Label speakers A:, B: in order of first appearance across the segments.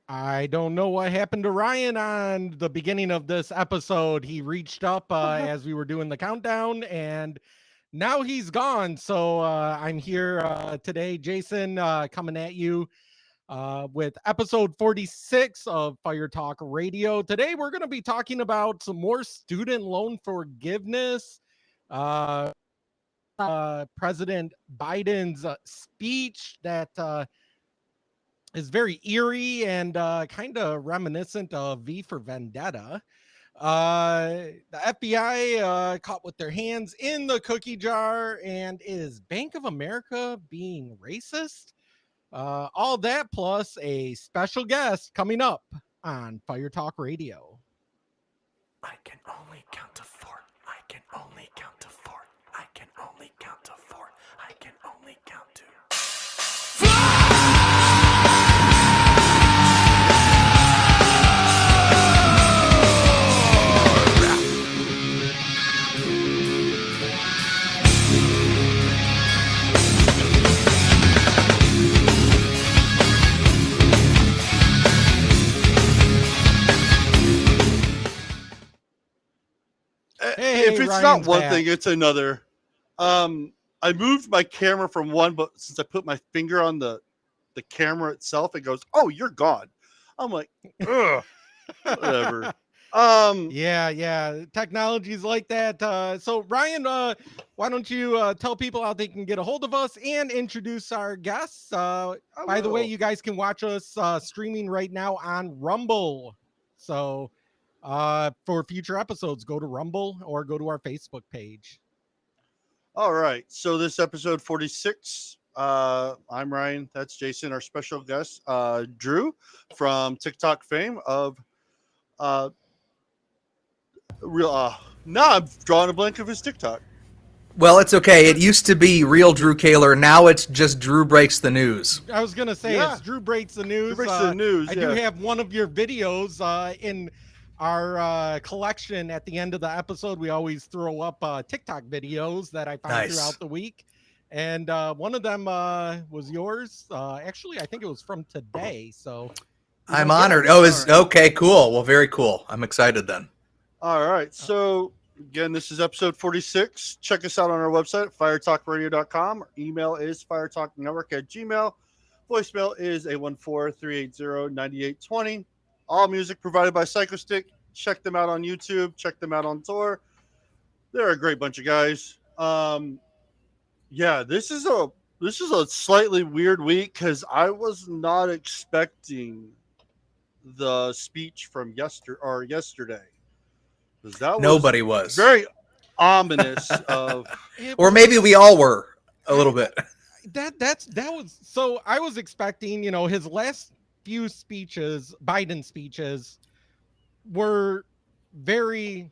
A: I don't know what happened to Ryan on the beginning of this episode. He reached up as we were doing the countdown, and now he's gone. So I'm here today, Jason, coming at you with episode 46 of Fire Talk Radio. Today, we're going to be talking about some more student loan forgiveness. Uh, President Biden's speech that is very eerie and kind of reminiscent of V for Vendetta. The FBI caught with their hands in the cookie jar, and is Bank of America being racist? All that plus a special guest coming up on Fire Talk Radio.
B: I can only count to four. I can only count to four. I can only count to four. I can only count to.
A: Hey,
C: If it's
A: Ryan's
C: not one
A: back.
C: thing, it's another. I moved my camera from one, but since I put my finger on the camera itself, it goes, "Oh, you're gone." I'm like, ugh, whatever.
A: Yeah. Technology's like that. So, Ryan, why don't you tell people how they can get a hold of us and introduce our guests? By the way, you guys can watch us streaming right now on Rumble. So, for future episodes, go to Rumble or go to our Facebook page.
C: All right. So this episode 46. I'm Ryan. That's Jason, our special guest, Drew from TikTok fame of real. Now I'm drawing a blank of his TikTok.
B: Well, it's okay. It used to be Real Drew Kaler. Now it's just Drew Breaks the News.
A: I was gonna say
C: Yeah.
A: it's Drew Breaks the News.
C: Drew Breaks the News,
A: I do
C: yeah.
A: have one of your videos in our collection. At the end of the episode, we always throw up TikTok videos that I found
B: Nice.
A: throughout the week, and one of them was yours. Actually, I think it was from today. So
B: I'm honored. Oh, is okay. Cool. Well, very cool. I'm excited then.
C: All right. So again, this is episode 46. Check us out on our website, firetalkradio.com. Our email is firetalknetwork@gmail. Voicemail is 814-380-9820. All music provided by Psychostick. Check them out on YouTube. Check them out on tour. They're a great bunch of guys. Yeah, this is a slightly weird week because I was not expecting the speech from yesterday. 'Cause that
B: Nobody was.
C: very ominous of
B: Or maybe we all were a little bit.
A: that was so. I was expecting, his last few speeches, Biden speeches, were very,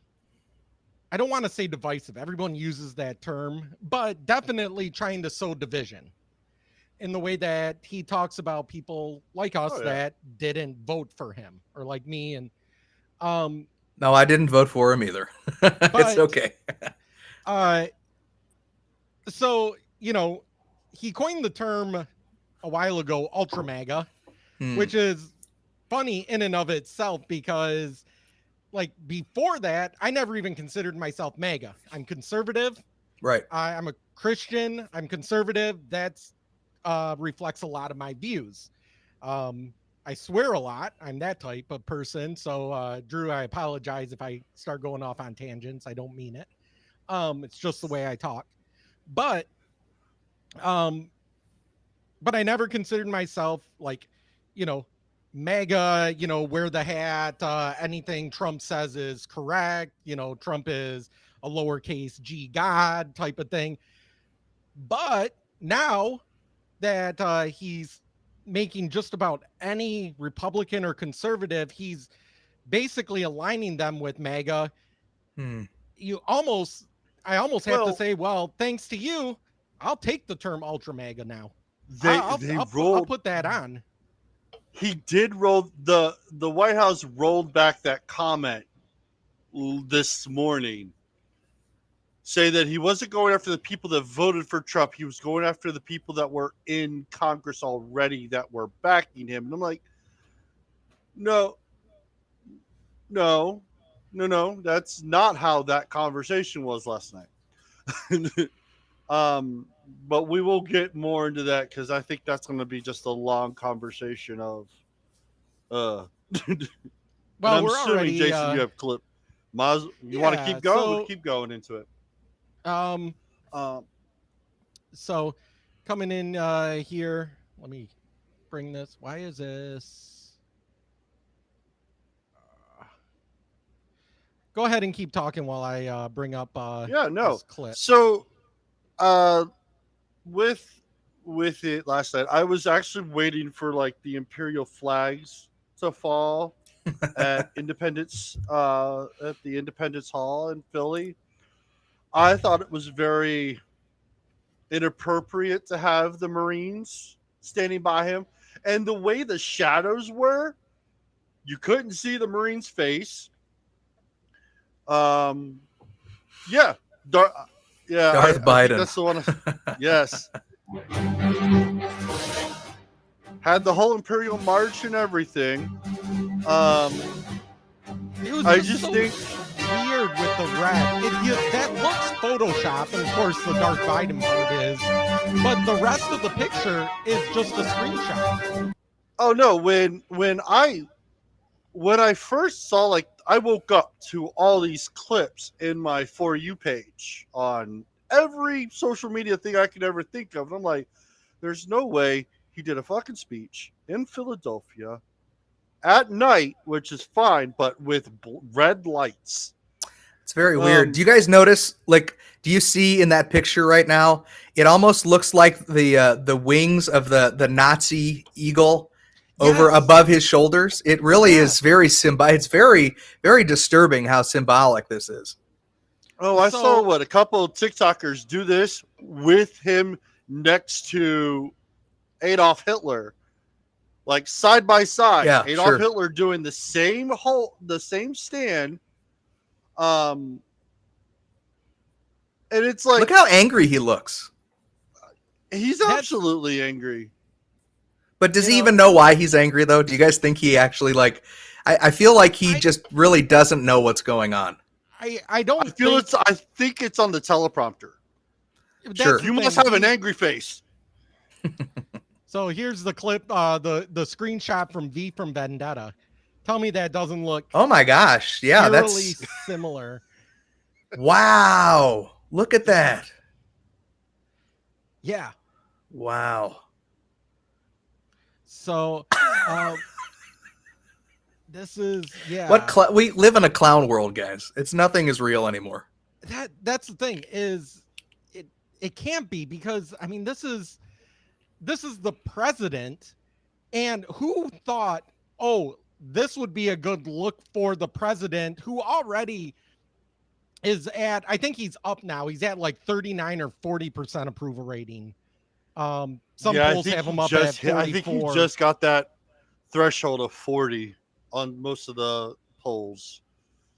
A: I don't want to say divisive. Everyone uses that term, but definitely trying to sow division in the way that he talks about people like us that didn't vote for him, or like me. And
B: No, I didn't vote for him either. It's okay.
A: So, he coined the term a while ago, ultra MAGA, which is funny in and of itself because, like, before that, I never even considered myself MAGA. I'm conservative.
B: Right.
A: I'm a Christian. I'm conservative. That's reflects a lot of my views. I swear a lot. I'm that type of person. So, Drew, I apologize if I start going off on tangents. I don't mean it. It's just the way I talk. But I never considered myself like, MAGA, wear the hat, anything Trump says is correct. Trump is a lowercase g God type of thing. But now that he's making just about any Republican or conservative, he's basically aligning them with MAGA. I almost have to say, well, thanks to you, I'll take the term ultra MAGA now. I'll put that on.
C: He did roll the White House rolled back that comment this morning, say that he wasn't going after the people that voted for Trump. He was going after the people that were in Congress already that were backing him. And I'm like, no, no, no. That's not how that conversation was last night. But we will get more into that because I think that's going to be just a long conversation of. And
A: Well,
C: I'm
A: we're
C: assuming,
A: already
C: Jason, you have clip. Maz, you want to
A: yeah.
C: keep going? We'll
A: So
C: keep going into it.
A: um,
C: Um,
A: so coming in here, let me bring this. Why is this? Go ahead and keep talking while I bring up
C: yeah, no.
A: this clip.
C: So, uh, with with it last night, I was actually waiting for like the Imperial flags to fall at at the Independence Hall in Philly. I thought it was very inappropriate to have the Marines standing by him, and the way the shadows were, you couldn't see the Marine's face. Um, yeah, yeah,
B: Darth
C: I think
B: Biden.
C: that's the one. Yes, had the whole Imperial March and everything.
A: It was
C: I just
A: so
C: think
A: weird with the red. That looks Photoshop, and of course the Darth Biden part is, but the rest of the picture is just a screenshot.
C: oh no, when I first saw, like, I woke up to all these clips in my For You page on every social media thing I could ever think of. And I'm like, there's no way he did a fucking speech in Philadelphia at night, which is fine, but with red lights.
B: It's very weird. Do you guys notice, like, do you see in that picture right now, it almost looks like the wings of the Nazi eagle over
A: Yes.
B: above his shoulders? It really
A: Yes.
B: is very it's very, very disturbing how symbolic this is.
C: Oh, I
A: So-
C: saw a couple of TikTokers do this with him next to Adolf Hitler, like side by side.
B: Yeah,
C: Adolf
B: sure.
C: Hitler doing the same stand. And it's like
B: Look how angry he looks.
C: he's
A: That's-
C: absolutely angry.
B: But does he
A: You know-
B: even know why he's angry, though? Do you guys think he actually, like, I feel like he
A: I-
B: just really doesn't know what's going on.
A: I don't
C: I think it's on the teleprompter.
A: that's
B: Sure.
A: the
C: You
A: thing.
C: must have an angry face.
A: So here's the clip, the screenshot from V from Vendetta. Tell me that doesn't look
B: Oh my gosh. Yeah,
A: eerily
B: that's
A: similar.
B: wow. Look at that.
A: Yeah.
B: Wow.
A: So this is
B: We live in a clown world, guys. It's nothing is real anymore.
A: that's the thing is it can't be, because I mean this is the president, and who thought, oh, this would be a good look for the president, who already is at, I think he's up now, he's at like 39 or 40% approval rating. Some polls have him up at 44.
C: I think he just got that threshold of 40 on most of the polls.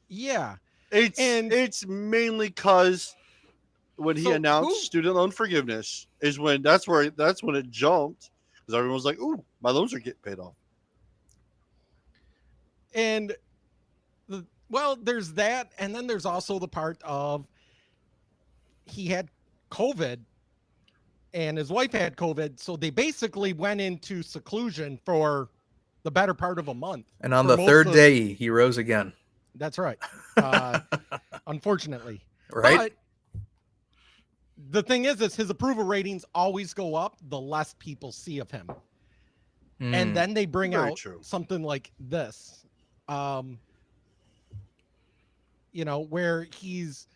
A: Yeah.
C: It's mainly because when he
A: So
C: announced
A: who-
C: student loan forgiveness is when that's when it jumped, because everyone was like, "Ooh, my loans are getting paid off."
A: And well, there's that, and then there's also the part of he had COVID and his wife had COVID, so they basically went into seclusion for the better part of a month.
B: And on
A: For
B: the
A: most
B: third
A: of-
B: day, he rose again.
A: That's right. Unfortunately.
B: Right?
A: But the thing is his approval ratings always go up the less people see of him. And
B: Mm.
A: then they bring
C: Very
A: out
C: true.
A: something like this. Where he's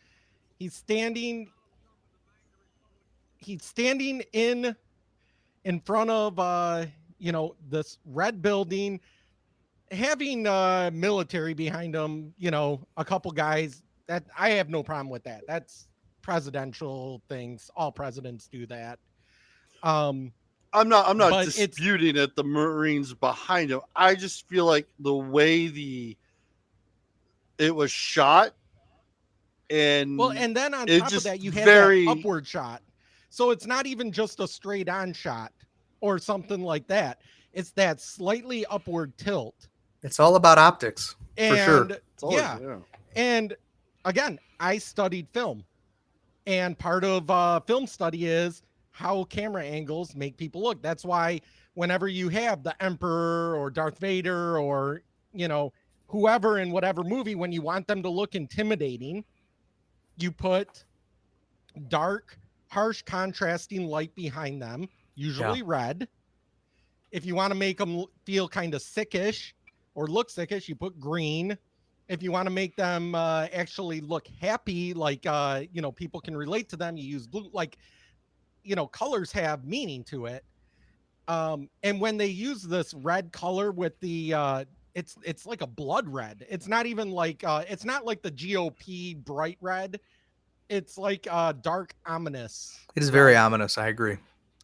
A: standing in front of this red building, having military behind him, a couple guys. That I have no problem with that. That's presidential things. All presidents do that.
C: I'm not
A: But it's-
C: disputing it. The Marines behind him. I just feel like the way it was shot, and
A: Well, and then on
C: It
A: top of
C: just
A: that, you have
C: very-
A: that upward shot. So it's not even just a straight on shot or something like that. It's that slightly upward tilt
B: It's all about optics.
A: And
B: For sure.
C: It's always-
A: yeah. And again, I studied film. And part of film study is how camera angles make people look. That's why whenever you have the Emperor or Darth Vader or, whoever in whatever movie, when you want them to look intimidating, you put dark, harsh, contrasting light behind them, usually red. If you want to make them feel kind of sickish or look sickish, you put green. If you want to make them actually look happy, like, people can relate to them, you use blue. Like, colors have meaning to it. And when they use this red color with the, it's like a blood red. It's not even like, it's not like the GOP bright red. It's like dark, ominous.
B: It is very ominous. I agree.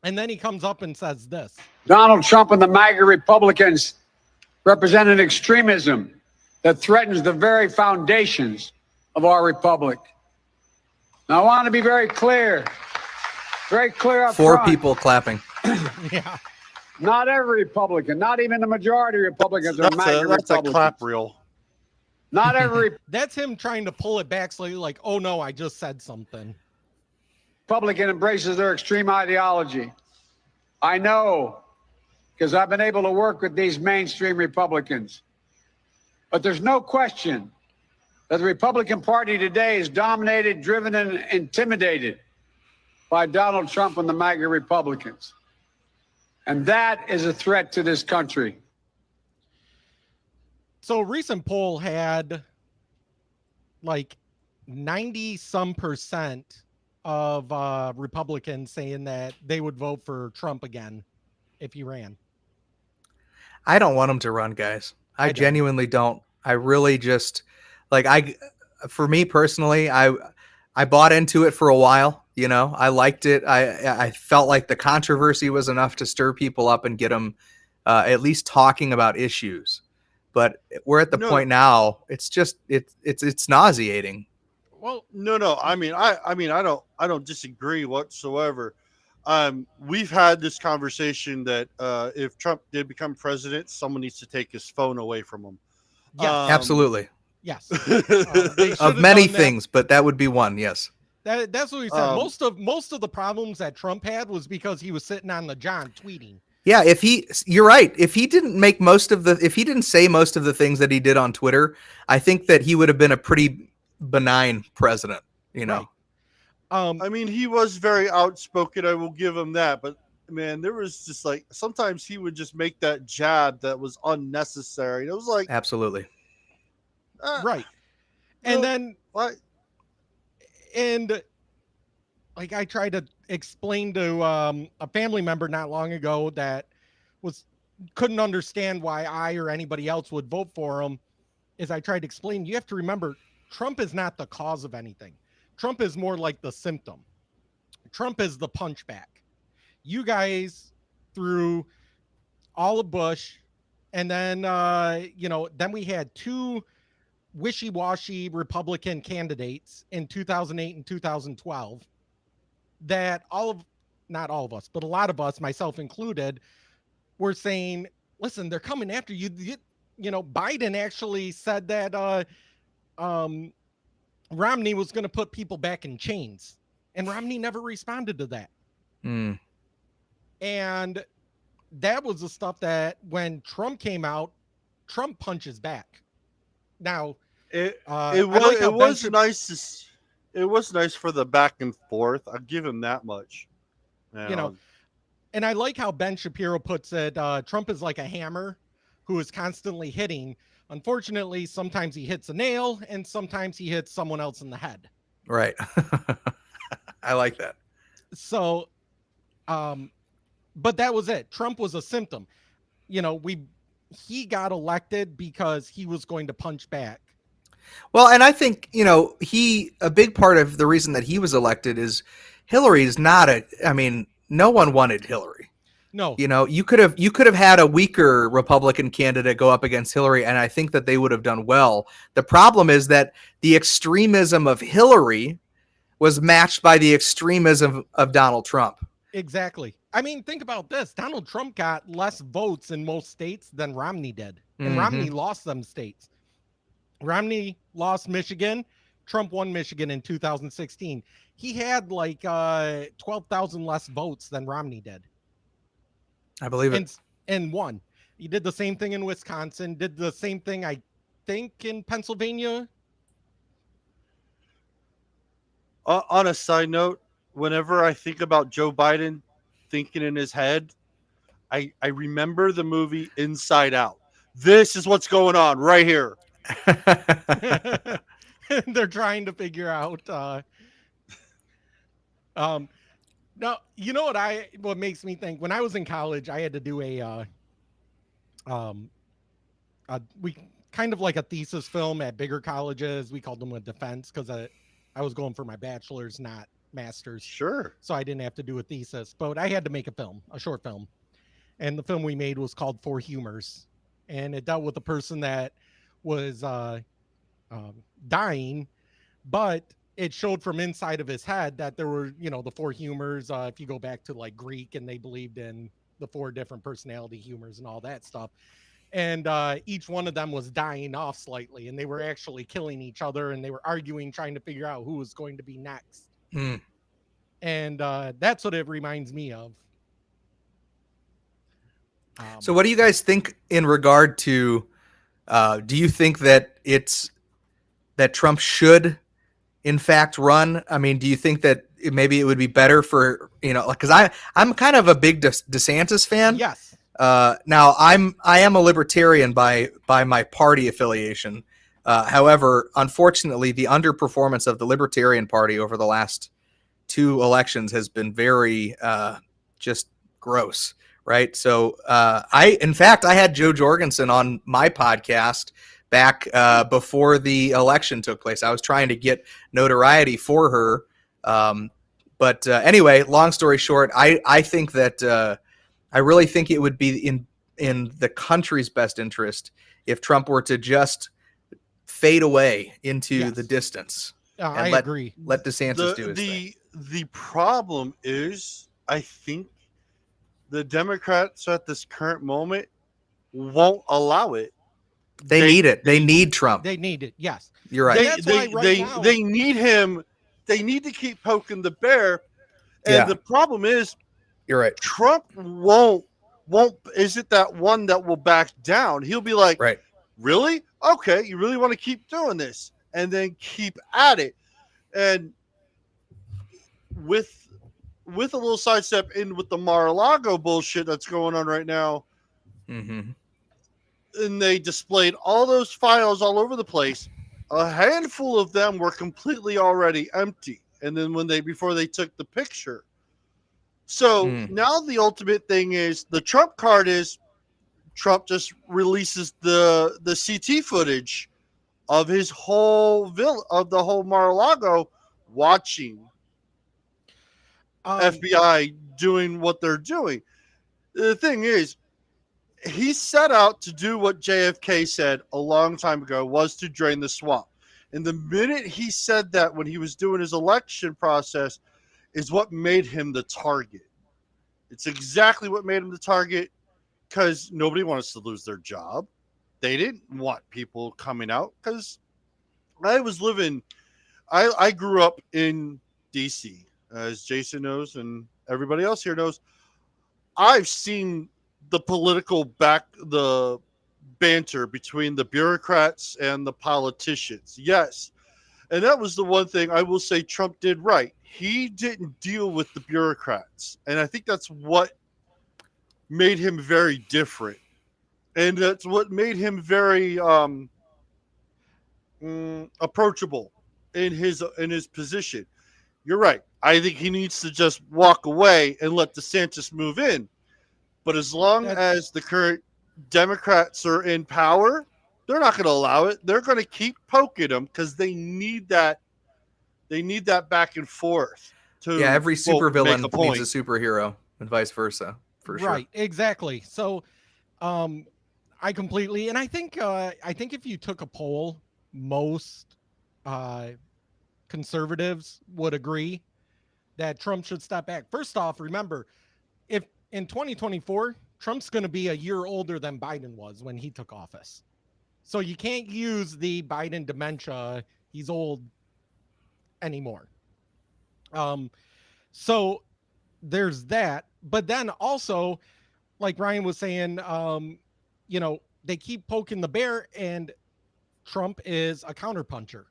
A: And then he comes up and says this.
D: Donald Trump and the MAGA Republicans represent an extremism that threatens the very foundations of our republic. Now, I want to be very clear up
B: Four
D: front.
B: people clapping.
A: Yeah.
D: Not every Republican, not even the majority of Republicans are MAGA
C: That's a
D: Republicans.
C: clap reel.
D: Not every
A: That's him trying to pull it back slightly, like, oh no, I just said something.
D: Republican embraces their extreme ideology. I know, because I've been able to work with these mainstream Republicans. But there's no question that the Republican Party today is dominated, driven, and intimidated by Donald Trump and the MAGA Republicans. And that is a threat to this country.
A: So a recent poll had like 90% of Republicans saying that they would vote for Trump again if he ran.
B: I don't want him to run, guys. I
A: don't.
B: genuinely don't. I really just for me personally, I bought into it for a while. I liked it. I felt like the controversy was enough to stir people up and get them at least talking about issues. But we're at the point now. It's just it's nauseating.
A: Well,
C: No. I mean, I don't disagree whatsoever. We've had this conversation that if Trump did become president, someone needs to take his phone away from him.
A: yes,
B: Absolutely.
A: yes.
C: They
A: They
B: Of
A: should've
B: many
A: done that.
B: things, but that would be one. Yes.
A: That's what he said.
C: Um,
A: Most of the problems that Trump had was because he was sitting on the John tweeting.
B: Yeah, you're right. If he didn't say most of the things that he did on Twitter, I think that he would have been a pretty benign president,
A: Right.
C: I mean, he was very outspoken. I will give him that. But man, there was just like sometimes he would just make that jab that was unnecessary. It was like,
B: Absolutely.
A: Right. And
C: well,
A: then
C: what?
A: and like I tried to explain to a family member not long ago that couldn't understand why I or anybody else would vote for him, is I tried to explain, you have to remember, Trump is not the cause of anything. Trump is more like the symptom. Trump is the punchback. You guys threw all of Bush, and then then we had two wishy-washy Republican candidates in 2008 and 2012 that not all of us, but a lot of us, myself included, were saying, listen, they're coming after you. Biden actually said that Romney was going to put people back in chains, and Romney never responded to that.
B: Mm.
A: And that was the stuff that when Trump came out, Trump punches back. Now,
C: It
A: I
C: was
A: like how
C: it was
A: Ben
C: nice. It was nice for the back and forth. I'll give him that much.
A: And I like how Ben Shapiro puts it. Trump is like a hammer who is constantly hitting. Unfortunately, sometimes he hits a nail and sometimes he hits someone else in the head.
B: Right. I like that.
A: So, but that was it. Trump was a symptom. He got elected because he was going to punch back.
B: Well, and I think, a big part of the reason that he was elected is Hillary's no one wanted Hillary.
A: No,
B: You could have had a weaker Republican candidate go up against Hillary, and I think that they would have done well. The problem is that the extremism of Hillary was matched by the extremism of Donald Trump.
A: exactly. I mean, think about this. Donald Trump got less votes in most states than Romney did. and
B: Mhm.
A: Romney lost them states. Romney lost Michigan. Trump won Michigan in 2016. He had like 12,000 less votes than Romney did,
B: I believe it.
A: and won. He did the same thing in Wisconsin. Did the same thing, I think, in Pennsylvania.
C: On a side note, whenever I think about Joe Biden thinking in his head, I remember the movie Inside Out. This is what's going on right here.
A: They're trying to figure out. No, you know what makes me think, when I was in college, I had to do we kind of like a thesis film at bigger colleges. We called them a defense because I was going for my bachelor's, not master's.
C: Sure.
A: So I didn't have to do a thesis, but I had to make a short film. And the film we made was called Four Humors. And it dealt with a person that was dying, but it showed from inside of his head that there were, the four humors. If you go back to like Greek, and they believed in the four different personality humors and all that stuff. And each one of them was dying off slightly, and they were actually killing each other, and they were arguing, trying to figure out who was going to be next.
B: Mm.
A: And that's what it reminds me of.
B: So what do you guys think in regard to, do you think that that Trump should in fact run? I mean, do you think that maybe it would be better for, because I'm kind of a big DeSantis fan.
A: Yes.
B: Now I am a libertarian by my party affiliation. However, unfortunately, the underperformance of the Libertarian Party over the last 2 elections has been very just gross. Right. So in fact, I had Jo Jorgensen on my podcast back before the election took place. I was trying to get notoriety for her. But anyway, long story short, I think that I really think it would be in the country's best interest if Trump were to just fade away into the distance.
A: I agree.
B: Let DeSantis do his thing.
C: The problem is, I think the Democrats at this current moment won't allow it.
B: They need it. They need Trump.
A: They need it. Yes.
B: You're right.
C: They need him. They need to keep poking the bear. And the problem is,
B: you're right.
C: Trump won't is it that one that will back down? He'll be like,
B: right.
C: Really? Okay, you really want to keep doing this, and then keep at it. And with a little sidestep in with the Mar-a-Lago bullshit that's going on right now,
B: mm-hmm.
C: and they displayed all those files all over the place. A handful of them were completely already empty, and then before they took the picture. So now the ultimate thing is, the Trump card is Trump just releases the CT footage of his whole of the whole Mar-a-Lago, watching FBI doing what they're doing. The thing is, he set out to do what JFK said a long time ago, was to drain the swamp. And the minute he said that, when he was doing his election process, is what made him the target. It's exactly what made him the target, because nobody wants to lose their job. They didn't want people coming out, because I grew up in DC, as Jason knows and everybody else here knows. I've seen the the banter between the bureaucrats and the politicians. Yes. And that was the one thing I will say Trump did right. He didn't deal with the bureaucrats. And I think that's what made him very different. And that's what made him very approachable in his position. You're right. I think he needs to just walk away and let DeSantis move in. But as long as the current Democrats are in power, they're not going to allow it. They're going to keep poking him, because they need that. They need that back and forth.
B: Every supervillain needs a superhero, and vice versa. For sure.
A: Right. Exactly. So, I completely, and I think if you took a poll, most conservatives would agree that Trump should step back. First off, remember, if in 2024 Trump's going to be a year older than Biden was when he took office. So you can't use the Biden dementia, he's old anymore. So there's that. But then also, like Ryan was saying, they keep poking the bear, and Trump is a counterpuncher.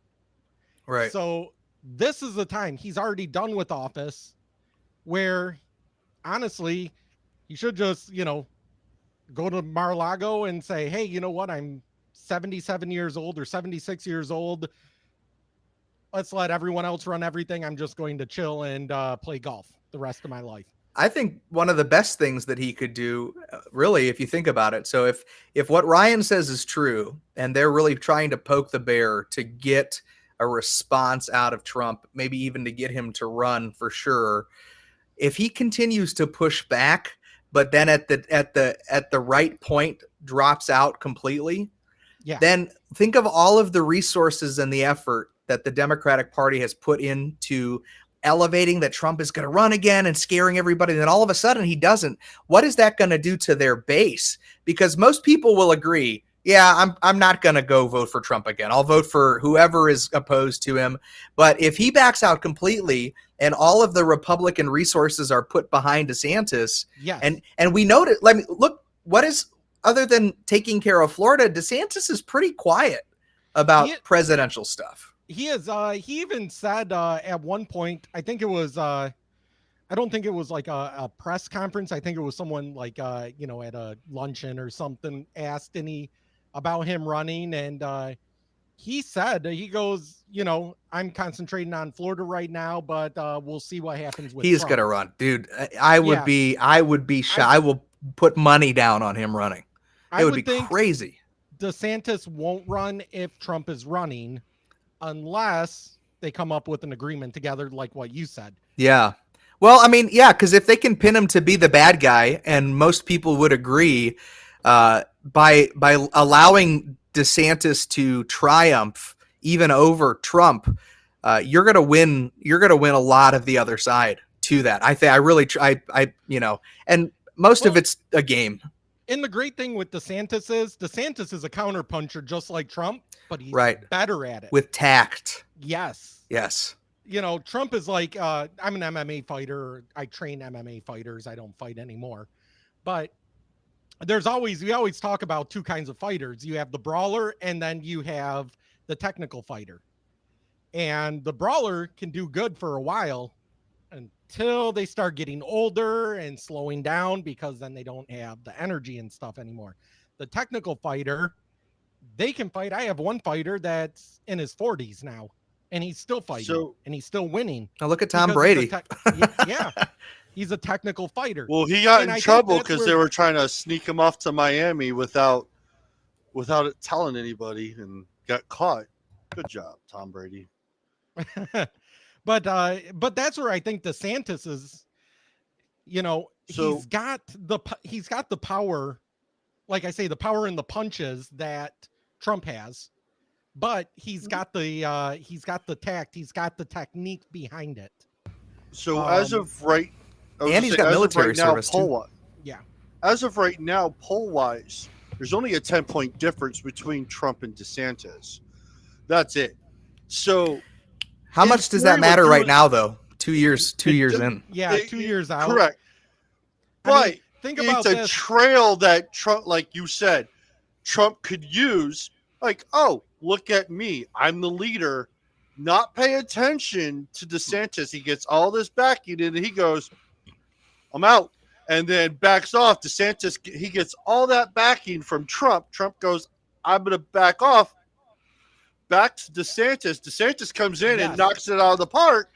B: Right.
A: So this is the time. He's already done with office, where honestly, he should just, go to Mar-a-Lago and say, hey, you know what? I'm 77 years old or 76 years old. Let's let everyone else run everything. I'm just going to chill and play golf the rest of my life.
B: I think one of the best things that he could do, really, if you think about it. So if what Ryan says is true, and they're really trying to poke the bear to get a response out of Trump, maybe even to get him to run for sure, if he continues to push back, but then at the right point drops out completely, then think of all of the resources and the effort that the Democratic Party has put into elevating that Trump is going to run again and scaring everybody. And then all of a sudden he doesn't. What is that going to do to their base? Because most people will agree, yeah, I'm not going to go vote for Trump again. I'll vote for whoever is opposed to him. But if he backs out completely and all of the Republican resources are put behind DeSantis, and we know let me look, what is, other than taking care of Florida, DeSantis is pretty quiet about presidential stuff.
A: He is. He even said at one point, I think it was, I don't think it was like a press conference. I think it was someone like, at a luncheon or something asked about him running. And he said, he goes, I'm concentrating on Florida right now, but we'll see what happens with
B: He's going to run. Dude, I would be shocked. I will put money down on him running. It would be crazy.
A: DeSantis won't run if Trump is running, unless they come up with an agreement together, like what you said.
B: Yeah. Well, I mean, yeah, because if they can pin him to be the bad guy, and most people would agree, by allowing DeSantis to triumph even over Trump, you're gonna win. You're gonna win a lot of the other side to that. I think. I really. And most of it's a game.
A: And the great thing with DeSantis is a counterpuncher, just like Trump, but he's better at it.
B: With tact.
A: Yes.
B: Yes.
A: Trump is like, I'm an MMA fighter. I train MMA fighters. I don't fight anymore. But we always talk about two kinds of fighters. You have the brawler, and then you have the technical fighter. And the brawler can do good for a while until they start getting older and slowing down, because then they don't have the energy and stuff anymore. The technical fighter, they can fight. I have one fighter that's in his 40s now, and he's still fighting, and he's still winning.
B: Now look at Tom Brady.
A: He's a technical fighter.
C: Well, he got in trouble because they were trying to sneak him off to Miami without it telling anybody, and got caught. Good job, Tom Brady.
A: But that's where I think DeSantis is, he's got the power, like I say, the power in the punches that Trump has, but he's got the tact, he's got the technique behind it.
C: So as of right,
B: and he's got military service too.
A: Yeah.
C: As of right now, poll wise, there's only a 10-point difference between Trump and DeSantis. That's it. So.
B: How much does that matter right now, though? 2 years in.
A: Yeah, 2 years out.
C: Correct. But
A: think about
C: it's a trail that Trump, like you said, Trump could use. Like, oh, look at me. I'm the leader. Not pay attention to DeSantis. He gets all this backing, and he goes, I'm out. And then backs off. DeSantis, he gets all that backing from Trump. Trump goes, I'm going to back off. Back to DeSantis. DeSantis comes in and knocks it out of the park.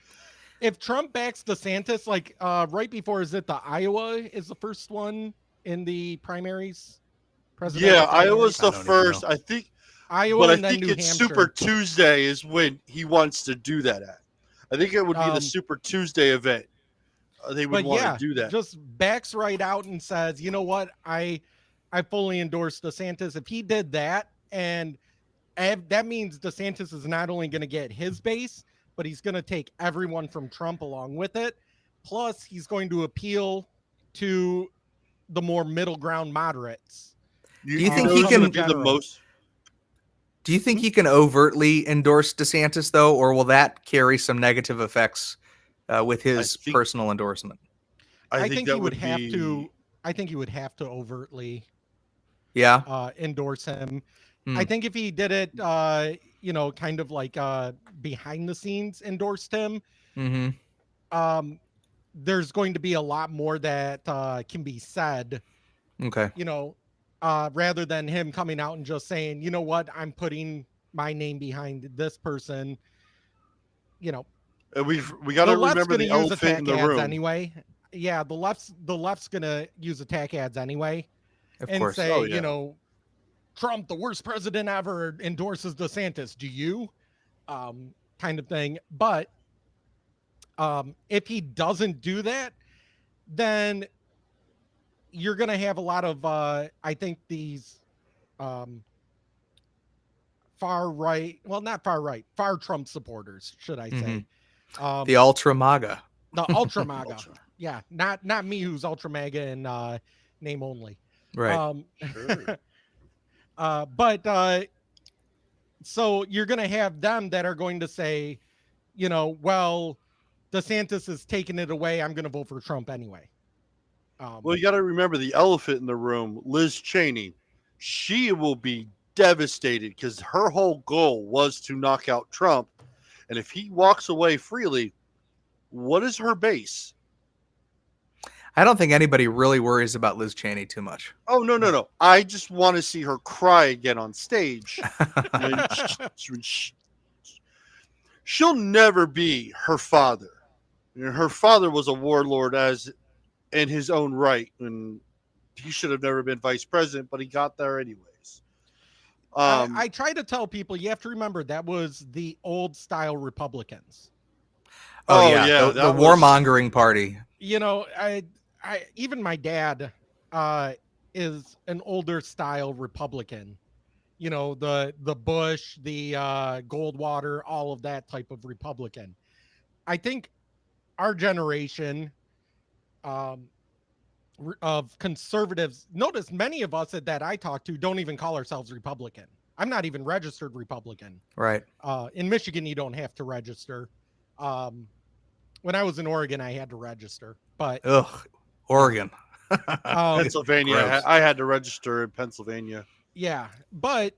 A: If Trump backs DeSantis, like right before, is it the Iowa is the first one in the primaries?
C: Yeah, Iowa's the first. I think
A: Iowa,
C: but
A: and
C: I think
A: then New
C: it's
A: Hampshire.
C: Super Tuesday is when he wants to do that at. I think it would be the Super Tuesday event. They would want to do that.
A: Just backs right out and says, you know what, I fully endorse DeSantis. If he did that, and that means DeSantis is not only going to get his base, but he's going to take everyone from Trump along with it. Plus, he's going to appeal to the more middle ground moderates.
B: Do you think
C: know
B: he
C: who's
B: can-
C: gonna be the most?
B: Do you think he can overtly endorse DeSantis though, or will that carry some negative effects with his
C: think-
B: personal endorsement?
A: I think
C: that
A: he would have
C: be-
A: to. I think he would have to overtly
B: Yeah.
A: endorse him.
B: Hmm.
A: I think if he did it, kind of like behind the scenes endorsed him,
B: Mm-hmm.
A: there's going to be a lot more that can be said,
B: Okay.
A: rather than him coming out and just saying, you know what, I'm putting my name behind this person.
C: we got
A: The
C: to
A: left's
C: remember
A: going
C: the
A: to use
C: elephant
A: attack
C: in the
A: ads
C: room.
A: anyway. Yeah, the left's going to use attack ads anyway
B: Of
A: and
B: course.
A: say,
C: Oh, yeah.
A: Trump, the worst president ever, endorses DeSantis. Do you? Kind of thing. But if he doesn't do that, then you're going to have a lot of, I think, these far right, well, not far right, far Trump supporters, should I say.
B: The Ultra MAGA.
A: The ultra MAGA.
C: Ultra.
A: Yeah, not me who's ultra MAGA and name only.
B: Right.
C: Sure.
A: But so you're going to have them that are going to say, well, DeSantis is taking it away. I'm going to vote for Trump anyway.
C: Well, you got to remember the elephant in the room, Liz Cheney. She will be devastated because her whole goal was to knock out Trump. And if he walks away freely, what is her base?
B: I don't think anybody really worries about Liz Cheney too much.
C: Oh, no. I just want to see her cry again on stage. She'll never be her father. Her father was a warlord in his own right, and he should have never been vice president, but he got there anyways.
A: I try to tell people, you have to remember that was the old style Republicans.
B: Oh,
C: Oh,
B: yeah.
C: yeah,
B: The
C: that was-
B: warmongering party.
A: I even my dad is an older style Republican. The Bush, the Goldwater, all of that type of Republican. I think our generation of conservatives, notice many of us that I talk to don't even call ourselves Republican. I'm not even registered Republican.
B: Right.
A: In Michigan, you don't have to register. When I was in Oregon, I had to register, but
B: Ugh. Oregon.
C: Pennsylvania.
B: Gross.
C: I had to register in Pennsylvania.
A: yeah, but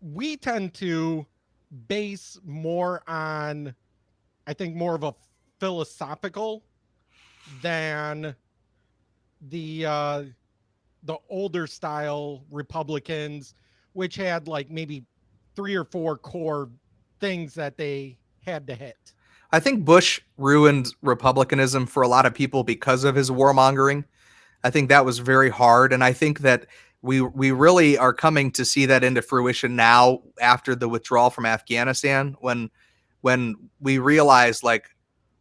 A: we tend to base more on, I think, more of a philosophical than the older style Republicans, which had like maybe 3 or 4 core things that they had to hit.
B: I think Bush ruined Republicanism for a lot of people because of his warmongering. I think that was very hard. And I think that we really are coming to see that into fruition now after the withdrawal from Afghanistan, when we realized, like,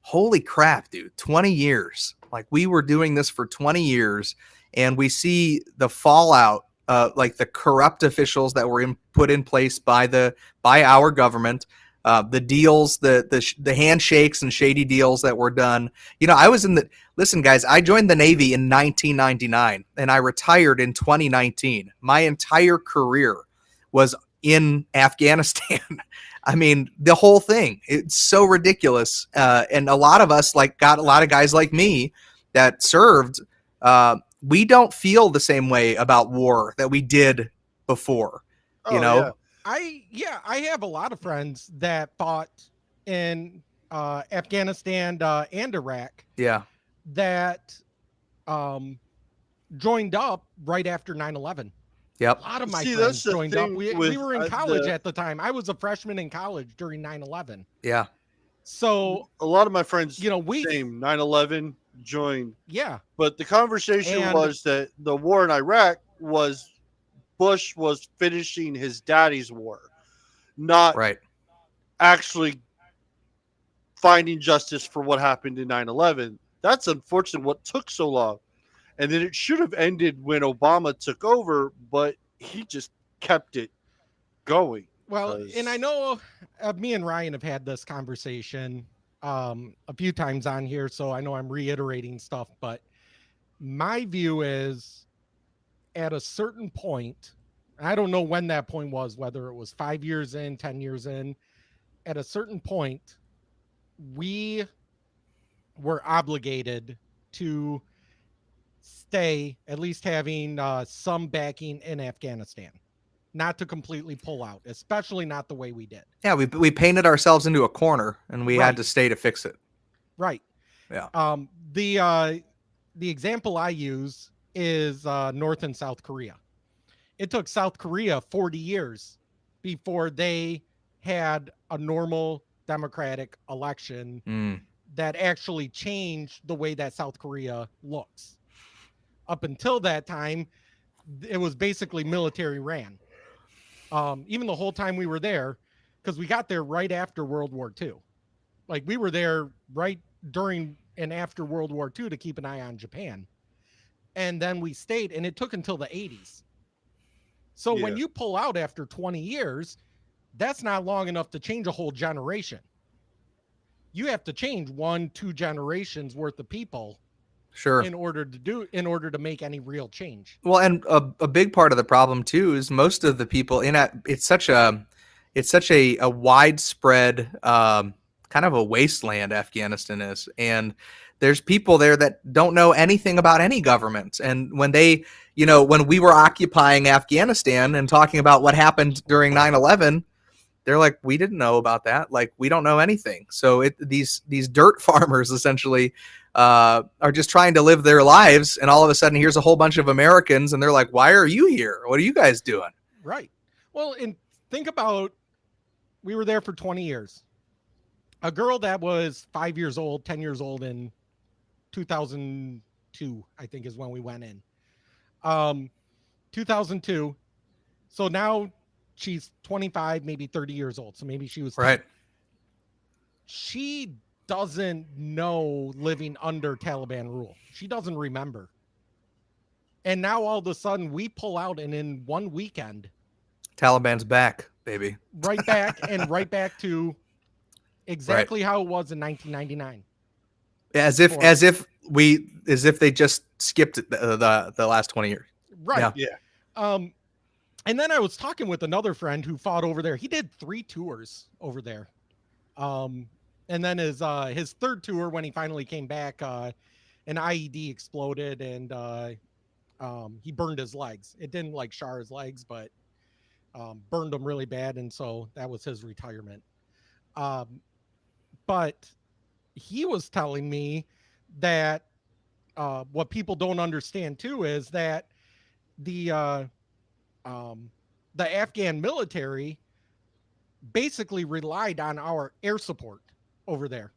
B: holy crap, dude, 20 years. Like, we were doing this for 20 years, and we see the fallout, like the corrupt officials that were put in place by our government, the deals, the handshakes and shady deals that were done. Listen, guys, I joined the Navy in 1999 and I retired in 2019. My entire career was in Afghanistan. I mean, the whole thing, it's so ridiculous. And a lot of us got a lot of guys like me that served. We don't feel the same way about war that we did before,
C: Yeah.
A: I have a lot of friends that fought in Afghanistan and Iraq
B: Yeah.
A: that joined up right after 9/11.
B: Yep.
A: A lot of my
C: See,
A: friends
C: that's the
A: joined up.
C: thing
A: We
C: with,
A: were in college
C: the-
A: at the time. I was a freshman in college during 9/11.
B: Yeah.
A: So,
C: A lot of my friends,
A: we,
C: same 9/11 joined,
A: yeah,
C: but the conversation
A: And-
C: was that the war in Iraq was Bush was finishing his daddy's war, not
B: Right.
C: actually finding justice for what happened in 9/11. That's unfortunate what took so long. And then it should have ended when Obama took over, but he just kept it going.
A: well,
C: Because-
A: and I know me and Ryan have had this conversation a few times on here, so I know I'm reiterating stuff, but My view is at a certain point, I don't know when that point was, whether it was 5 years in, 10 years in, at a certain point, we were obligated to stay, at least having some backing in Afghanistan, not to completely pull out, especially not the way we did.
B: Yeah, we painted ourselves into a corner, and we
A: Right.
B: had to stay to fix it.
A: Right.
B: Yeah.
A: The example I use is North and South Korea. It took South Korea 40 years before they had a normal democratic election
B: Mm.
A: that actually changed the way that South Korea looks. Up until that time, it was basically military ran. Even the whole time we were there, because we got there right after World War II. Like, we were there right during and after World War II to keep an eye on Japan. And then we stayed, and it took until the 80s. So when
C: Yeah.
A: you pull out after 20 years, that's not long enough to change a whole generation. You have to change 1-2 generations worth of people
B: Sure.
A: in order to make any real change.
B: Well, and a big part of the problem too is most of the people in it. It's such a widespread kind of a wasteland Afghanistan is, and there's people there that don't know anything about any government. And when when we were occupying Afghanistan and talking about what happened during 9/11, they're like, we didn't know about that. Like, we don't know anything. So these dirt farmers essentially are just trying to live their lives, and all of a sudden here's a whole bunch of Americans, and they're like, why are you here? What are you guys doing?
A: Right. Well, and think about, we were there for 20 years. A girl that was 5 years old, 10 years old in 2002, I think is when we went in. 2002. So now she's 25, maybe 30 years old. So maybe she was 10.
B: Right.
A: She doesn't know living under Taliban rule. She doesn't remember. And now all of a sudden we pull out, and in one weekend,
B: Taliban's back, baby.
A: right back to exactly how it was in 1999.
B: As if they just skipped the last 20 years.
A: Right.
C: Yeah.
A: And then I was talking with another friend who fought over there. He did 3 tours over there. And then his third tour, when he finally came back, an IED exploded, and he burned his legs. It didn't like char his legs, but burned them really bad, and so that was his retirement. But he was telling me that what people don't understand too is that the Afghan military basically relied on our air support over there.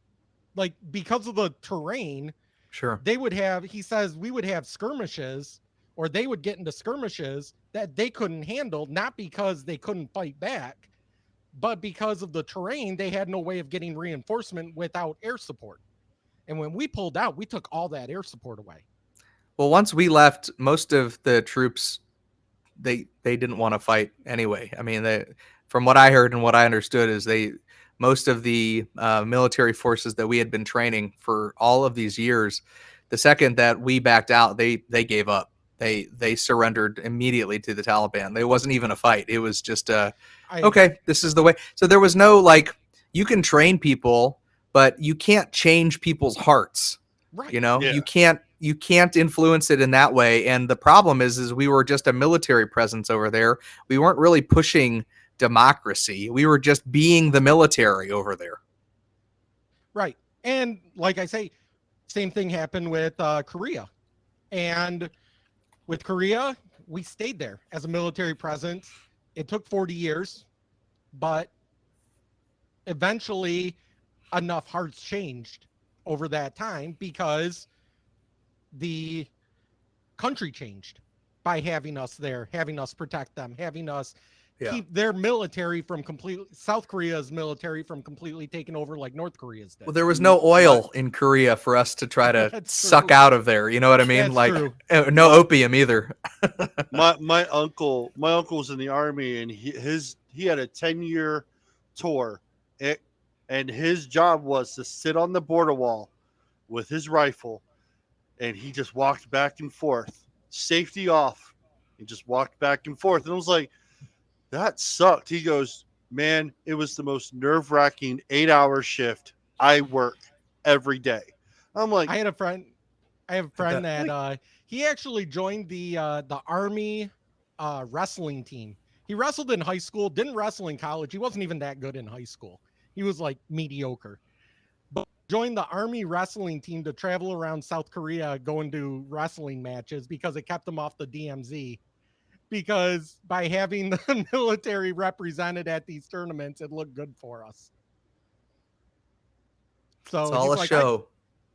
A: Like, because of the terrain,
B: Sure.
A: he says we would have skirmishes, or they would get into skirmishes that they couldn't handle, not because they couldn't fight back, but because of the terrain, they had no way of getting reinforcement without air support. And when we pulled out, we took all that air support away.
B: Well, once we left, most of the troops, they didn't want to fight anyway. I mean, from what I heard and what I understood is most of the military forces that we had been training for all of these years, the second that we backed out, they gave up. They surrendered immediately to the Taliban. There wasn't even a fight. It was just okay, this is the way. So there was no, like, you can train people, but you can't change people's hearts.
A: Right.
B: Yeah. You can't influence it in that way. And the problem is we were just a military presence over there. We weren't really pushing democracy. We were just being the military over there.
A: Right. And like I say, same thing happened with Korea. And with Korea, we stayed there as a military presence. It took 40 years, but eventually enough hearts changed over that time because the country changed by having us there, having us protect them, having us keep their military from South Korea's military from completely taking over like North Korea's did.
B: Well, there was no oil in Korea for us to try to suck out of there. You know what I mean?
A: That's
B: no opium either.
C: my uncle was in the army, and he had a 10-year tour, and his job was to sit on the border wall with his rifle and he just walked back and forth, safety off. He just walked back and forth. And I was like, that sucked. He goes, man, it was the most nerve-wracking 8-hour shift I work every day. I'm like,
A: I have a friend
B: That-
A: that he actually joined the Army wrestling team. He wrestled in high school, didn't wrestle in college. He wasn't even that good in high school. He was like mediocre. But joined the Army wrestling team to travel around South Korea going to wrestling matches because it kept him off the DMZ. Because by having the military represented at these tournaments, it looked good for us. So
B: It's all
A: he's
B: a
A: like,
B: show.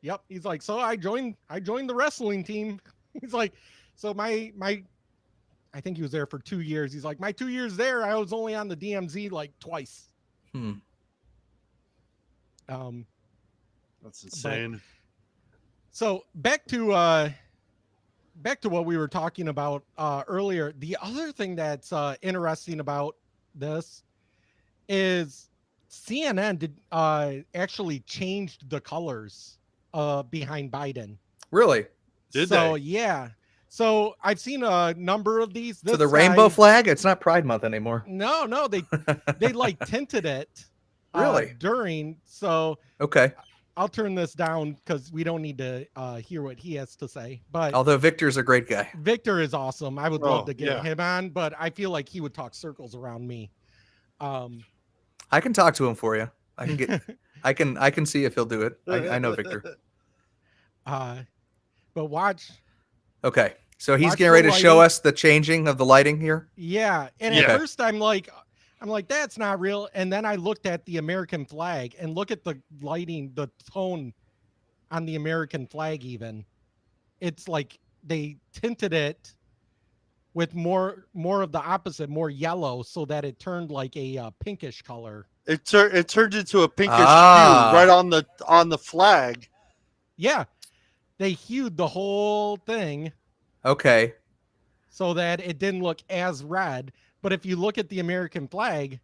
A: Yep. He's like, so I joined the wrestling team. He's like, so my I think he was there for 2 years. He's like, my 2 years there, I was only on the DMZ like twice.
B: Hmm.
C: that's insane.
A: So back to what we were talking about earlier. The other thing that's interesting about this is CNN did actually changed the colors behind Biden.
B: Really?
C: Did
A: so
C: they?
A: yeah. So I've seen a number of these.
B: To the
A: This
B: rainbow
A: guy-
B: flag? It's not Pride Month anymore.
A: No, they like tinted it
B: Really?
A: during. So
B: Okay.
A: I'll turn this down because we don't need to hear what he has to say. But
B: Although Victor's a great guy.
A: Victor is awesome. I would love
C: Oh,
A: to get
C: yeah.
A: him on, but I feel like he would talk circles around me.
B: I can talk to him for you. I can get. I can see if he'll do it. I know Victor.
A: But watch.
B: Okay. So he's
A: Watch
B: getting
A: the
B: ready to show
A: lighting.
B: us the changing of the lighting here.
A: Yeah. And
C: Yeah.
A: at first I'm like, that's not real. And then I looked at the American flag and look at the lighting, the tone on the American flag even. It's like they tinted it with more of the opposite, more yellow, so that it turned like a pinkish color.
C: It turned into a pinkish
B: Ah.
C: hue right on the flag.
A: Yeah. They hued the whole thing
B: Okay.
A: so that it didn't look as red. But if you look at the American flag,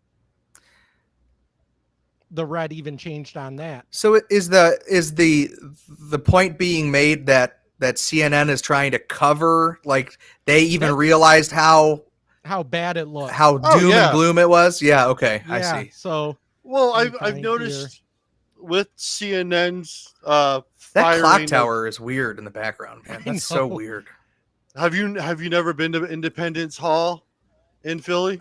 A: the red even changed on that.
B: So is the point being made that CNN is trying to cover, like they even
A: That-
B: realized how
A: How bad it looked.
C: Oh,
B: doom
C: yeah.
B: and gloom it was? Yeah. Okay. I
A: Yeah,
B: see.
A: So
C: Well,
A: Let me
C: I've
A: find
C: noticed with CNN's
B: That
C: firing
B: clock
C: of-
B: tower is weird in the background, man.
A: I
B: That's so
A: know.
B: weird.
C: Have you never been to Independence Hall in Philly?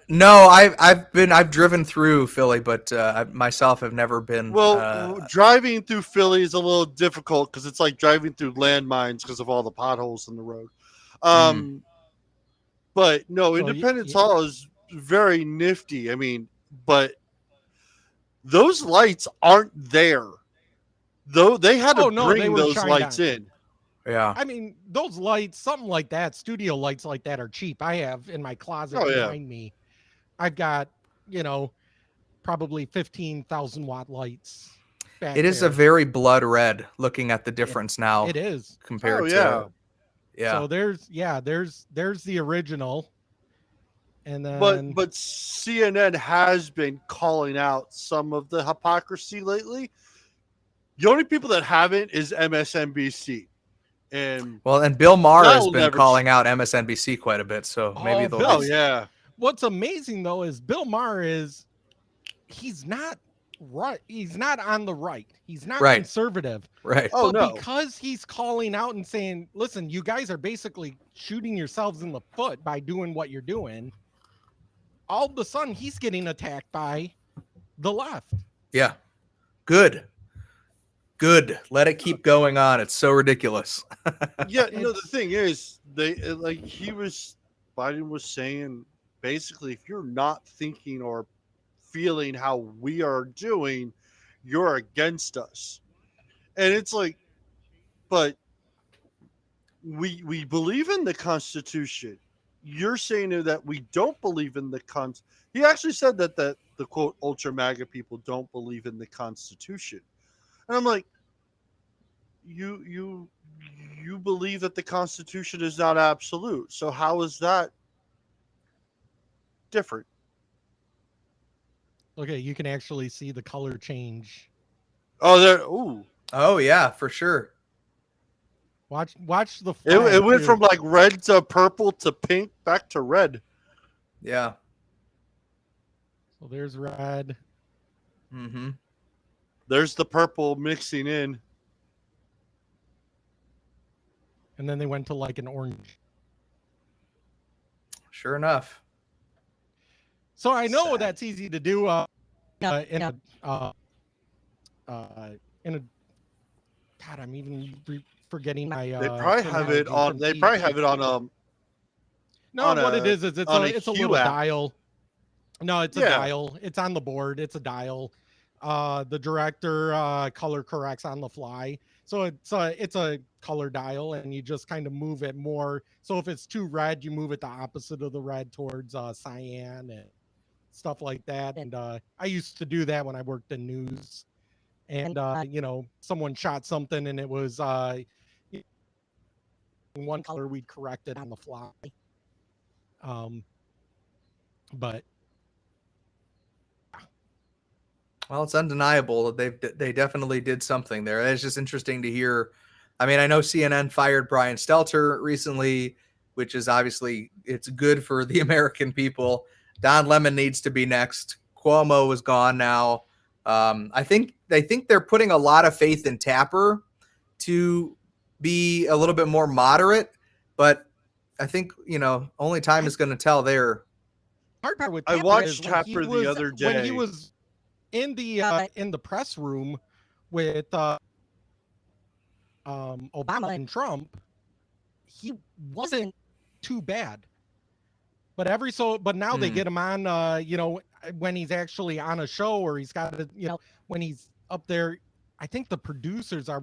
B: No, I've driven through Philly, but I myself have never been.
C: Well, driving through Philly is a little difficult because it's like driving through landmines because of all the potholes in the road. But no,
A: So
C: Independence
A: you-
C: Hall is very nifty. I mean, but those lights aren't there. Though they had to
A: Oh, no, they
C: bring
A: were
C: those
A: shined
C: lights
A: on.
C: in.
B: yeah.
A: I mean, those lights, something like that, studio lights like that are cheap. I have in my closet
C: Oh, yeah.
A: behind me. I've got, probably 15,000 watt lights. Back
B: It is a
A: there.
B: very blood red. Looking at the difference now
A: It is.
B: compared
C: Oh,
B: to
C: yeah.
B: yeah.
A: So there's the original. And then
C: But CNN has been calling out some of the hypocrisy lately. The only people that haven't is MSNBC. And
B: Well, and Bill Maher has
C: That'll
B: been
C: never
B: calling out MSNBC quite a bit, so maybe
A: Oh,
B: they'll.
A: Bill-
C: oh yeah.
A: what's amazing though is Bill Maher he's not right. He's not on the right. He's not
B: Right.
A: conservative.
B: Right.
C: Oh
A: But
C: no.
A: because he's calling out and saying, listen, you guys are basically shooting yourselves in the foot by doing what you're doing, all of a sudden he's getting attacked by the left.
B: Yeah. Good. Let it keep going on. It's so ridiculous.
C: Yeah, no, the
A: It's-
C: thing is, Biden was saying basically, if you're not thinking or feeling how we are doing, you're against us. And it's like, but we believe in the Constitution. You're saying that we don't believe in the He actually said that the quote ultra MAGA people don't believe in the Constitution. And I'm like, you believe that the Constitution is not absolute. So how is that different?
A: Okay, you can actually see the color change.
C: Oh, there. Ooh,
B: Oh yeah, for sure.
A: Watch the
C: It
A: flag,
C: went
A: too.
C: from like red to purple to pink back to red.
B: Yeah.
A: So there's red.
B: Mm-hmm.
C: There's the purple mixing in.
A: And then they went to like an orange.
B: Sure enough.
A: So I know
C: Sad.
A: that's easy to do in a God, I'm even forgetting my
C: They probably have it
A: terminology
C: on.
A: from
C: They
A: TV.
C: probably have it on.
A: No,
C: on
A: what it
C: a-
A: is it's
C: on a
A: it's a
C: Hue
A: little
C: app.
A: dial. No, it's a
C: Yeah.
A: dial. It's on the board. It's a dial. The director color corrects on the fly. So it's a color dial, and you just kind of move it more. So if it's too red, you move it the opposite of the red towards cyan and stuff like that. And I used to do that when I worked in news. And someone shot something and it was one color, we'd correct it on the fly. But
B: Well, it's undeniable that they definitely did something there. It's just interesting to hear. I mean, I know CNN fired Brian Stelter recently, which is obviously it's good for the American people. Don Lemon needs to be next. Cuomo is gone now. I think they're putting a lot of faith in Tapper to be a little bit more moderate, but I think only time is going to tell there.
A: hard part with
C: I
A: Tapper
C: watched
A: is when he
C: Tapper the
A: was-
C: other
A: when he
C: day.
A: was in the press room with Obama and Trump. He wasn't too bad, but now they get him on when he's actually on a show, or he's got to when he's up there. I think the producers are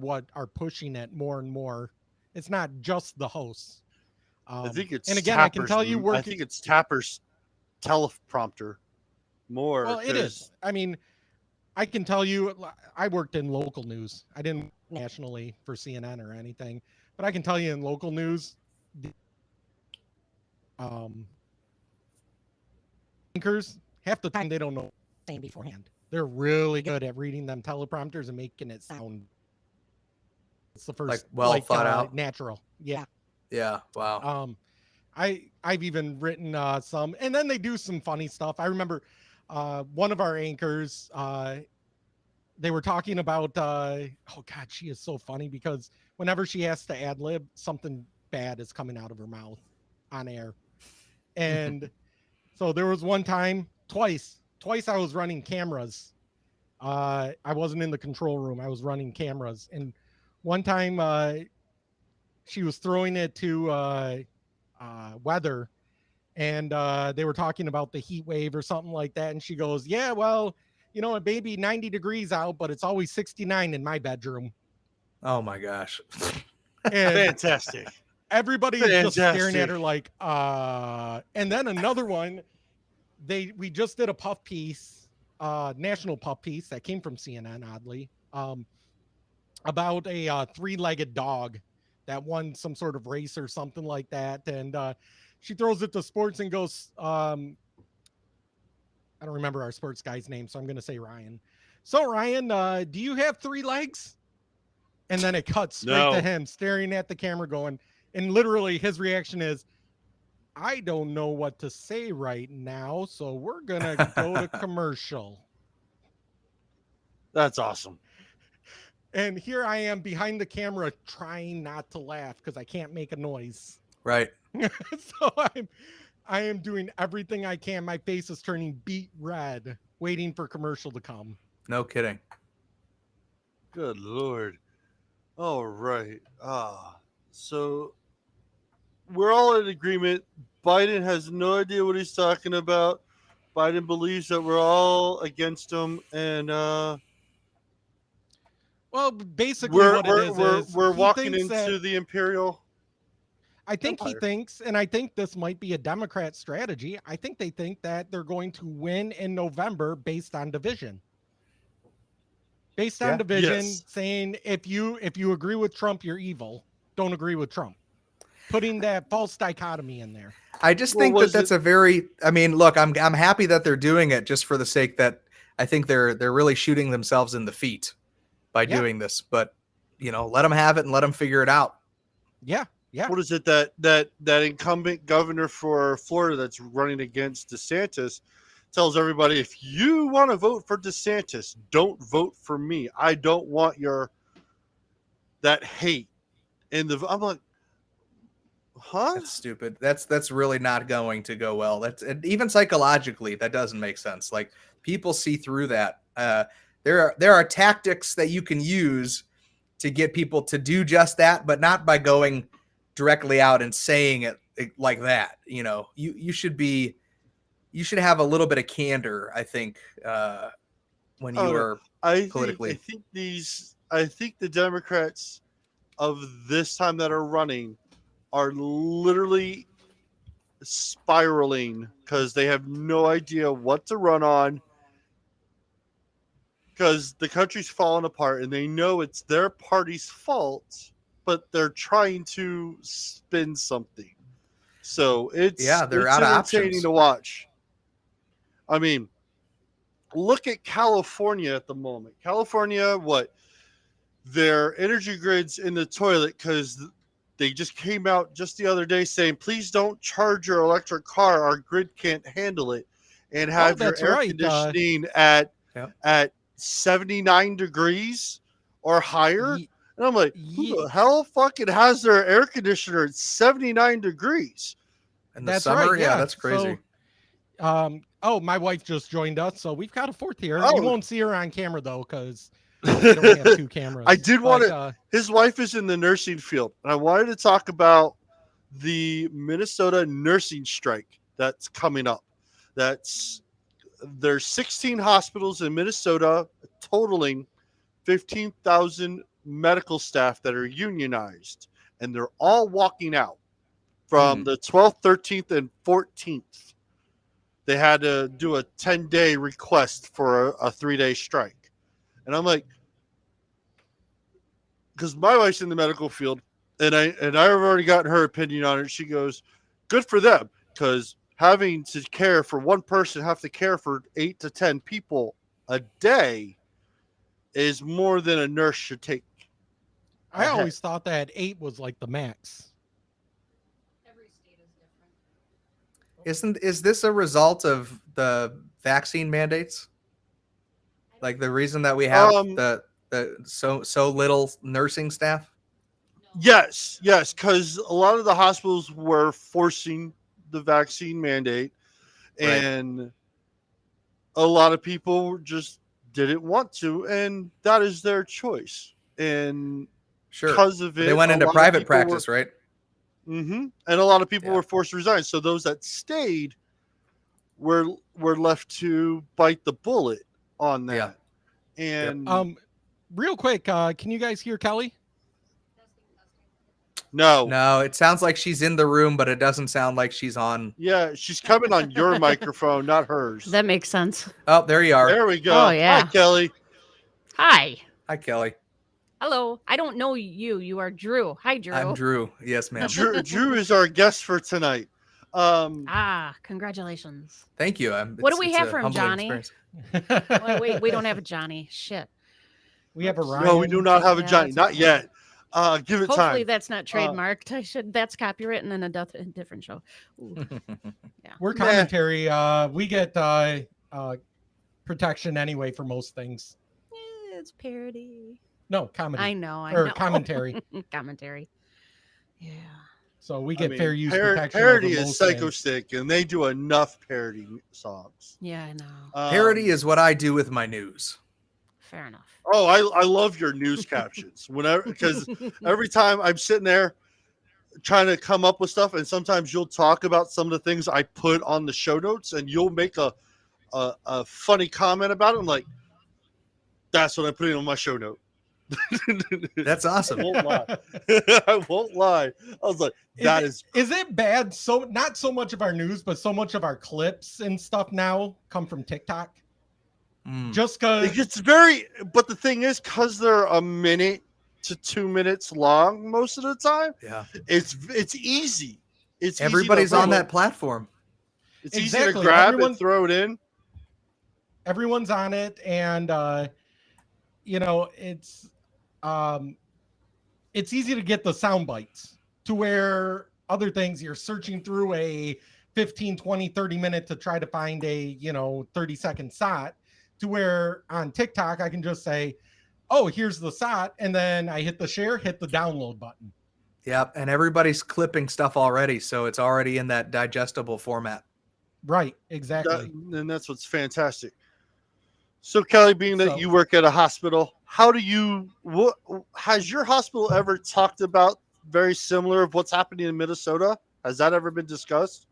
A: pushing it more and more. It's not just the hosts.
C: I think it's.
A: and again, I can
C: Tapper's
A: tell you,
C: I think it's Tapper's teleprompter more.
A: Well, it is. I mean, I can tell you, I worked in local news. I didn't work nationally for CNN or anything, but I can tell you in local news, anchors, half the time they don't know saying beforehand. They're really good at reading them teleprompters and making it sound. It's the first
B: thought out,
A: natural. Yeah.
B: Yeah. Wow.
A: I've even written some, and then they do some funny stuff. I remember one of our anchors, they were talking about oh God, she is so funny because whenever she has to ad lib, something bad is coming out of her mouth on air. And so there was one time, twice I was running cameras. I wasn't in the control room. I was running cameras. And one time she was throwing it to weather, and they were talking about the heat wave or something like that. And she goes, yeah, well, it may be 90 degrees out, but it's always 69 in my bedroom.
B: Oh my gosh.
A: And
C: Fantastic.
A: everybody is just staring at her like, and then another one, we just did a puff piece, national puff piece that came from CNN, oddly, about a three-legged dog that won some sort of race or something like that. And she throws it to sports and goes, I don't remember our sports guy's name, so I'm going to say Ryan. So Ryan, do you have three legs? And then it cuts straight to him staring at the camera going, and literally his reaction is, I don't know what to say right now, so we're going to go to commercial.
C: That's awesome.
A: And here I am behind the camera trying not to laugh because I can't make a noise.
B: Right.
A: So I am doing everything I can. My face is turning beet red, waiting for commercial to come.
B: No kidding.
C: Good Lord. All right. So we're all in agreement. Biden has no idea what he's talking about. Biden believes that we're all against him, and
A: well, basically what it is
C: we're
A: he
C: walking
A: thinks
C: into
A: that,
C: the imperial.
A: I think
C: empire.
A: he thinks, and I think this might be a Democrat strategy. I think they think that they're going to win in November based on division. Based on division,
C: Yes.
A: saying if you agree with Trump, you're evil. Don't agree with Trump. Putting that false dichotomy in there.
B: I just
C: Well,
B: think
C: was
B: that's
C: it-
B: a very. I mean, look, I'm happy that they're doing it just for the sake that I think they're really shooting themselves in the feet by
A: Yeah.
B: doing this. But let them have it and let them figure it out.
A: Yeah, yeah.
C: What is it that incumbent governor for Florida that's running against DeSantis tells everybody, if you want to vote for DeSantis, don't vote for me. I don't want that hate. And I'm like, huh?
B: That's stupid. That's really not going to go well. Even psychologically, that doesn't make sense. Like, people see through that. There are tactics that you can use to get people to do just that, but not by going directly out and saying it like that. You should have a little bit of candor, I think, when you are politically.
C: I think the Democrats of this time that are running are literally spiraling because they have no idea what to run on, because the country's falling apart and they know it's their party's fault, but they're trying to spin something. So
B: they're
C: it's
B: out of
C: entertaining
B: options
C: to watch. I mean, look at California at the moment. California, their energy grid's in the toilet because they just came out just the other day saying, please don't charge your electric car. Our grid can't handle it. And have your air conditioning at 79 degrees or higher. And I'm like, who the hell fucking has their air conditioner at 79 degrees?
B: In the summer?
A: Right,
B: yeah, that's crazy.
A: So, my wife just joined us, so we've got a fourth here.
C: Oh.
A: You won't see her on camera, though, because we don't have two cameras.
C: I did want to. His wife is in the nursing field, and I wanted to talk about the Minnesota nursing strike that's coming up. There's 16 hospitals in Minnesota, totaling 15,000 medical staff that are unionized, and they're all walking out from the 12th, 13th, and 14th. They had to do a 10-day request for a 3-day strike. And I'm like, because my wife's in the medical field, and I've already gotten her opinion on it. She goes, good for them, because having to care for one person, have to care for 8 to 10 people a day is more than a nurse should take.
A: I always thought that 8 was like the max.
E: Every state is different.
B: Is this a result of the vaccine mandates? Like the reason that we have the so little nursing staff?
C: Yes, because a lot of the hospitals were forcing the vaccine mandate, and a lot of people just didn't want to, and that is their choice. And because of it,
B: they went into private practice, right?
C: Mm-hmm. And a lot of people were forced to resign. So those that stayed were left to bite the bullet on that.
B: Yeah.
C: And
A: real quick, can you guys hear Kelly?
C: No,
B: it sounds like she's in the room, but it doesn't sound like she's on.
C: Yeah, she's coming on your microphone, not hers.
E: That makes sense.
B: Oh, there you are.
C: There we go.
E: Oh, yeah.
C: Hi, Kelly.
E: Hi.
B: Hi, Kelly.
E: Hello. I don't know you. You are Drew. Hi, Drew.
B: I'm Drew. Yes, ma'am.
C: Drew is our guest for tonight.
E: Congratulations.
B: Thank you.
E: What do we have for him,
B: humbling
E: Johnny?
B: experience.
E: Wait, we don't have a Johnny. Shit.
A: We have a Ryan.
C: No, we do not have a
E: Yeah,
C: Johnny.
E: that's
C: Not
E: okay.
C: yet. Give it
E: Hopefully
C: time.
E: that's not trademarked. That's copywritten in a different show. Ooh.
A: We're commentary. We get protection anyway for most things.
E: It's parody.
A: No, comedy.
E: I know.
A: Or commentary.
E: Commentary. Yeah.
A: So we get fair use protection.
C: Parody
A: over
C: is
A: most
C: Psycho
A: things.
C: Stick, and they do enough parody songs.
E: Yeah, I know.
B: Parody is what I do with my news.
E: Fair enough.
C: Oh, I love your news captions. Because every time I'm sitting there trying to come up with stuff, and sometimes you'll talk about some of the things I put on the show notes, and you'll make a funny comment about it. I'm like, that's what I put in on my show note.
B: That's awesome.
C: I won't lie. I won't lie. I was like,
A: Is it bad? So not so much of our news, but so much of our clips and stuff now come from TikTok. Just because
C: it's but the thing is, because they're a minute to 2 minutes long most of the time.
B: Yeah,
C: it's easy. It's
B: everybody's
C: easy
B: on that platform.
C: It's easy to grab and throw it in.
A: Everyone's on it, and it's easy to get the sound bites. to where other things you're searching through a 15, 20, 30 minute to try to find a, 30-second SOT, to where on TikTok, I can just say, oh, here's the SOT. And then I hit the share, hit the download button.
B: Yep. And everybody's clipping stuff already. So it's already in that digestible format.
A: Right. Exactly.
C: And that's what's fantastic. So Kelly, being that you work at a hospital, what has your hospital ever talked about very similar of what's happening in Minnesota? Has that ever been discussed?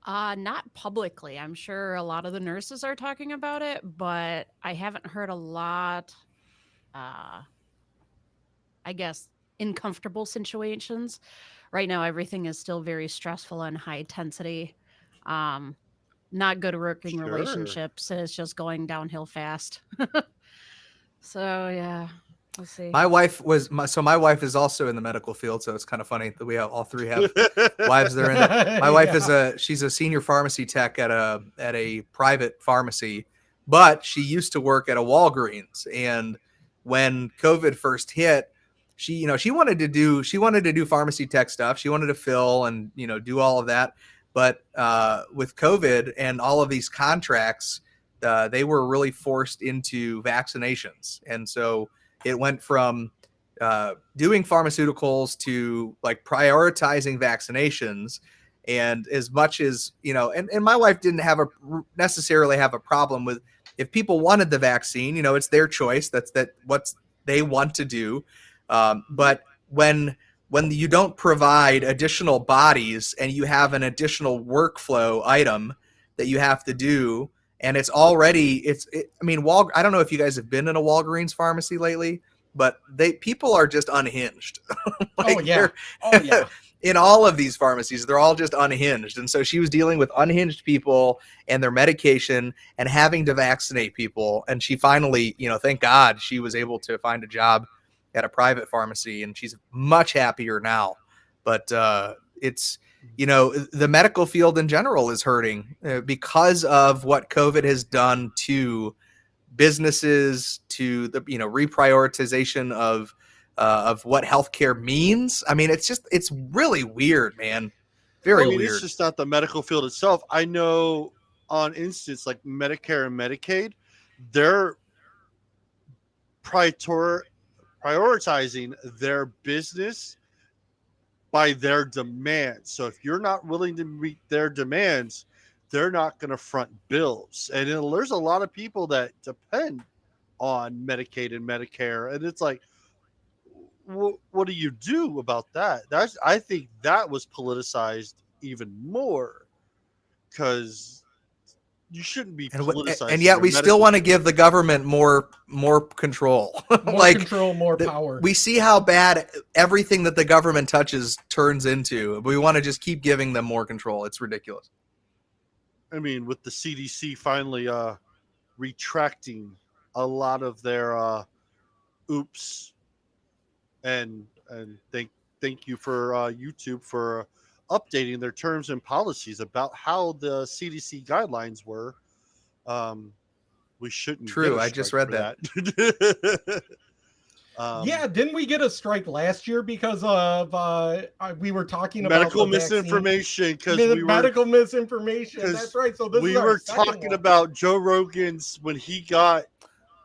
E: Not publicly. I'm sure a lot of the nurses are talking about it, but I haven't heard a lot, I guess, uncomfortable situations. Right now, everything is still very stressful and high intensity. Not good working
C: Sure.
E: relationships. It's just going downhill fast. So, yeah. We'll see.
B: My wife is also in the medical field, so it's kind of funny that we all three have wives that are in that. My wife she's a senior pharmacy tech at a private pharmacy, but she used to work at a Walgreens. And when COVID first hit, she wanted to do pharmacy tech stuff. She wanted to fill and do all of that. But with COVID and all of these contracts, they were really forced into vaccinations, and so it went from doing pharmaceuticals to like prioritizing vaccinations. And as much as, and my wife didn't necessarily have a problem with if people wanted the vaccine, it's their choice. That's what they want to do. But when you don't provide additional bodies and you have an additional workflow item that you have to do, and it's already, I don't know if you guys have been in a Walgreens pharmacy lately, but people are just unhinged.
A: Oh yeah.
B: In all of these pharmacies, they're all just unhinged. And so she was dealing with unhinged people and their medication and having to vaccinate people. And she finally, thank God she was able to find a job at a private pharmacy, and she's much happier now. But it's, the medical field in general is hurting because of what COVID has done to businesses, to the reprioritization of what healthcare means. I mean, it's really weird, man. Very weird.
C: It's just not the medical field itself. I know on instance like Medicare and Medicaid, they're prioritizing their business by their demands. So if you're not willing to meet their demands, they're not going to front bills. And there's a lot of people that depend on Medicaid and Medicare. And it's like, what do you do about that? I think that was politicized even more, because you shouldn't be politicizing.
B: And yet we still want to give the government more control.
A: More control, more power.
B: We see how bad everything that the government touches turns into. We want to just keep giving them more control. It's ridiculous.
C: I mean, with the CDC finally retracting a lot of their oops, and thank you for YouTube for updating their terms and policies about how the CDC guidelines were. We shouldn't.
B: True, I just read that.
A: Yeah, didn't we get a strike last year because of we were talking about
C: medical misinformation?
A: Medical misinformation. That's right. So
C: we were talking about Joe Rogan's when he got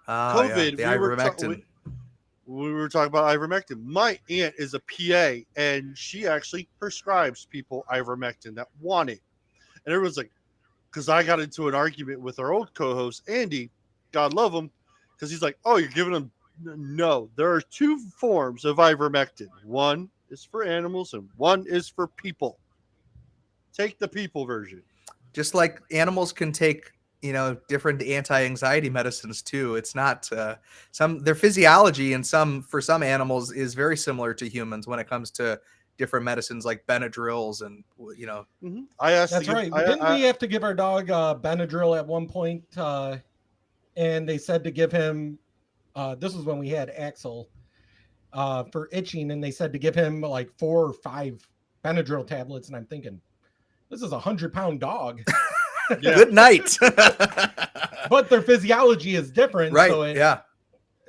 C: COVID.
B: Yeah, the ivermectin.
C: We were talking about ivermectin. My aunt is a PA, and she actually prescribes people ivermectin that want it. And everyone's like, because I got into an argument with our old co-host, Andy, God love him, because he's like, oh, you're giving them. No, there are two forms of ivermectin. One is for animals, and one is for people. Take the people version.
B: Just like animals can take different anti-anxiety medicines too. It's not their physiology and for some animals is very similar to humans when it comes to different medicines like Benadryls and
C: Mm-hmm.
A: That's right. Didn't we have to give our dog Benadryl at one point? And they said to give him. This was when we had Axel for itching, and they said to give him like 4 or 5 Benadryl tablets. And I'm thinking, this is a 100-pound dog.
B: Yeah. Good night.
A: But their physiology is different,
B: right?
A: So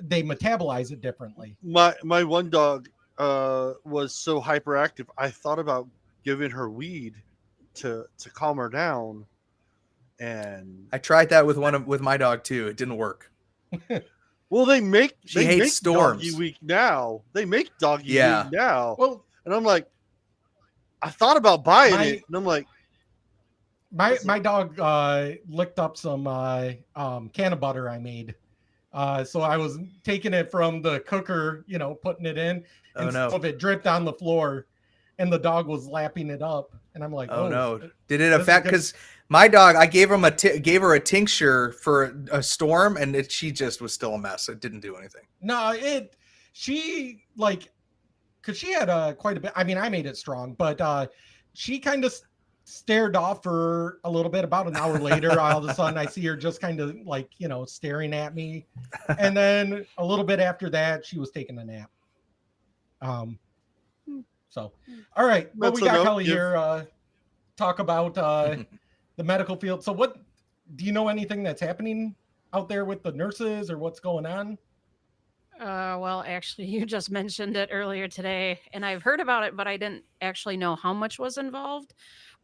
A: they metabolize it differently.
C: My one dog, was so hyperactive, I thought about giving her weed to calm her down, and
B: I tried that with my dog too. It didn't work.
C: well, they make
B: She hates
C: doggy
B: storms.
C: weed now. They make doggy
B: Yeah.
C: weed now,
A: Well,
C: and I'm like, I thought about buying
A: My-
C: it, and I'm like,
A: my dog licked up some can of butter I made. So I was taking it from the cooker, putting it in,
B: Oh
A: and some
B: no.
A: of it dripped on the floor, and the dog was lapping it up, and I'm like,
B: Oh no.
A: this
B: Did it
A: is
B: affect?
A: good.
B: Because my dog, I gave her a tincture for a storm, and she just was still a mess. It didn't do anything.
A: No, she because she had quite a bit. I mean, I made it strong, but she kind of stared off for a little bit. About an hour later, all of a sudden, I see her just kind of staring at me, and then a little bit after that, she was taking a nap. So, all right, well, we
C: Mental
A: got
C: note,
A: Kelly
C: give-
A: here. Talk about the medical field. So, what do you know anything that's happening out there with the nurses, or what's going on?
E: Well, actually, you just mentioned it earlier today, and I've heard about it, but I didn't actually know how much was involved.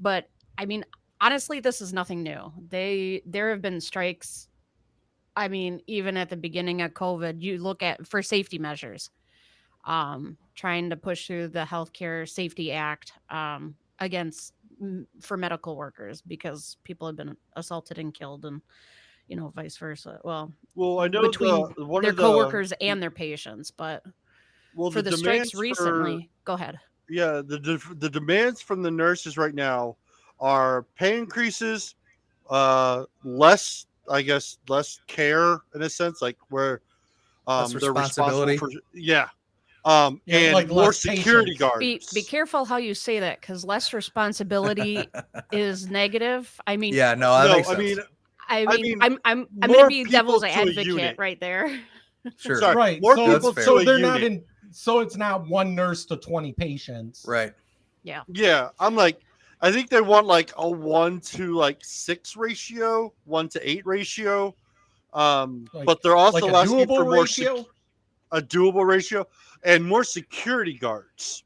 E: But I mean, honestly, this is nothing new. There have been strikes. I mean, even at the beginning of COVID, you look at for safety measures, trying to push through the Healthcare Safety Act against for medical workers because people have been assaulted and killed, and vice versa. Well,
C: well, I know
E: between
C: one
E: their
C: of the
E: coworkers and their patients, but
C: well,
E: for the
C: demands
E: strikes recently, go ahead.
C: yeah, the demands from the nurses right now are pay increases, less, I guess, less care in a sense, like where
B: Less
C: they're responsible
B: responsibility.
C: for, yeah,
A: Yeah,
C: and
A: like
C: more
A: less
C: security
A: patience.
C: guards.
E: Be careful how you say that because less responsibility is negative. I mean,
B: Yeah, no, that
C: No,
B: makes
C: I
B: sense.
C: mean,
E: I
C: I
E: mean,
C: mean,
E: I'm
C: more
E: gonna be
C: people
E: devil's
C: to a
E: advocate
C: unit.
E: right there.
B: Sure.
C: Sorry.
A: Right.
C: More
A: so,
C: people
B: That's
A: so
C: to a
A: they're not
C: unit.
A: in. So it's not one nurse to 20 patients.
B: Right.
E: Yeah.
C: Yeah, I'm like, I think they want like a 1-to-6 ratio, 1-to-8 ratio.
A: Like-
C: But they're also
A: Like a
C: asking
A: doable
C: for more
A: ratio.
C: a doable ratio and more security guards.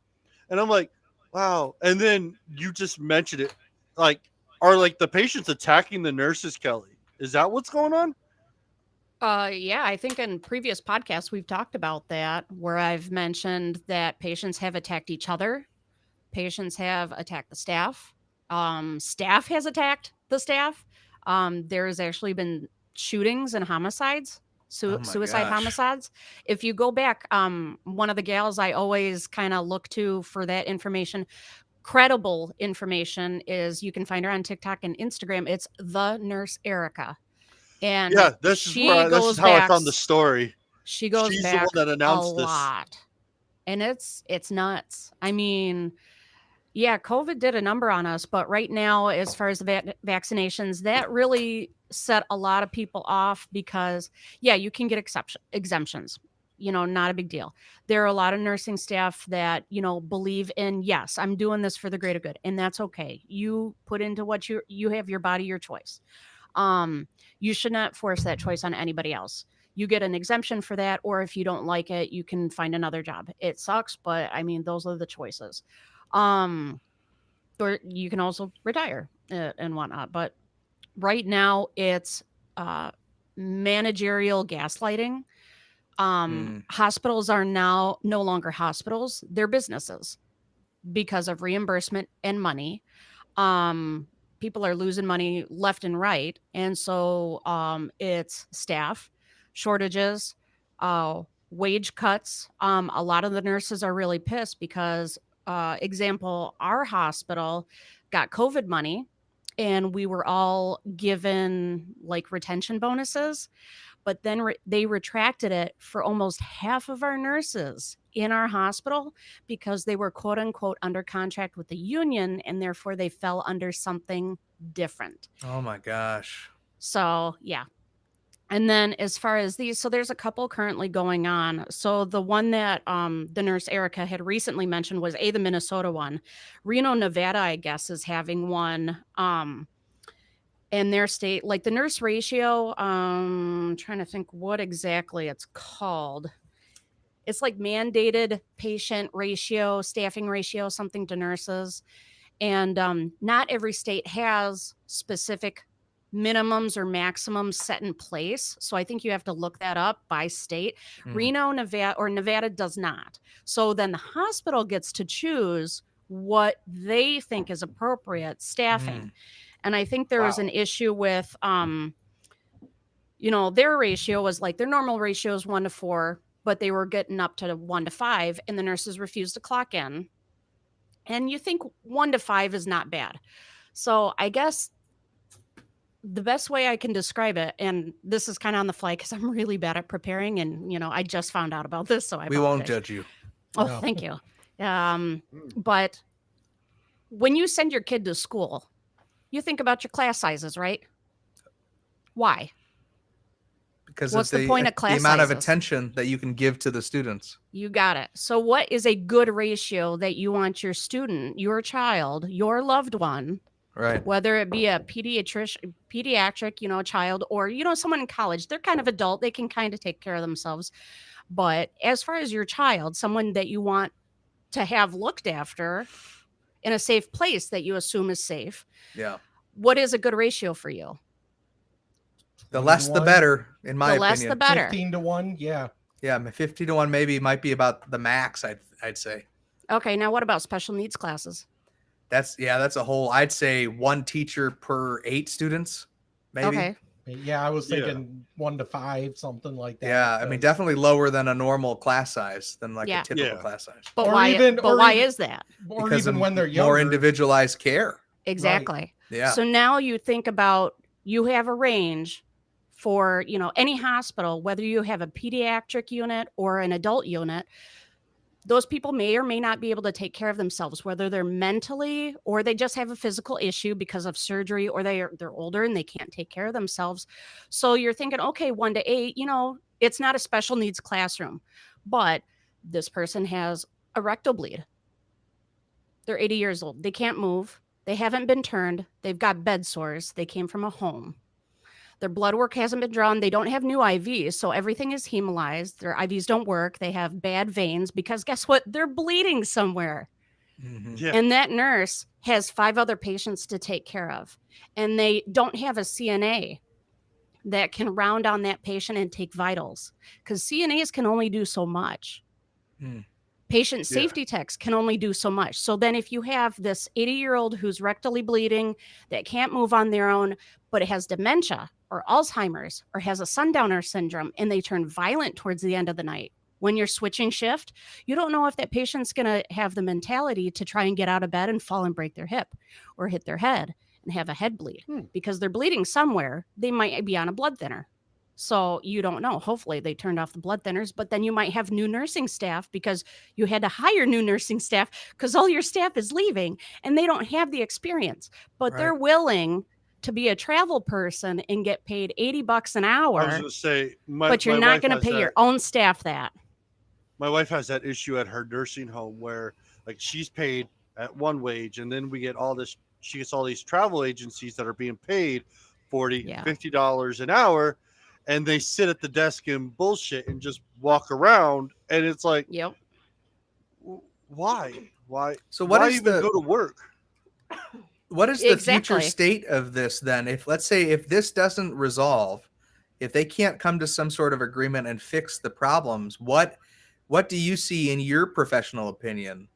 C: And I'm like, wow. And then you just mentioned it, like, are like the patients attacking the nurses, Kelly? Is that what's going on?
E: Yeah, I think in previous podcasts we've talked about that, where I've mentioned that patients have attacked each other, patients have attacked the staff, staff has attacked the staff. There's actually been shootings and homicides,
B: Oh my
E: suicide
B: gosh.
E: homicides. If you go back, one of the gals I always kind of look to for that information, credible information, is you can find her on TikTok and Instagram. It's the nurse Erica. And
C: Yeah, this is how I found the story.
E: she goes
C: She's the
E: back
C: one that
E: a
C: announced this.
E: lot, and it's nuts. I mean, yeah, COVID did a number on us, but right now, as far as the vaccinations, that really set a lot of people off because, yeah, you can get exemptions. Not a big deal. There are a lot of nursing staff that believe in, yes, I'm doing this for the greater good, and that's okay. You put into what you have your body, your choice. You should not force that choice on anybody else. You get an exemption for that, or if you don't like it, you can find another job. It sucks, but I mean, those are the choices. Or you can also retire and whatnot. But right now, it's managerial gaslighting. Hospitals are now no longer hospitals; they're businesses because of reimbursement and money. People are losing money left and right, and so it's staff shortages, wage cuts. A lot of the nurses are really pissed because, example, our hospital got COVID money, and we were all given like retention bonuses, but then they retracted it for almost half of our nurses in our hospital because they were quote unquote under contract with the union, and therefore they fell under something different.
B: Oh my gosh.
E: So yeah. And then as far as these, so there's a couple currently going on. So the one that the nurse Erica had recently mentioned was the Minnesota one. Reno, Nevada, I guess, is having one in their state, like the nurse ratio. Trying to think what exactly it's called. it's like mandated patient ratio, staffing ratio, something to nurses. And not every state has specific minimums or maximums set in place. So I think you have to look that up by state. Reno, Nevada does not. So then the hospital gets to choose what they think is appropriate staffing. And I think there was an issue with, their ratio was like their normal ratio is 1 to 4, but they were getting up to 1 to 5, and the nurses refused to clock in. And you think 1 to 5 is not bad. So I guess the best way I can describe it, and this is kind of on the fly because I'm really bad at preparing, and I just found out about this, so
B: We won't
E: apologize.
B: judge you.
E: Oh,
A: No.
E: thank you. But when you send your kid to school, you think about your class sizes, right? Why?
B: Because
E: What's
B: of
E: the point of
B: the
E: class
B: amount of
E: sizes?
B: attention that you can give to the students.
E: You got it. So what is a good ratio that you want your student, your child, your loved one,
B: Right.
E: whether it be a pediatric, child, or, someone in college, they're kind of adult, they can kind of take care of themselves. But as far as your child, someone that you want to have looked after in a safe place that you assume is safe,
B: Yeah.
E: what is a good ratio for you?
B: The less the
A: 21,
B: better, in my
E: The less
B: opinion.
E: the better.
A: 15 to 1. Yeah.
B: Yeah, 50 to 1 maybe might be about the max, I'd say.
E: Okay, now what about special needs classes?
B: That's a whole, I'd say 1 teacher per 8 students, maybe.
E: Okay.
A: Yeah, I was
C: Yeah.
A: thinking 1 to 5, something like that.
B: Yeah, I mean,
A: but-
B: definitely lower than a normal class size, than like
E: Yeah.
B: a typical
C: Yeah.
B: class size.
E: But
A: Or
E: why
A: even- or
E: why
A: even-
E: is that?
A: Or
B: Because
A: even
B: of
A: when they're younger.
B: more individualized care.
E: Exactly.
B: Yeah.
E: So now you think about, you have a range for, any hospital, whether you have a pediatric unit or an adult unit, those people may or may not be able to take care of themselves, whether they're mentally or they just have a physical issue because of surgery, or they're older and they can't take care of themselves. So you're thinking, okay, 1 to 8, it's not a special needs classroom, but this person has a rectal bleed. They're 80 years old. They can't move. They haven't been turned. They've got bed sores. They came from a home. Their blood work hasn't been drawn. They don't have new IVs, so everything is hemolyzed. Their IVs don't work. They have bad veins because guess what? They're bleeding somewhere.
B: Mhm.
C: Yeah.
E: And that nurse has 5 other patients to take care of. And they don't have a CNA that can round on that patient and take vitals, because CNAs can only do so much.
B: Hmm.
E: Patient
C: Yeah.
E: safety techs can only do so much. So then if you have this 80-year-old who's rectally bleeding, that can't move on their own, but it has dementia or Alzheimer's or has a sundowner syndrome, and they turn violent towards the end of the night, when you're switching shift, you don't know if that patient's going to have the mentality to try and get out of bed and fall and break their hip or hit their head and have a head bleed. Because they're bleeding somewhere. They might be on a blood thinner. So you don't know. Hopefully they turned off the blood thinners, but then you might have new nursing staff because you had to hire new nursing staff because all your staff is leaving and they don't have the experience, but they're
B: Right.
E: willing to be a travel person and get paid $80 an
C: I was
E: hour,
C: going to say,
E: but you're
C: my
E: not
C: wife
E: going to
C: has
E: pay
C: that-
E: your own staff that.
C: My wife has that issue at her nursing home where, like, she's paid at one wage, and then we get all this. She gets all these travel agencies that are being paid $40,
E: Yeah.
C: $50 an hour, and they sit at the desk and bullshit and just walk around, and it's like,
E: Yep.
C: why?
B: So what
C: why
B: is
C: even
B: the
C: go to work?
B: what is the
E: Exactly.
B: future state of this then? If let's say if this doesn't resolve, if they can't come to some sort of agreement and fix the problems, what do you see in your professional opinion?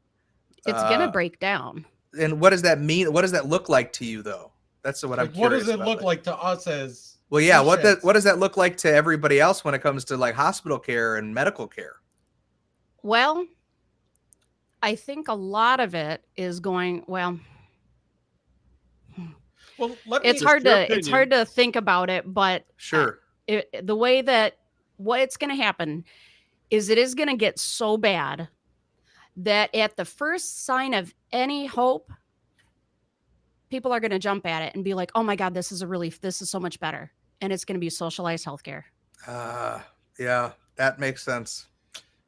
E: It's going to break down.
B: And what does that mean? What does that look like to you though? That's what I'm
A: Like, what
B: curious
A: does it
B: about,
A: look
B: like.
A: like to us as
B: Well, yeah, what
A: patients?
B: does that look like to everybody else when it comes to like hospital care and medical care?
E: Well, I think a lot of it is going, well,
A: Well, let
E: it's
A: me
E: hard
C: your
E: to think about it, but
B: Sure.
E: the way that what's going to happen is it is going to get so bad that at the first sign of any hope, people are going to jump at it and be like, "Oh my God, this is a relief. This is so much better," and it's going to be socialized healthcare.
B: Yeah, that makes sense.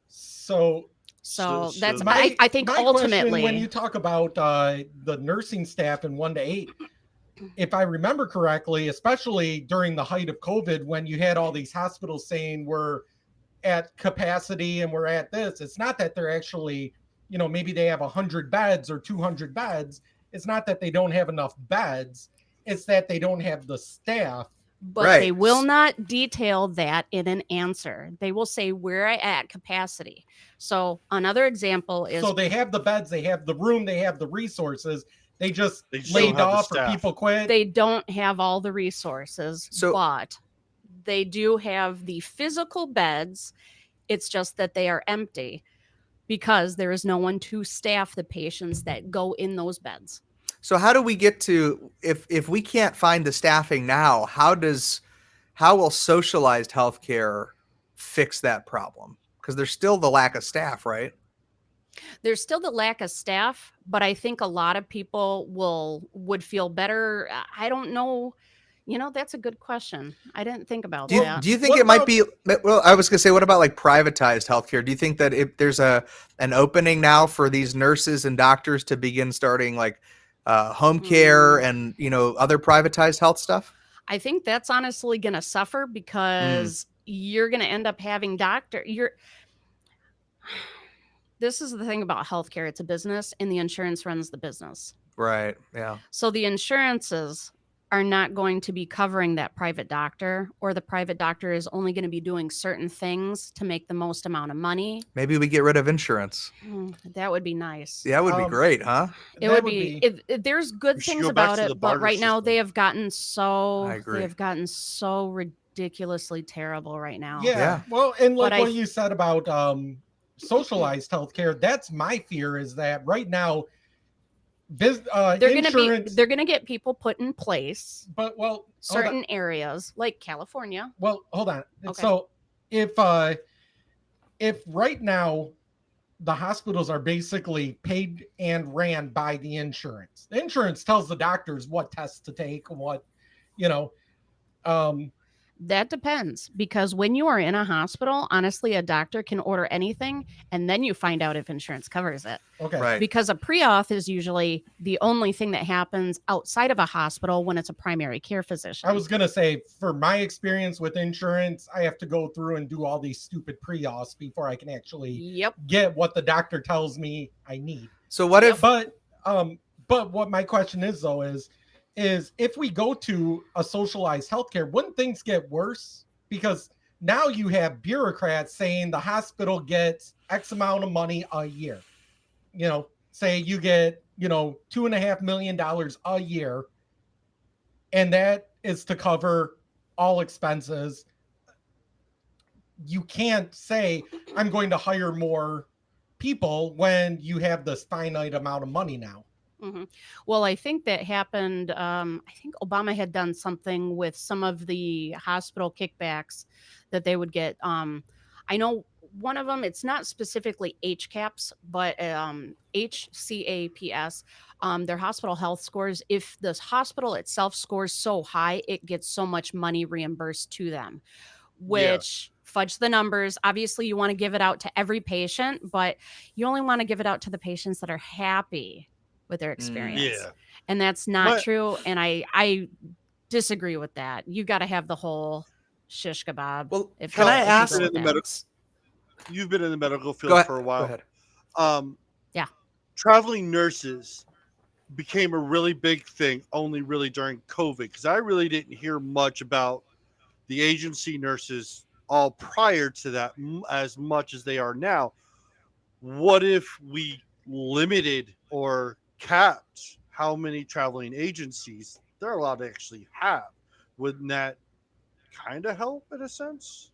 A: So
E: So
C: So
E: that's
C: my-
E: I think
A: my question,
E: ultimately
A: when you talk about the nursing staff in 1 to 8, if I remember correctly, especially during the height of COVID, when you had all these hospitals saying we're at capacity and we're at this. It's not that they're actually, you know, maybe they have 100 beds or 200 beds. It's not that they don't have enough beds. It's that they don't have the staff.
E: But they
B: Right.
E: will not detail that in an answer. They will say we're at capacity. So another example is
A: So they have the beds, they have the room, they have the resources. They just
C: They just don't
A: laid
C: have the
A: off or
C: staff.
A: people quit.
E: they don't have all the resources,
B: So-
E: but they do have the physical beds. It's just that they are empty because there is no one to staff the patients that go in those beds.
B: So how do we get to, if we can't find the staffing now, how will socialized healthcare fix that problem? Because there's still the lack of staff, right?
E: There's still the lack of staff, but I think a lot of people would feel better. I don't know. You know, that's a good question. I didn't think about
B: Do you,
E: that.
B: do you think
A: What
B: it might
A: about-
B: be, well, I was gonna say, what about like privatized healthcare? Do you think that if there's an opening now for these nurses and doctors to begin starting like home care and, you know, other privatized health stuff?
E: I think that's honestly going to suffer
B: Mm.
E: because you're going to end up having this is the thing about healthcare. It's a business and the insurance runs the business.
B: Right. Yeah.
E: So the insurances are not going to be covering that private doctor, or the private doctor is only going to be doing certain things to make the most amount of money.
B: Maybe we get rid of insurance.
E: That would be nice.
B: Yeah, that would be
A: Um,
B: great, huh?
E: It
A: That
E: would be, if there's good
C: We should
E: things
C: go back
E: about
C: to the
E: it, but
C: barter
E: right now
C: system.
E: they have gotten so
B: I agree.
E: they have gotten so ridiculously terrible right now.
A: Yeah.
B: Yeah.
A: Well, and like
E: But I-
A: what you said about socialized healthcare, that's my fear, is that right now
E: They're
A: insurance,
E: they're gonna get people put in place
A: but well, hold on.
E: certain areas like California.
A: Well, hold on.
E: Okay.
A: So if right now the hospitals are basically paid and ran by the insurance tells the doctors what tests to take, what, you know,
E: That depends, because when you are in a hospital, honestly, a doctor can order anything and then you find out if insurance covers it.
A: okay.
B: Right.
E: Because a pre-auth is usually the only thing that happens outside of a hospital when it's a primary care physician.
A: I was gonna say, for my experience with insurance, I have to go through and do all these stupid pre-auths before I can actually
E: Yep.
A: get what the doctor tells me I need.
B: So what if,
A: But what my question is though is if we go to a socialized healthcare, wouldn't things get worse? Because now you have bureaucrats saying the hospital gets X amount of money a year. You know, say you get, you know, $2.5 million a year, and that is to cover all expenses. You can't say I'm going to hire more people when you have this finite amount of money now.
E: Well, I think that happened. I think Obama had done something with some of the hospital kickbacks that they would get. I know one of them, it's not specifically HCAPS, but HCAPS, their hospital health scores. If the hospital itself scores so high, it gets so much money reimbursed to them, which fudge the numbers. Obviously, you want to give it out to every patient, but you only want to give it out to the patients that are happy with their experience.
C: Yeah.
E: And that's not
C: But-
E: true. And I disagree with that. You got to have the whole shish kebab.
B: well,
E: if
B: can
E: you-
B: I
E: if you
B: ask?
E: go
C: In
E: with
C: the
E: that.
C: medical- You've been in the medical field
B: Go ahead.
C: for a
B: Go
C: while.
B: ahead.
E: Yeah.
C: Traveling nurses became a really big thing only really during COVID, because I really didn't hear much about the agency nurses all prior to that as much as they are now. What if we limited or capped how many traveling agencies they're allowed to actually have? Wouldn't that kind of help in a sense?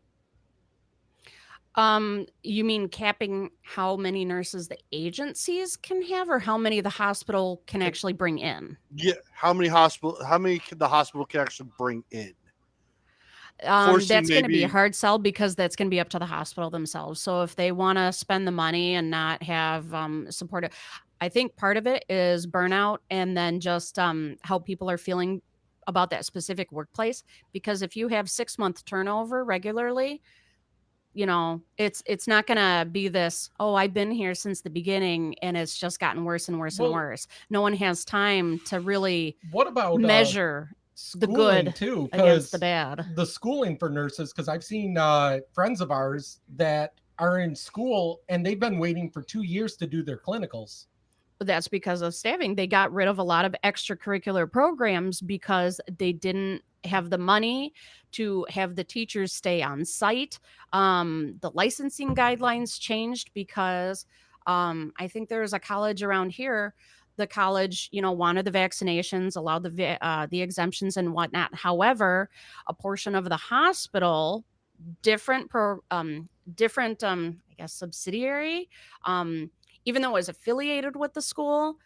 E: You mean capping how many nurses the agencies can have, or how many the hospital can actually bring in?
C: Yeah, how many the hospital can actually bring in?
E: That's
C: Forcing
E: going to be a
C: maybe-
E: hard sell, because that's going to be up to the hospital themselves. So if they want to spend the money and not have support, I think part of it is burnout, and then just how people are feeling about that specific workplace. Because if you have 6-month turnover regularly, you know, it's not going to be this, oh, I've been here since the beginning and it's just gotten worse and worse
A: Well-
E: and worse. No one has time to really
A: What about
E: measure.
A: schooling
E: good
A: too,
E: against the
A: because
E: bad.
A: the schooling for nurses, because I've seen friends of ours that are in school and they've been waiting for 2 years to do their clinicals.
E: That's because of staffing. They got rid of a lot of extracurricular programs because they didn't have the money to have the teachers stay on site. The licensing guidelines changed because I think there's a college around here. The college, wanted the vaccinations, allowed the exemptions and whatnot. However, a portion of the hospital, different I guess subsidiary, even though it was affiliated with the school,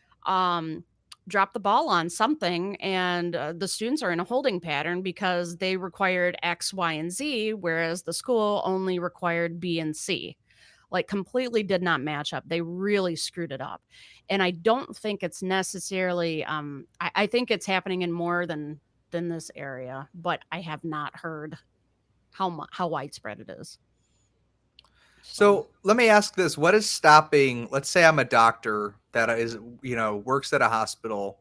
E: dropped the ball on something, and the students are in a holding pattern because they required X, Y, and Z, whereas the school only required B and C. Like, completely did not match up. They really screwed it up, and I don't think it's necessarily. I think it's happening in more than this area, but I have not heard how widespread it is.
B: So let me ask this: what is stopping? Let's say I'm a doctor that is, works at a hospital,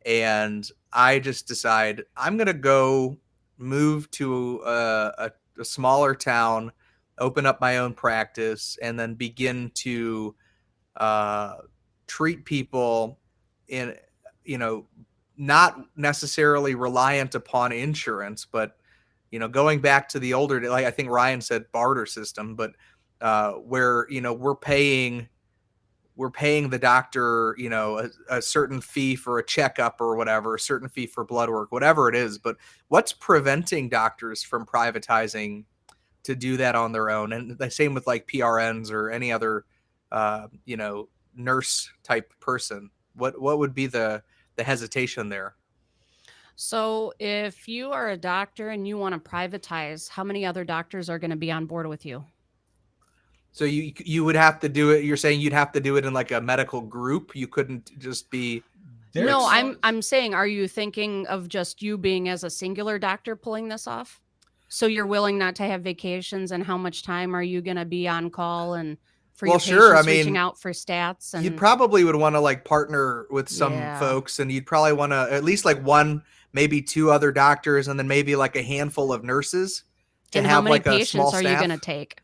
B: and I just decide I'm going to go move to a smaller town, open up my own practice, and then begin to treat people in, not necessarily reliant upon insurance, but going back to the older, like I think Ryan said, barter system, but where we're paying the doctor a certain fee for a checkup or whatever, a certain fee for blood work, whatever it is. But what's preventing doctors from privatizing to do that on their own? And the same with like PRNs or any other nurse type person. What would be the hesitation there?
E: So if you are a doctor and you want to privatize, how many other doctors are going to be on board with you?
B: So you would have to do it. You're saying you'd have to do it in like a medical group. You couldn't just be.
E: No, I'm saying, are you thinking of just you being as a singular doctor pulling this off? So you're willing not to have vacations, and how much time are you going to be on call and for your patients reaching out for stats? And
B: you probably would want to like partner with some folks, and you'd probably want to at least like one, maybe two other doctors, and then maybe like a handful of nurses.
E: And how many patients are you going to take?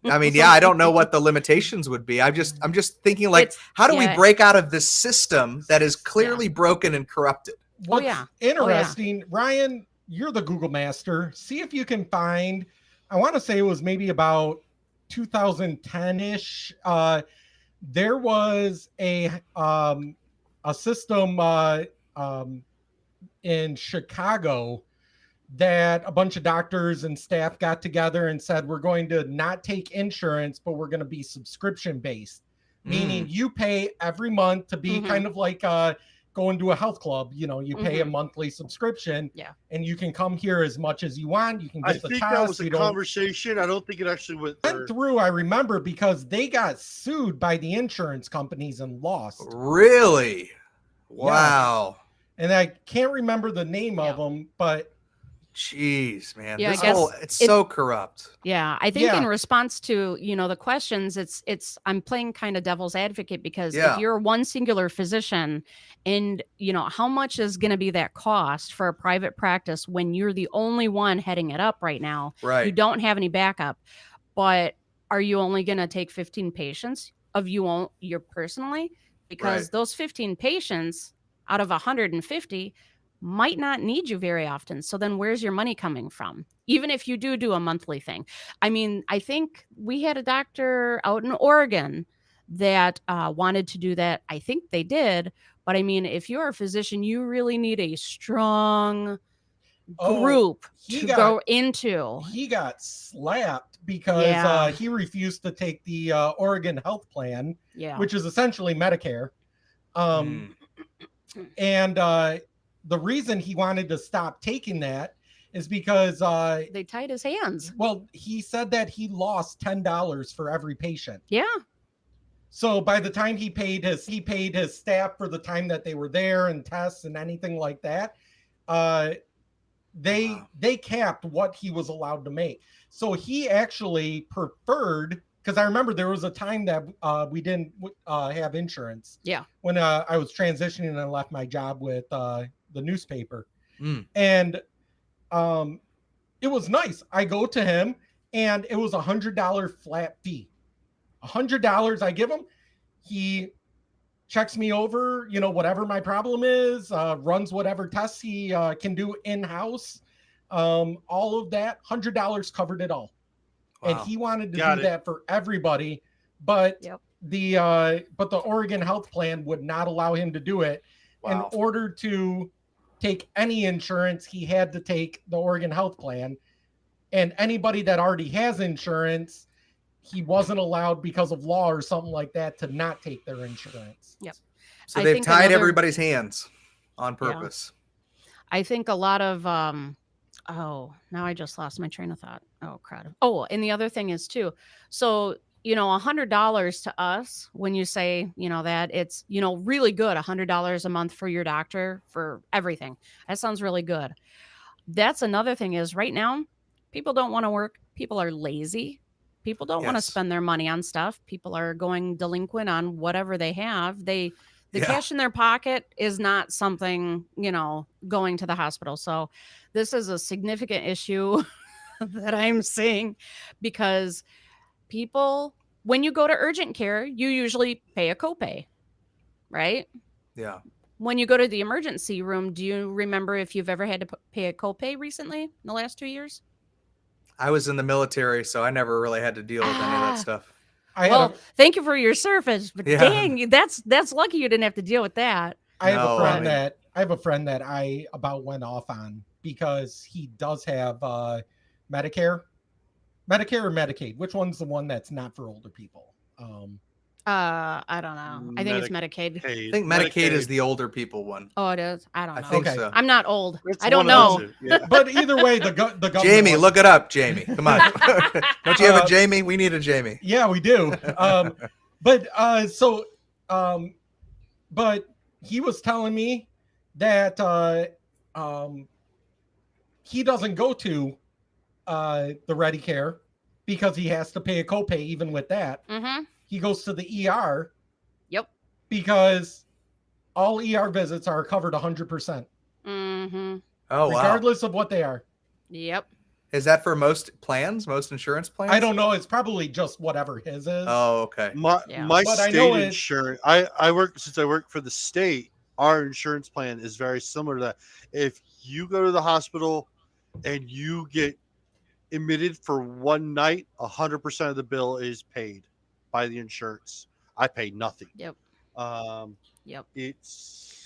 B: I mean, yeah, I don't know what the limitations would be. I'm just thinking like, how do we break out of this system that is clearly broken and corrupted?
A: What's interesting, Ryan, you're the Google master. See if you can find, I want to say it was maybe about 2010-ish. There was a system in Chicago that a bunch of doctors and staff got together and said, we're going to not take insurance, but we're going to be subscription based, meaning you pay every month to be kind of like going to a health club. You pay a monthly subscription, and you can come here as much as you want. You can get the test.
C: That was a conversation. I don't think it actually went
A: through. I remember because they got sued by the insurance companies and lost.
B: Really? Wow.
A: Yes. And I can't remember the name of them, but
B: jeez, man,
E: yeah,
B: it's so corrupt.
E: Yeah, I think in response to the questions, it's I'm playing kind of devil's advocate, because if you're one singular physician, and how much is going to be that cost for a private practice when you're the only one heading it up right now?
B: Right.
E: You don't have any backup, but are you only going to take 15 patients of you personally? Because those 15 patients out of 150 might not need you very often. So then where's your money coming from? Even if you do a monthly thing. I mean, I think we had a doctor out in Oregon that wanted to do that. I think they did. But I mean, if you're a physician, you really need a strong group to go into.
A: He got slapped because he refused to take the Oregon Health Plan, which is essentially Medicare. And the reason he wanted to stop taking that is because
E: they tied his hands.
A: Well, he said that he lost $10 for every patient.
E: Yeah.
A: So by the time he paid his staff for the time that they were there and tests and anything like that, they capped what he was allowed to make. So he actually preferred, because I remember there was a time that we didn't have insurance.
E: Yeah.
A: When I was transitioning and I left my job with the newspaper. And it was nice. I go to him, and it was $100 flat fee. $100 I give him. He checks me over, whatever my problem is, runs whatever tests he can do in-house. All of that, $100 covered it all.
B: Wow.
A: And he wanted to
C: Got
A: do
C: it.
A: that for everybody, but
E: Yep.
A: the Oregon health plan would not allow him to do it.
B: Wow.
A: In order to take any insurance, he had to take the Oregon health plan. And anybody that already has insurance, he wasn't allowed because of law or something like that to not take their insurance.
B: So
E: I
B: they've
E: think
B: tied
E: another-
B: everybody's hands on
E: Yeah.
B: purpose.
E: I think a lot of oh, now I just lost my train of thought. Oh, crud. Oh, and the other thing is too. So, $100 to us, when you say, that it's, really good, $100 a month for your doctor for everything. That sounds really good. That's another thing is right now, people don't want to work. People are lazy. People don't want to
B: Yes.
E: spend their money on stuff. People are going delinquent on whatever they have. The
B: Yeah.
E: cash in their pocket is not something, going to the hospital. So this is a significant issue that I'm seeing because people, when you go to urgent care, you usually pay a copay, right?
B: Yeah.
E: When you go to the emergency room, do you remember if you've ever had to pay a copay recently in the last 2 years?
B: I was in the military, so I never really had to deal with any of
E: Ah.
B: that stuff.
A: I had,
E: Well, thank you for your service, but
B: Yeah.
E: dang, that's lucky you didn't have to deal with that.
A: I have
B: No,
A: a friend
B: I mean-
A: that I about went off on because he does have Medicare or Medicaid. Which one's the one that's not for older people?
E: I don't know. I think it's Medicaid.
B: I think Medicaid is the older people one.
E: Oh, it is. I don't
B: I
E: know.
B: think
A: Okay.
B: so.
E: I'm not old.
C: It's
E: I don't
C: one of
E: know.
C: those two, yeah.
A: But either way, the government.
B: Jamie,
A: one-
B: look it up, Jamie. Come on. Don't you have a
A: Uh,
B: Jamie? We need a Jamie.
A: Yeah, we do. But he was telling me that he doesn't go to the Ready Care because he has to pay a copay even with that.
E: Mm-hmm.
A: He goes to the ER.
E: Yep.
A: Because all ER visits are covered 100%,
E: Mm-hmm.
B: Oh, wow.
A: regardless of what they are.
E: Yep.
B: Is that for most plans, most insurance plans?
A: I don't know. It's probably just whatever his is.
B: Oh, okay.
C: My
E: Yeah.
C: my
A: But I
C: state
A: know it-
C: insurance. I work for the state. Our insurance plan is very similar to that. If you go to the hospital and you get admitted for one night, 100% of the bill is paid by the insurance. I pay nothing.
E: Yep. Yep.
C: It's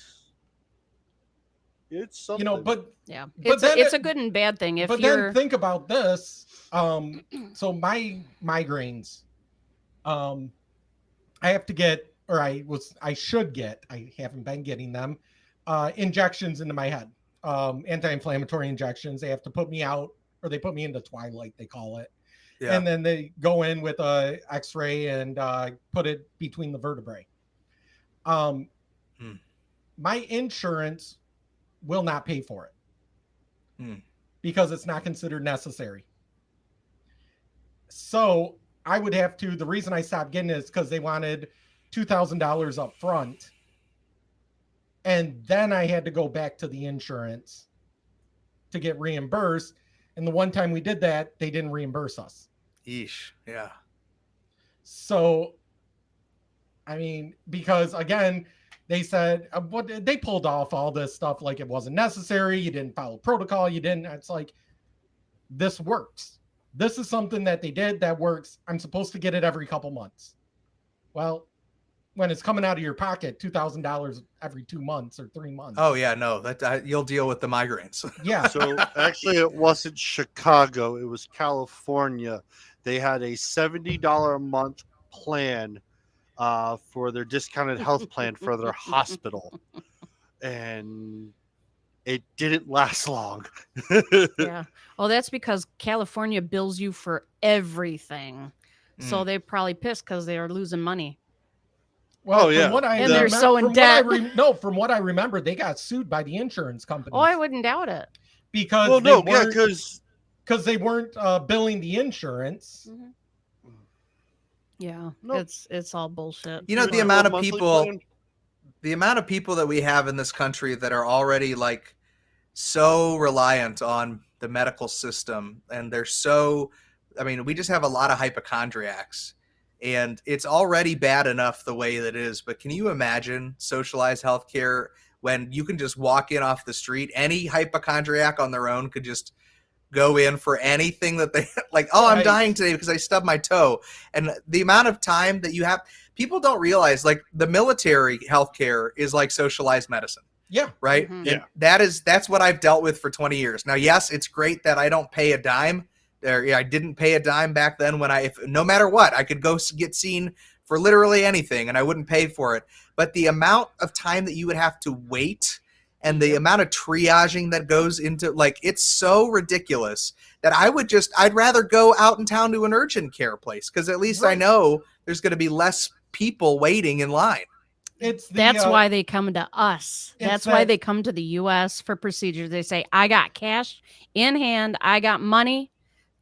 C: something.
A: But
E: Yeah.
A: But then
E: It's
A: it-
E: a good and bad thing. If
A: but
E: you're
A: then think about this. So my migraines, I have to get, or I should get, I haven't been getting them, injections into my head, anti-inflammatory injections. They have to put me out, or they put me into twilight, they call it.
B: Yeah.
A: And then they go in with a x-ray and put it between the vertebrae. My insurance will not pay for it because it's not considered necessary. So I would have to, the reason I stopped getting it is because they wanted $2,000 up front. And then I had to go back to the insurance to get reimbursed. And the one time we did that, they didn't reimburse us.
B: Yeesh. Yeah.
A: So, I mean, because again, they said they pulled off all this stuff like it wasn't necessary. You didn't follow protocol. You didn't. It's like, this works. This is something that they did that works. I'm supposed to get it every couple months. Well, when it's coming out of your pocket, $2,000 every 2 months or 3 months.
B: Oh yeah, no, you'll deal with the migraines.
A: Yeah.
C: So actually, it wasn't Chicago. It was California. They had a $70 a month plan for their discounted health plan for their hospital, and it didn't last long.
E: yeah. Oh, that's because California bills you for everything. So they're probably pissed because they are losing money.
A: Well,
C: Oh, yeah.
A: From what I
E: And they're
A: remem-
E: so in
A: from what I
E: debt.
A: from what I remember, they got sued by the insurance company.
E: Oh, I wouldn't doubt it.
A: because
C: Well,
A: they
C: no, yeah,
A: weren't-
C: because
A: they weren't billing the insurance.
E: Yeah.
C: No.
E: It's all bullshit.
B: You know,
C: Would
B: the
C: you
B: amount
C: go
B: of
C: monthly
B: people
C: plan?
B: the amount of people that we have in this country that are already like so reliant on the medical system, and they're so, I mean, we just have a lot of hypochondriacs, and it's already bad enough the way that it is. But can you imagine socialized healthcare when you can just walk in off the street? Any hypochondriac on their own could just go in for anything that they like. Oh, I'm
A: Right.
B: dying today because I stubbed my toe. And the amount of time that you have, people don't realize, like, the military healthcare is like socialized medicine.
A: Yeah.
B: Right.
E: Mhm.
B: And that's what I've dealt with for 20 years. Now, yes, it's great that I don't pay a dime there. Yeah, I didn't pay a dime back then when if no matter what, I could go get seen for literally anything and I wouldn't pay for it. But the amount of time that you would have to wait and the amount of triaging that goes into, like, it's so ridiculous that I'd rather go out in town to an urgent care place, because at least I
A: Right.
B: know there's going to be less people waiting in line.
A: It's the,
E: That's why they come to us.
A: it's
E: That's why
A: that-
E: they come to the US for procedures. They say, I got cash in hand. I got money.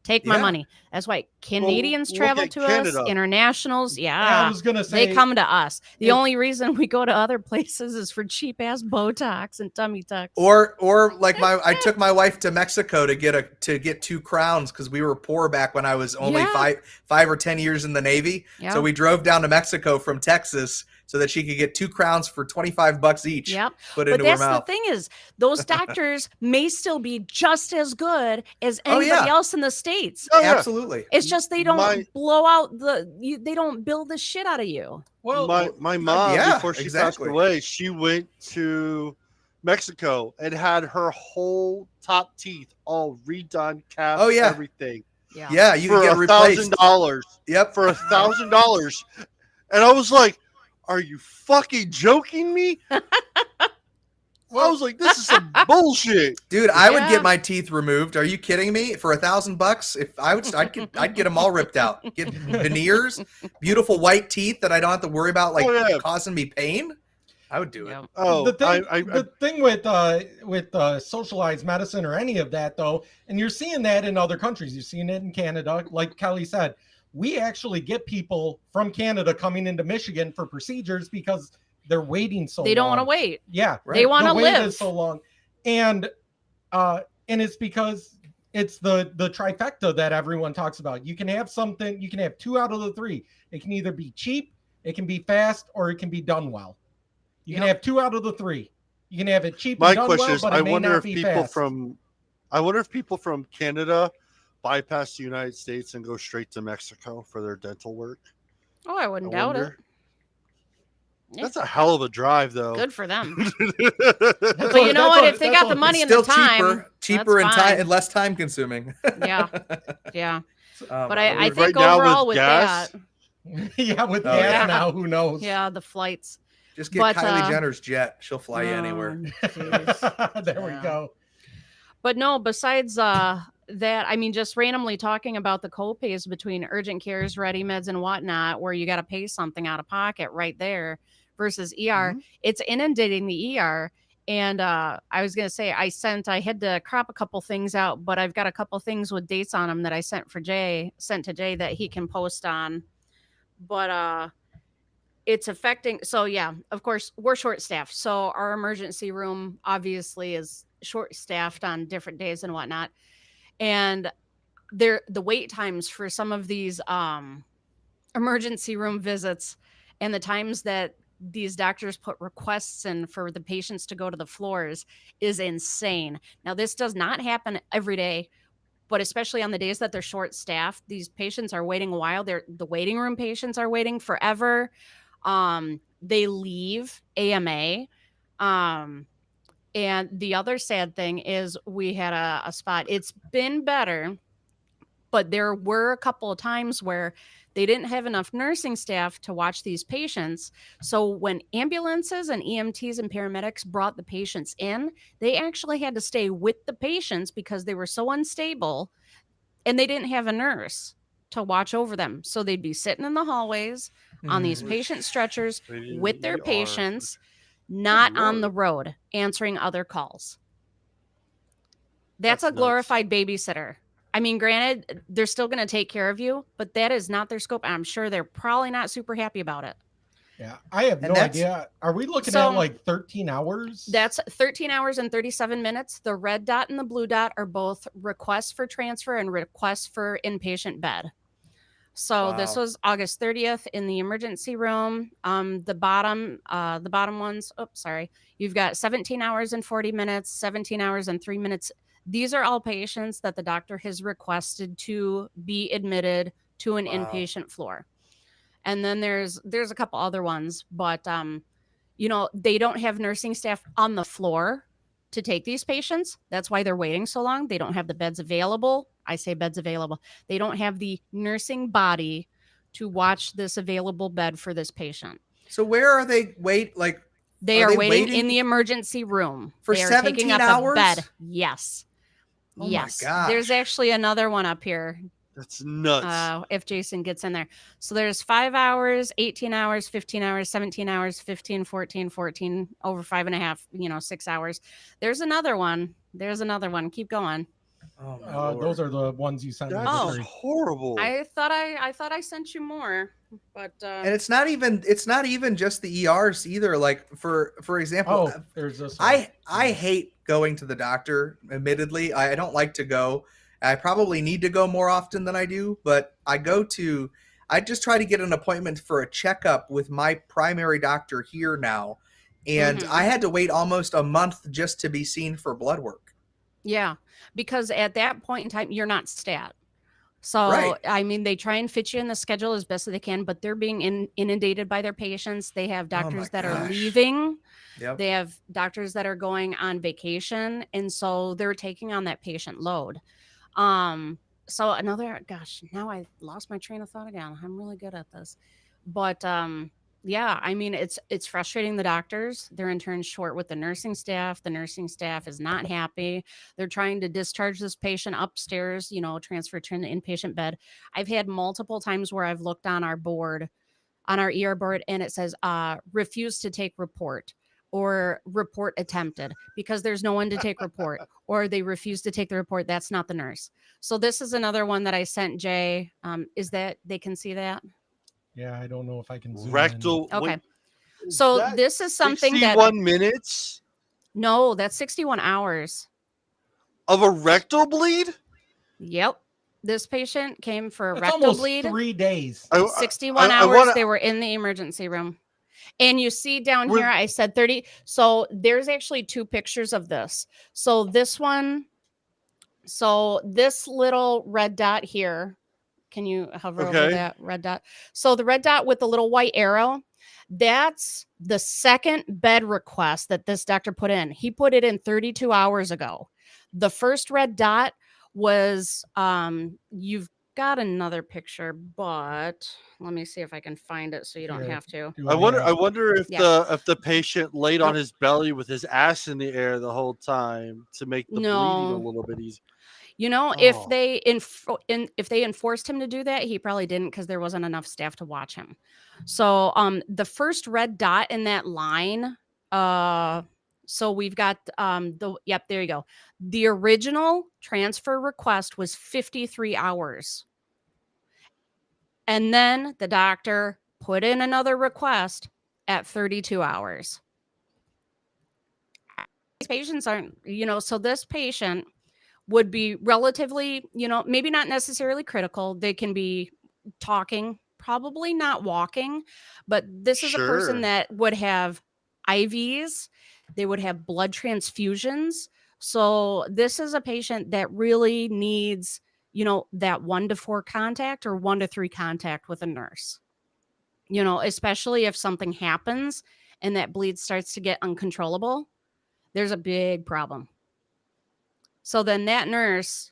E: Take my
B: Yeah.
E: money. That's why Canadians
C: look
E: travel
C: at
E: to
C: Canada.
E: us, internationals.
A: Yeah, I
E: Yeah.
A: was gonna say
E: They come to us. The
A: it-
E: only reason we go to other places is for cheap ass Botox and tummy tucks.
B: Or like I took my wife to Mexico to get 2 crowns because we were poor back when I was only
E: Yeah.
B: 5 or 10 years in the Navy.
E: Yep.
B: So we drove down to Mexico from Texas so that she could get 2 crowns for $25 each.
E: Yep.
B: Put
E: But
B: into her
E: that's the
B: mouth.
E: thing is, those doctors may still be just as good as
B: Oh,
E: anybody
B: yeah.
E: else in the States.
C: Oh, yeah.
B: Absolutely.
E: It's just they don't
C: My-
E: blow out they don't build the shit out of you.
A: well,
C: my mom,
B: yeah,
C: before she
B: exactly.
C: passed away, she went to Mexico and had her whole top teeth all redone, caps,
B: Oh, yeah.
C: everything
E: Yeah.
B: Yeah, you
C: for
B: can get replaced.
C: $1,000.
B: Yep.
C: For $1,000, and I was like, "Are you fucking joking me?" I was like, "This is some bullshit."
B: Dude, I would
E: Yeah.
B: get my teeth removed. Are you kidding me? For $1,000? If I'd get them all ripped out. Get veneers, beautiful white teeth that I don't have to worry about like
C: Oh, yeah.
B: causing me pain. I would do it.
E: Yep.
C: Oh,
A: the thing,
C: I
A: the thing with socialized medicine or any of that though, and you're seeing that in other countries. You're seeing it in Canada, like Kelly said. We actually get people from Canada coming into Michigan for procedures because they're waiting so
E: They don't want to
A: long.
E: wait.
A: Yeah,
E: They want to
A: the wait
E: live.
A: is so long, and it's because it's the trifecta that everyone talks about. You can have something. You can have 2 out of the 3. It can either be cheap, it can be fast, or it can be done well. You can
E: Yep.
A: have 2 out of the 3. You can have it cheap
C: my
A: and done
C: question
A: well,
C: is,
A: but it
C: I
A: may
C: wonder
A: not
C: if
A: be
C: people
A: fast.
C: from Canada bypass the United States and go straight to Mexico for their dental work.
E: Oh, I
C: I
E: wouldn't doubt it.
C: wonder.
E: Yeah.
C: That's a hell of a drive, though.
E: Good for them.
A: That's
E: But
A: what-
E: you know
A: that's
E: what? If they got the
A: what-
E: money
B: It's
E: and the
B: still
E: time,
B: cheaper and
E: that's
B: time
E: fine.
B: and less time consuming.
E: Yeah. Yeah.
B: Oh,
E: But
B: my
E: I
B: Lord.
E: think
C: Right now with
E: overall with
C: gas,
E: that,
A: yeah, with
B: Oh,
A: gas
E: yeah.
A: now, who knows?
E: yeah, the flights.
B: Just get
E: but,
B: Kylie Jenner's jet. She'll fly you anywhere.
E: jeez.
A: There we
E: Yeah.
A: go.
E: But no, besides that, I mean, just randomly talking about the co-pays between urgent cares, ready meds, and whatnot, where you got to pay something out of pocket right there versus ER, it's inundating the ER. And I was going to say, I had to crop a couple things out, but I've got a couple things with dates on them that I sent to Jay that he can post on. But it's affecting. So yeah, of course we're short staffed. So our emergency room obviously is short staffed on different days and whatnot. And the wait times for some of these emergency room visits and the times that these doctors put requests in for the patients to go to the floors is insane. Now, this does not happen every day, but especially on the days that they're short staffed, these patients are waiting a while. The waiting room patients are waiting forever. They leave AMA. And the other sad thing is we had a spot. It's been better, but there were a couple of times where they didn't have enough nursing staff to watch these patients. So when ambulances and EMTs and paramedics brought the patients in, they actually had to stay with the patients because they were so unstable and they didn't have a nurse to watch over them. So they'd be sitting in the hallways on these
B: Mm.
E: patient stretchers
C: They
E: with their
C: are.
E: patients, not on
C: Lord.
E: the road, answering other calls. That's
C: That's
E: a glorified babysitter. I mean, granted, they're still going to take care of you, but that is not their scope. And I'm sure they're probably not super happy about it.
A: Yeah, I have
B: And
A: no
B: that's-
A: idea. Are we looking
E: So-
A: at like 13 hours?
E: That's 13 hours and 37 minutes. The red dot and the blue dot are both requests for transfer and requests for inpatient bed. So this
B: Wow.
E: was August 30th in the emergency room. The bottom ones, sorry. You've got 17 hours and 40 minutes, 17 hours and 3 minutes. These are all patients that the doctor has requested to be admitted to an
B: Wow.
E: inpatient floor. And then there's a couple other ones, but they don't have nursing staff on the floor to take these patients. That's why they're waiting so long. They don't have the beds available. I say beds available. They don't have the nursing body to watch this available bed for this patient.
B: So where are they?
E: They
B: Are
E: are
B: they
E: waiting
B: waiting
E: in the emergency room
B: for
E: They are
B: 17
E: taking up
B: hours?
E: a bed. Yes.
B: Oh my
E: yes.
B: gosh.
E: There's actually another one up here.
C: That's nuts.
E: If Jason gets in there. So there's 5 hours, 18 hours, 15 hours, 17 hours, 15, 14, 14, over 5.5, 6 hours. There's another one. Keep going.
B: Oh my
A: those
B: Lord.
A: are the ones you sent me.
C: That's
E: Oh.
A: Sorry.
C: horrible.
E: I thought I sent you more, but
B: And it's not even just the ERs either. Like for example,
A: Oh, there's this one.
B: I hate going to the doctor. Admittedly, I don't like to go. I probably need to go more often than I do, but I just try to get an appointment for a checkup with my primary doctor here now. And
E: Mhm.
B: I had to wait almost a month just to be seen for blood work.
E: yeah, because at that point in time you're not stat. So
B: Right.
E: I mean, they try and fit you in the schedule as best as they can, but they're being inundated by their patients. They have
B: Oh my
E: doctors that are
B: gosh.
E: leaving.
B: Yep.
E: They have doctors that are going on vacation, and so they're taking on that patient load. So now I lost my train of thought again. I'm really good at this. But yeah, I mean, it's frustrating the doctors. They're in turn short with the nursing staff. The nursing staff is not happy. They're trying to discharge this patient upstairs, transfer to an inpatient bed. I've had multiple times where I've looked on our board, on our ER board, and it says refuse to take report or report attempted because there's no one to take report, or they refuse to take the report. That's not the nurse. So this is another one that I sent Jay. Is that they can see that?
A: Yeah, I don't know if I can zoom in.
C: Rectal.
E: Okay.
C: Is
E: So
C: that
E: this is something that
C: 61 minutes
E: no, that's 61 hours.
C: of a rectal bleed.
E: Yep. This patient came for a
A: That's
E: rectal
A: almost
E: bleed.
A: 3 days.
E: 61
C: I
E: hours
C: wanna-
E: they were in the emergency room. And you see down
C: We're-
E: here, I said 30. So there's actually 2 pictures of this. So this little red dot here, can you hover over
C: Okay.
E: that red dot? So the red dot with the little white arrow, that's the second bed request that this doctor put in. He put it in 32 hours ago. The first red dot was, you've got another picture, but let me see if I can find it so you don't
A: Here.
E: have to.
A: Do
C: I wonder.
A: have-
C: I wonder if
E: Yeah.
C: the patient laid on
E: Nope.
C: his belly with his ass in the air the whole time to make the bleeding
E: No.
C: a little bit easier.
E: If
C: Oh.
E: if they enforced him to do that, he probably didn't because there wasn't enough staff to watch him. So the first red dot in that line, so we've got there you go. The original transfer request was 53 hours. And then the doctor put in another request at 32 hours. These patients aren't, so this patient would be relatively, maybe not necessarily critical. They can be talking, probably not walking, but this is a person
C: Sure.
E: that would have IVs, they would have blood transfusions. So this is a patient that really needs, that 1 to 4 contact or 1 to 3 contact with a nurse. Especially if something happens and that bleed starts to get uncontrollable, there's a big problem. So then that nurse,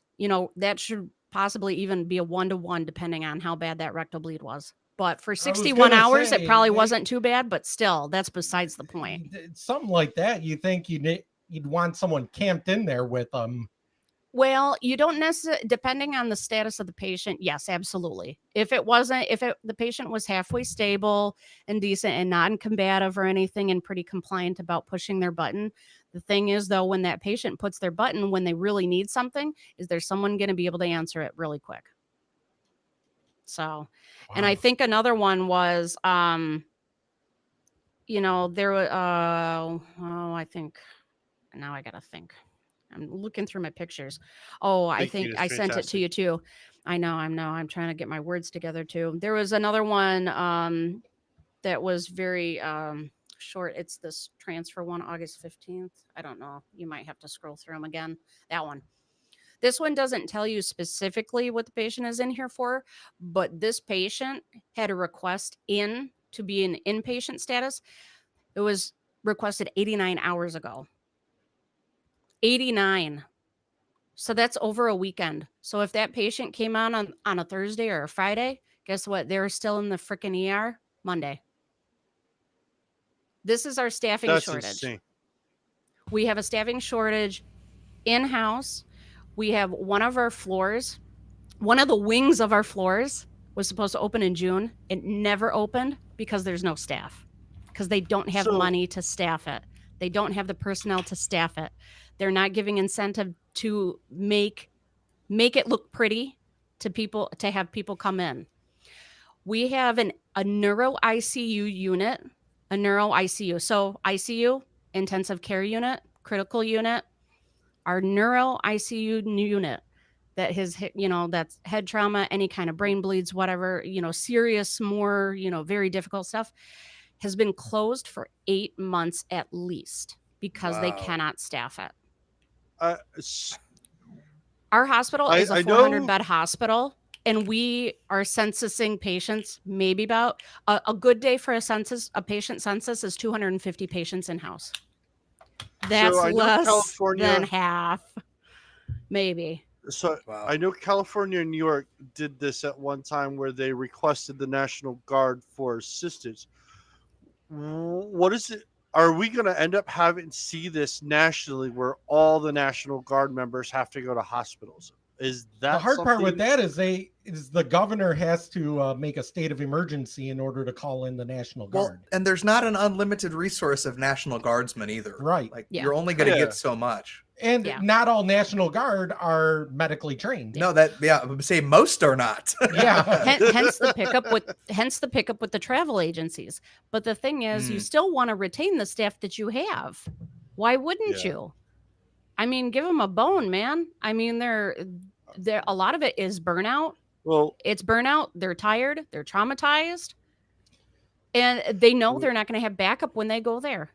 E: that should possibly even be a 1-to-1 depending on how bad that rectal bleed was. But for 61
A: gonna
E: hours,
A: say,
E: it probably
A: they-
E: wasn't too bad, but still, that's besides the point.
A: Something like that, you think you'd want someone camped in there with them.
E: Well, you don't necessarily, depending on the status of the patient. Yes, absolutely. If the patient was halfway stable and decent and non-combative or anything and pretty compliant about pushing their button. The thing is, though, when that patient puts their button when they really need something, is there someone going to be able to answer it really quick? So, and I think another one was, there was I think now I gotta think. I'm looking through my pictures. Oh, I
C: Thank you,
E: think
C: that's
E: I sent it to
C: fantastic.
E: you too. I know. I'm trying to get my words together too. There was another one that was very short. It's this transfer one, August 15th. I don't know. You might have to scroll through them again. That one. This one doesn't tell you specifically what the patient is in here for, but this patient had a request in to be in inpatient status. It was requested 89 hours ago. 89. So that's over a weekend. So if that patient came on a Thursday or a Friday, guess what? They were still in the freaking ER Monday. This is our staffing
C: That's
E: shortage.
C: insane.
E: We have a staffing shortage in-house. We have one of our floors, one of the wings of our floors was supposed to open in June. It never opened because there's no staff, because they don't have
C: So-
E: money to staff it. They don't have the personnel to staff it. They're not giving incentive to make it look pretty to people, to have people come in. We have a neuro ICU unit, a neuro ICU. So ICU, intensive care unit, critical unit, our neuro ICU unit that has hit, that's head trauma, any kind of brain bleeds, whatever, serious, more, very difficult stuff, has been closed for 8 months at least because they
B: Wow.
E: cannot staff it.
C: S-
E: Our hospital
C: I-
E: is a
C: I
E: 400
C: know-
E: bed hospital, and we are censusing patients maybe about a good day for a patient census is 250 patients in house. That's
C: I know
E: less
C: California-
E: than half, maybe.
C: So
B: Wow.
C: I know California and New York did this at one time where they requested the National Guard for assistance. What is it? Are we going to end up having see this nationally where all the National Guard members have to go to hospitals? Is that
A: The hard part with
C: something-
A: that is the governor has to make a state of emergency in order to call in the National
B: Well,
A: Guard.
B: and there's not an unlimited resource of National Guardsmen either.
A: Right.
B: Like
E: Yeah.
B: you're only going to
C: Yeah.
B: get so much.
A: And
E: Yeah.
A: not all National Guard are medically trained.
B: No, I would say most are not.
A: Yeah.
E: Hence the pickup with the travel agencies. But the thing is, you
B: Mm.
E: still want to retain the staff that you have. Why wouldn't
C: Yeah.
E: you? I mean, give them a bone, man. I mean, they're a lot of it is burnout.
C: Well,
E: It's burnout. They're tired. They're traumatized, and they know they're not going to have backup when they go there.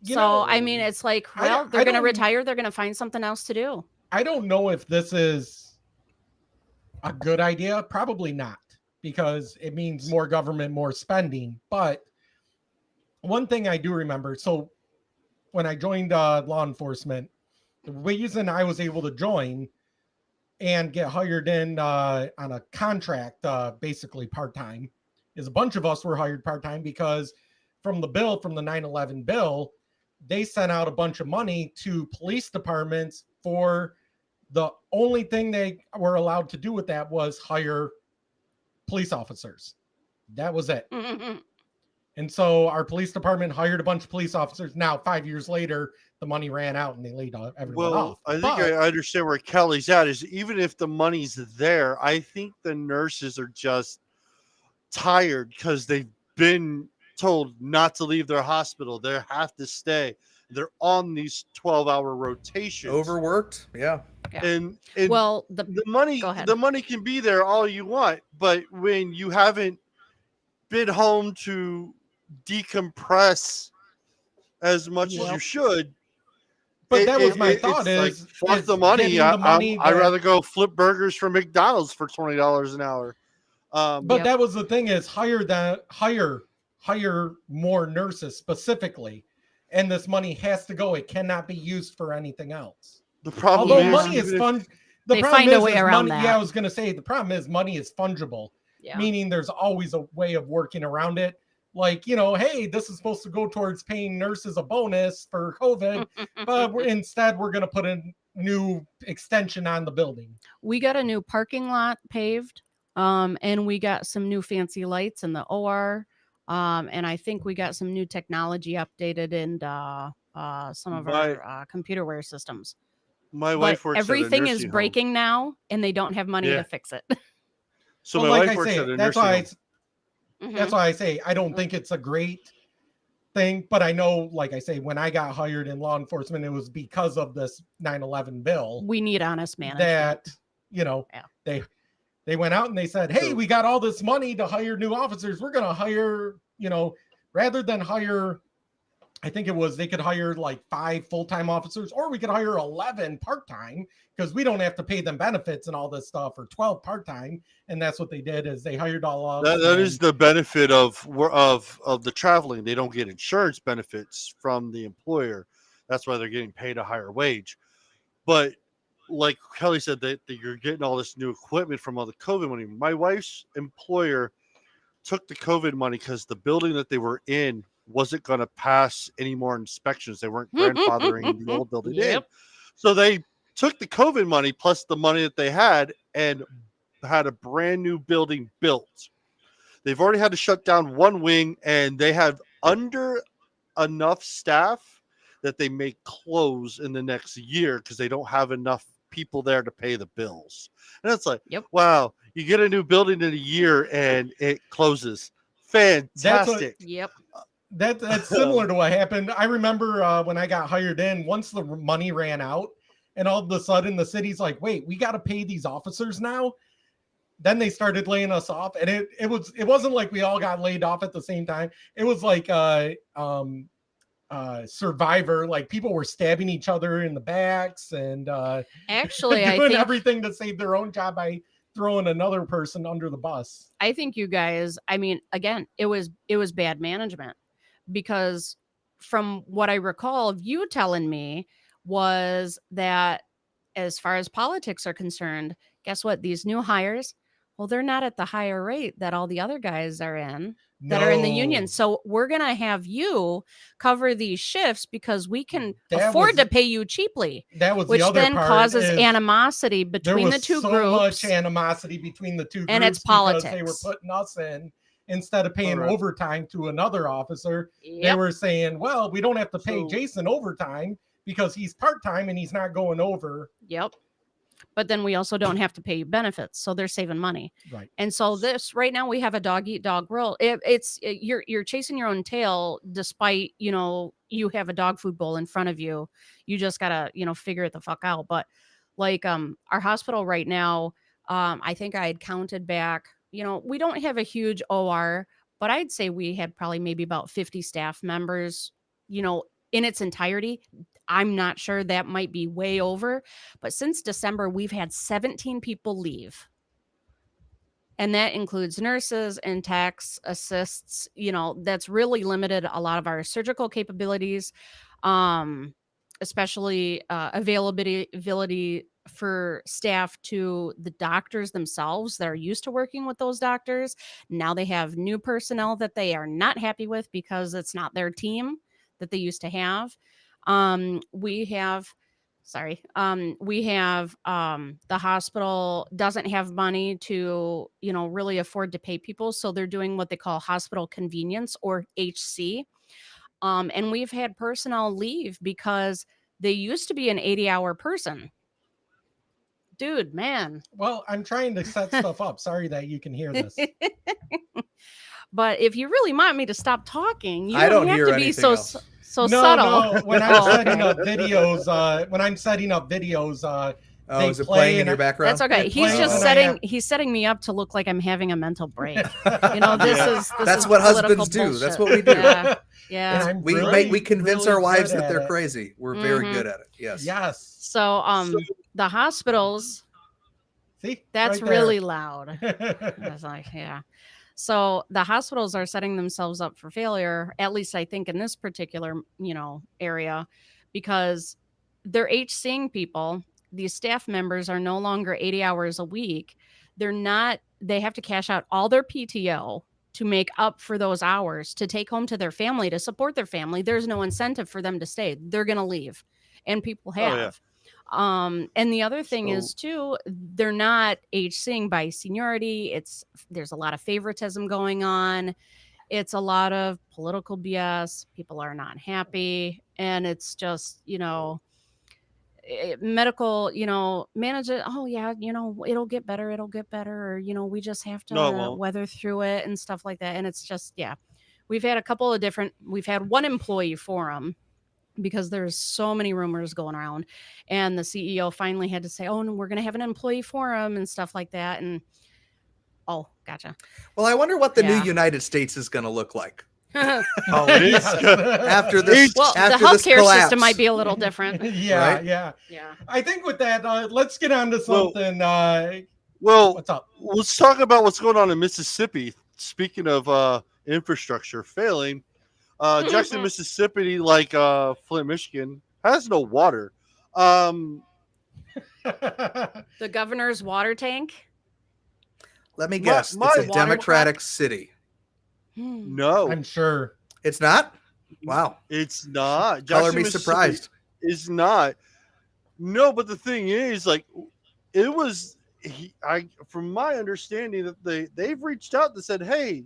A: You
E: So
A: know,
E: I mean, it's like,
A: I
E: well,
A: don't-
E: they're
A: I
E: going to
A: don't-
E: retire. They're going to find something else to do.
A: I don't know if this is a good idea. Probably not, because it means more government, more spending. But one thing I do remember, so when I joined law enforcement, the reason I was able to join and get hired in on a contract, basically part-time, is a bunch of us were hired part-time because from the 9/11 bill, they sent out a bunch of money to police departments for the only thing they were allowed to do with that was hire police officers. That was it. And so our police department hired a bunch of police officers. Now, 5 years later, the money ran out and they laid everyone
C: well,
A: off.
C: I think
A: But-
C: I understand where Kelly's at. Is even if the money's there, I think the nurses are just tired because they've been told not to leave their hospital. They have to stay. They're on these 12-hour rotations.
B: Overworked. Yeah.
C: And
E: Well,
C: the money
E: Go ahead.
C: the money can be there all you want, but when you haven't been home to decompress as much as
E: Well-
C: you should.
A: But that was my
C: it's
A: thought
C: like,
A: is
C: fuck
A: is
C: the money.
A: getting the money
C: I'd
A: that-
C: rather go flip burgers from McDonald's for $20 an hour.
A: But
E: Yep.
A: that was the thing is hire more nurses specifically, and this money has to go. It cannot be used for anything else.
C: The problem
A: Although
E: Yeah.
A: money is
C: even if-
A: fun. The
E: They
A: problem
E: find a
A: is
E: way
A: is
E: around
A: money,
E: that.
A: Yeah, I was gonna say the problem is money is fungible,
E: yeah.
A: meaning there's always a way of working around it. Like, hey, this is supposed to go towards paying nurses a bonus for COVID, but instead we're gonna put a new extension on the building.
E: We got a new parking lot paved, and we got some new fancy lights in the OR, and I think we got some new technology updated in some of our computerware systems.
C: My
E: But
C: wife works
E: everything
C: at a
E: is
C: nursing home.
E: breaking now, and they don't have money
C: Yeah.
E: to fix it.
C: So
A: Well,
C: my
A: like
C: wife
A: I
C: works
A: say,
C: at a
A: that's
C: nursing
A: why
C: home.
A: that's why I say I don't think it's a great thing, but I know, like I say, when I got hired in law enforcement, it was because of this 9/11 bill
E: We need honest management.
A: that, you know,
E: Yeah.
A: they went out and they said, hey,
C: So-
A: we got all this money to hire new officers. We're going to hire, you know, rather than hire, I think it was, they could hire like 5 full-time officers, or we could hire 11 part-time because we don't have to pay them benefits and all this stuff, or 12 part-time. And that's what they did, is they hired all of
C: That is the benefit of the traveling. They don't get insurance benefits from the employer. That's why they're getting paid a higher wage. But like Kelly said, that you're getting all this new equipment from all the COVID money. My wife's employer took the COVID money because the building that they were in wasn't going to pass any more inspections. They weren't grandfathering the old building in.
E: Yep.
C: So they took the COVID money plus the money that they had and had a brand new building built. They've already had to shut down one wing, and they have under enough staff that they may close in the next year because they don't have enough people there to pay the bills. And it's like,
E: Yep.
C: wow, you get a new building in a year and it closes. Fantastic.
E: Yep.
A: That's similar to what happened. I remember when I got hired in, once the money ran out, and all of a sudden the city's like, wait, we got to pay these officers now. Then they started laying us off, and it wasn't like we all got laid off at the same time. It was like Survivor, like people were stabbing each other in the backs and
E: Actually,
A: doing
E: I think
A: everything to save their own job by throwing another person under the bus.
E: I think you guys, I mean, again, it was bad management, because from what I recall of you telling me was that as far as politics are concerned, guess what? These new hires, well, they're not at the higher rate that all the other guys are in that are in the union.
A: No.
E: So we're going to have you cover these shifts because we can
A: That
E: afford
A: was-
E: to pay you cheaply,
A: That was
E: which
A: the other
E: then
A: part,
E: causes
A: is
E: animosity
A: there
E: between
A: was
E: the two
A: so
E: groups.
A: much animosity between the two
E: And
A: groups
E: it's
A: because they were
E: politics.
A: putting us in instead of paying
C: Correct.
A: overtime to another officer. They
E: Yep.
A: were saying, well, we don't have to pay
C: So-
A: Jason overtime because he's part-time and he's not going over.
E: Yep. But then we also don't have to pay you benefits, so they're saving money.
A: Right.
E: And so this right now we have a dog eat dog world. You're chasing your own tail, despite you have a dog food bowl in front of you. You just gotta figure it the fuck out. But like our hospital right now, I think I had counted back. We don't have a huge OR, but I'd say we had probably maybe about 50 staff members. In its entirety. I'm not sure, that might be way over, but since December, we've had 17 people leave. And that includes nurses and techs, assists, that's really limited a lot of our surgical capabilities, especially availability for staff to the doctors themselves that are used to working with those doctors. Now they have new personnel that they are not happy with because it's not their team that they used to have. We have the hospital doesn't have money to really afford to pay people, so they're doing what they call hospital convenience, or HC. And we've had personnel leave because they used to be an 80-hour person. Dude, man.
A: Well, I'm trying to set stuff up. Sorry that you can hear this.
E: But if you really want me to stop talking, you
B: I
E: don't
B: don't
E: have
B: hear
E: to be
B: anything
E: so
B: else.
E: so
A: No,
E: subtle.
A: no. When I'm setting up videos,
B: Oh,
A: they
B: is it
A: play
B: playing in
A: and
B: your background?
E: That's okay.
A: It
E: He's
A: plays
E: just
A: and I
E: setting
A: have-
E: he's setting me up to look like I'm having a mental break. This
C: Yeah.
E: is
B: That's
E: is
B: what
E: political
B: husbands do. That's
E: bullshit.
B: what we do.
E: Yeah. Yeah.
A: I'm
B: We
A: really,
B: we convince
A: really
B: our wives
A: good
B: that
A: at
B: they're
A: it.
B: crazy. We're very
E: Mhm.
B: good at it. Yes.
A: Yes.
E: So the hospitals,
A: See,
E: that's
A: right there.
E: really loud. It's like, yeah. So the hospitals are setting themselves up for failure, at least I think in this particular, area, because they're HCing people. These staff members are no longer 80 hours a week. They have to cash out all their PTO to make up for those hours to take home to their family, to support their family. There's no incentive for them to stay. They're going to leave. And people
C: Oh, yeah.
E: have. And the other thing is too, they're not HCing by seniority. There's a lot of favoritism going on. It's a lot of political BS. People are not happy. And it's just, medical, manage it. Oh yeah, it'll get better. Or, we just have to
C: No, it won't.
E: weather through it and stuff like that. And it's just, yeah, we've had a couple of different. We've had one employee forum because there's so many rumors going around, and the CEO finally had to say, "Oh, no, we're going to have an employee forum and stuff like that." And oh, gotcha.
B: Well, I wonder what the
E: Yeah.
B: new United States is going to look like
C: Oh, it is
A: Yes.
C: good.
B: after this.
E: Well, the
B: after this
E: healthcare
B: collapse.
E: system might be a little different.
A: Yeah,
B: Right?
A: yeah.
E: Yeah.
A: I think with that, let's get on to
C: Well-
A: something.
C: Well,
A: What's up?
C: let's talk about what's going on in Mississippi. Speaking of infrastructure failing, Jackson, Mississippi, like Flint, Michigan, has no water.
E: The governor's water tank.
B: Let me
C: My-
B: guess.
C: my
B: it's a
E: water
B: Democratic city.
E: Hmm.
C: No,
A: I'm sure.
B: It's not? Wow.
C: it's not.
B: Color
C: Jackson,
B: me
C: Mississippi
B: surprised.
C: Is not. No, but the thing is, like, it was. From my understanding, that they've reached out and said, "Hey,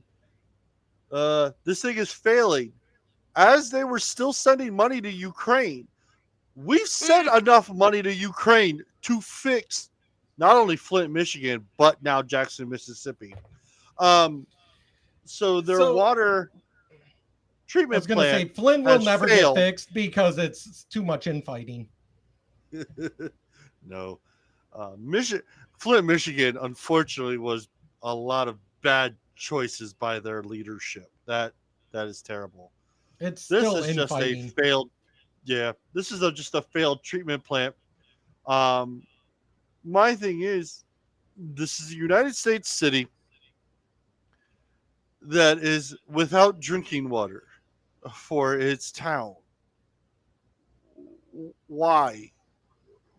C: this thing is failing." As they were still sending money to Ukraine, we've sent enough money to Ukraine to fix not only Flint, Michigan, but now Jackson, Mississippi. So their
A: So-
C: water
A: I was
C: treatment
A: going to say
C: plant.
A: Flint will
C: has
A: never
C: failed.
A: get fixed because it's too much infighting.
C: No, Flint, Michigan, unfortunately, was a lot of bad choices by their leadership. That is terrible.
A: It's
C: This
A: still
C: is just a
A: infighting.
C: failed. Yeah, this is just a failed treatment plant. My thing is, this is a United States city that is without drinking water for its town. Why?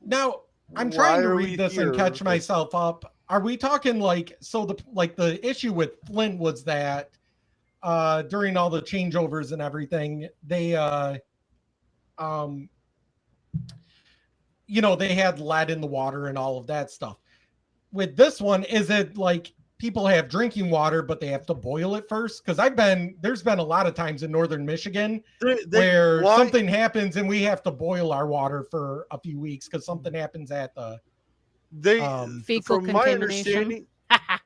A: Now, I'm
C: Why
A: trying to
C: are
A: read
C: we
A: this
C: here
A: and catch
C: with
A: myself up. Are we talking like so the issue with Flint was that during all the changeovers and everything, they they had lead in the water and all of that stuff. With this one, is it like people have drinking water, but they have to boil it first? Because there's been a lot of times in northern Michigan where
C: why-
A: something happens and we have to boil our water for a few weeks because something happens at the
C: they
E: Fecal
C: from my
E: contamination.
C: understanding,
B: Oh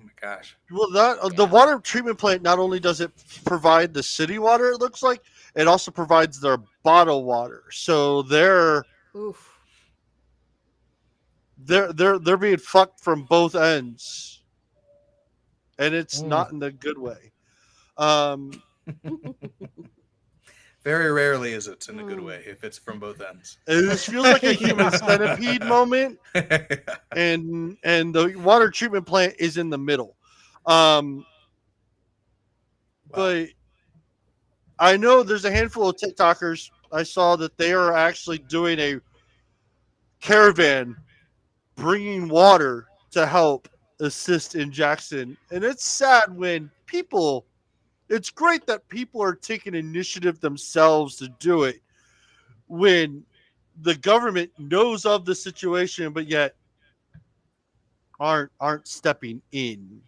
B: my gosh.
C: well, the
E: Yeah.
C: water treatment plant not only does it provide the city water, it looks like it also provides their bottled water. So they're
E: Oof.
C: being fucked from both ends, and it's
A: Mm.
C: not in the good way.
B: Very rarely is it in a good
E: Hmm.
B: way if it's from both ends.
C: This feels like a human
A: Yeah.
C: centipede moment, and the water treatment plant is in the middle. But I know there's a handful of TikTokers I saw that they are actually doing a caravan bringing water to help assist in Jackson. And it's sad when it's great that people are taking initiative themselves to do it when the government knows of the situation, but yet aren't stepping in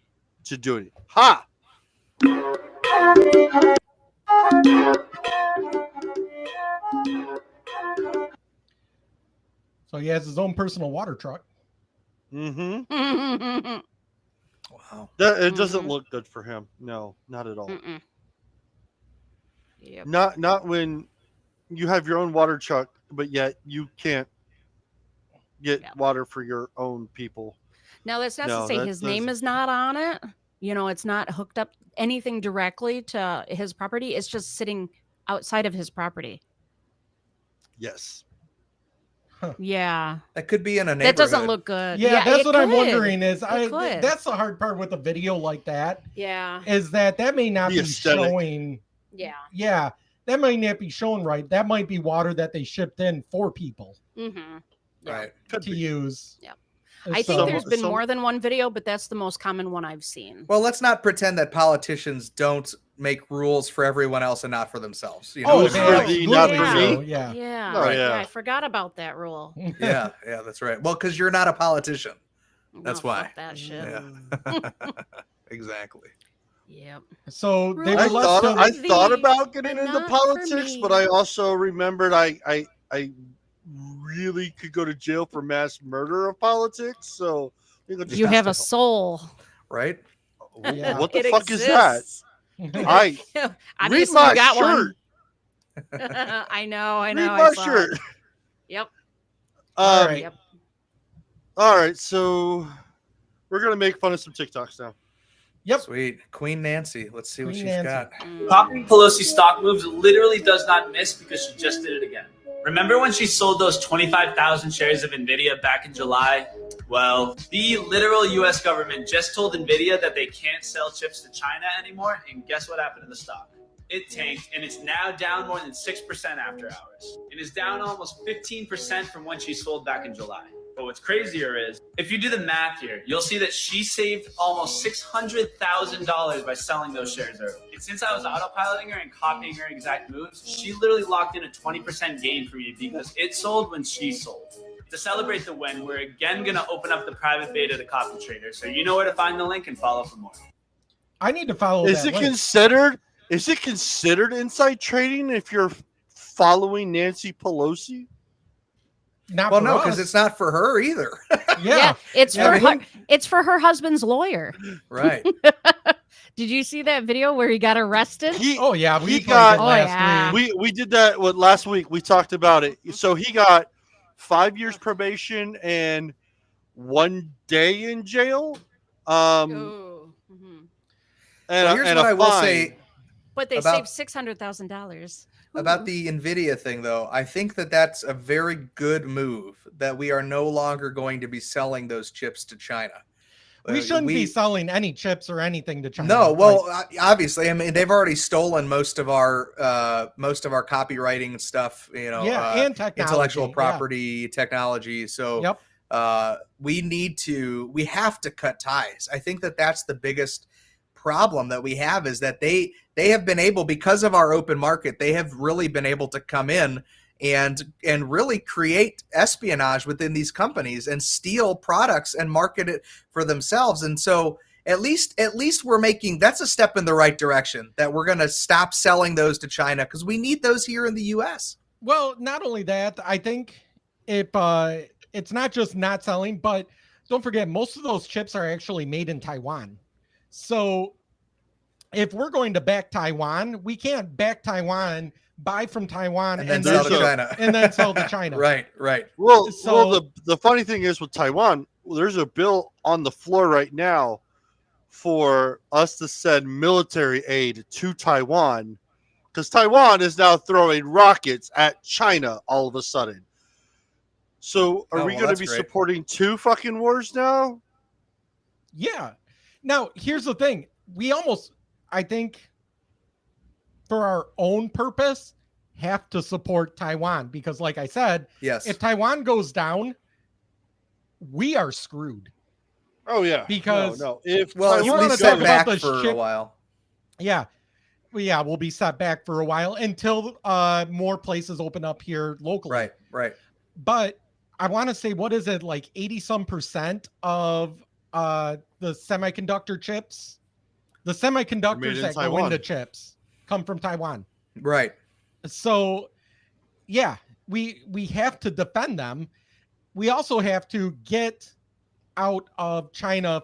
C: to do it. Ha!
A: so he has his own personal water truck.
C: Mm-hmm.
E: Mm-mm.
B: Wow.
C: It doesn't
E: Mhm.
C: look good for him. No, not at all.
E: Yep.
C: Not when you have your own water truck, but yet you can't get
E: Yeah.
C: water for your own people.
E: Now that's not
C: No,
E: to say
C: that
E: his name
C: doesn't-
E: is not on it. It's not hooked up anything directly to his property. It's just sitting outside of his property.
C: Yes.
E: Yeah.
B: That could be in a neighborhood.
E: That doesn't look good.
A: Yeah, that's
E: it
A: what I'm
E: could.
A: wondering is
E: could.
A: that's the hard part with a video like that
E: Yeah.
A: is that may not
C: The
A: be
C: aesthetic.
A: showing.
E: Yeah.
A: Yeah, that might not be shown right. That might be water that they shipped in for people
E: Mm-hmm. Yeah.
B: Right.
C: Could
A: to
C: be.
A: use.
E: Yep. I think
A: So-
E: there's been
C: some-
E: more than one video, but that's the most common one I've seen.
B: Well, let's not pretend that politicians don't make rules for everyone else and not for themselves. You know?
A: Oh,
C: Rules
A: they
C: for
A: absolutely
C: thee, not for
A: do.
C: me.
A: Yeah.
E: Yeah.
C: Oh, yeah.
E: I forgot about that rule.
B: yeah, that's right. Well, because you're not a politician. That's
E: Oh,
B: why.
E: fuck that shit.
B: Yeah. Exactly.
E: Yep.
A: So they
E: Really?
A: were
C: I
A: left
C: thought,
A: to.
C: I
E: the-
C: thought about getting
E: but
C: into
E: not for
C: politics,
E: me.
C: but I also remembered I really could go to jail for mass murder of politics. So I think I'll just
E: You
C: have
E: have
C: to
E: a soul.
B: Right?
A: Yeah.
C: What the
E: It
C: fuck is that?
E: exists.
C: I read
E: Obviously,
C: my
E: you got
C: shirt.
E: one. I know.
C: Read
E: I
C: my
E: saw it.
C: shirt.
E: Yep.
A: All right.
E: Yep.
C: All right, so we're gonna make fun of some TikToks now.
A: Yep.
B: Sweet. Queen Nancy. Let's see what
A: Queen
B: she's
A: Nancy.
B: got.
F: Copying Pelosi's stock moves literally does not miss because she just did it again. Remember when she sold those 25,000 shares of NVIDIA back in July? Well, the literal US government just told NVIDIA that they can't sell chips to China anymore, and guess what happened to the stock? It tanked, and it's now down more than 6% after hours. It is down almost 15% from when she sold back in July. But what's crazier is, if you do the math here, you'll see that she saved almost $600,000 by selling those shares early. And since I was autopiloting her and copying her exact moves, she literally locked in a 20% gain for me because it sold when she sold. To celebrate the win, we're again going to open up the private beta to Copy Trader, so you know where to find the link and follow for more.
A: I need to follow
C: Is
A: that
C: it
A: link.
C: considered? Is it considered inside trading if you're following Nancy Pelosi?
A: Not
B: Well,
A: for
B: no,
A: us.
B: because it's not for her either.
A: Yeah.
E: It's
B: Yeah,
E: for
B: I mean-
E: it's for her husband's lawyer.
B: Right.
E: Did you see that video where he got arrested?
A: Oh yeah, we
C: he
A: played
C: got-
A: it
E: Oh,
A: last
E: yeah.
A: week.
C: We did that last week. We talked about it. So he got 5 years probation and 1 day in jail.
E: Ooh. Mhm.
C: And,
B: Well, here's
C: and
B: what
C: a
B: I will
C: fine.
B: say
E: But they
B: About-
E: saved $600,000.
B: about the Nvidia thing, though. I think that that's a very good move. That we are no longer going to be selling those chips to China.
A: We shouldn't be selling any chips or anything to China.
B: No, well,
A: Like,
B: obviously, I mean, they've already stolen most of our copywriting stuff. You know,
A: yeah, and technology.
B: intellectual
A: yeah.
B: property, technology. So,
A: Yep.
B: we have to cut ties. I think that that's the biggest problem that we have is that they have been able, because of our open market, they have really been able to come in and really create espionage within these companies and steal products and market it for themselves. And so at least we're making, that's a step in the right direction, that we're going to stop selling those to China because we need those here in the US.
A: Well, not only that, I think if it's not just not selling, but don't forget, most of those chips are actually made in Taiwan. So if we're going to back Taiwan, we can't back Taiwan, buy from Taiwan,
B: And then
A: and
B: sell
C: there's
B: to
C: a-
B: China.
A: and then sell to China.
B: Right.
C: Well,
A: So-
C: the funny thing is with Taiwan, there's a bill on the floor right now for us to send military aid to Taiwan because Taiwan is now throwing rockets at China all of a sudden. So are
B: Oh,
C: we
B: well,
C: going to
B: that's
C: be
B: great.
C: supporting 2 fucking wars now?
A: Yeah. Now, here's the thing. I think, for our own purpose, have to support Taiwan because, like I said,
B: Yes.
A: if Taiwan goes down, we are screwed.
C: Oh yeah,
A: Because-
C: no. If
B: Well,
A: you
B: if
A: wanna
B: we
A: talk
B: set
A: about
B: back
A: the
B: for a
A: ship-
B: while.
A: Yeah. Well, yeah, we'll be set back for a while until more places open up here locally.
B: Right.
A: But I want to say, what is it, like 80% of the semiconductor chips? The
C: Made
A: semiconductors
C: in
A: that go
C: Taiwan.
A: into chips come from Taiwan.
B: Right.
A: So, yeah, we have to defend them. We also have to get out of China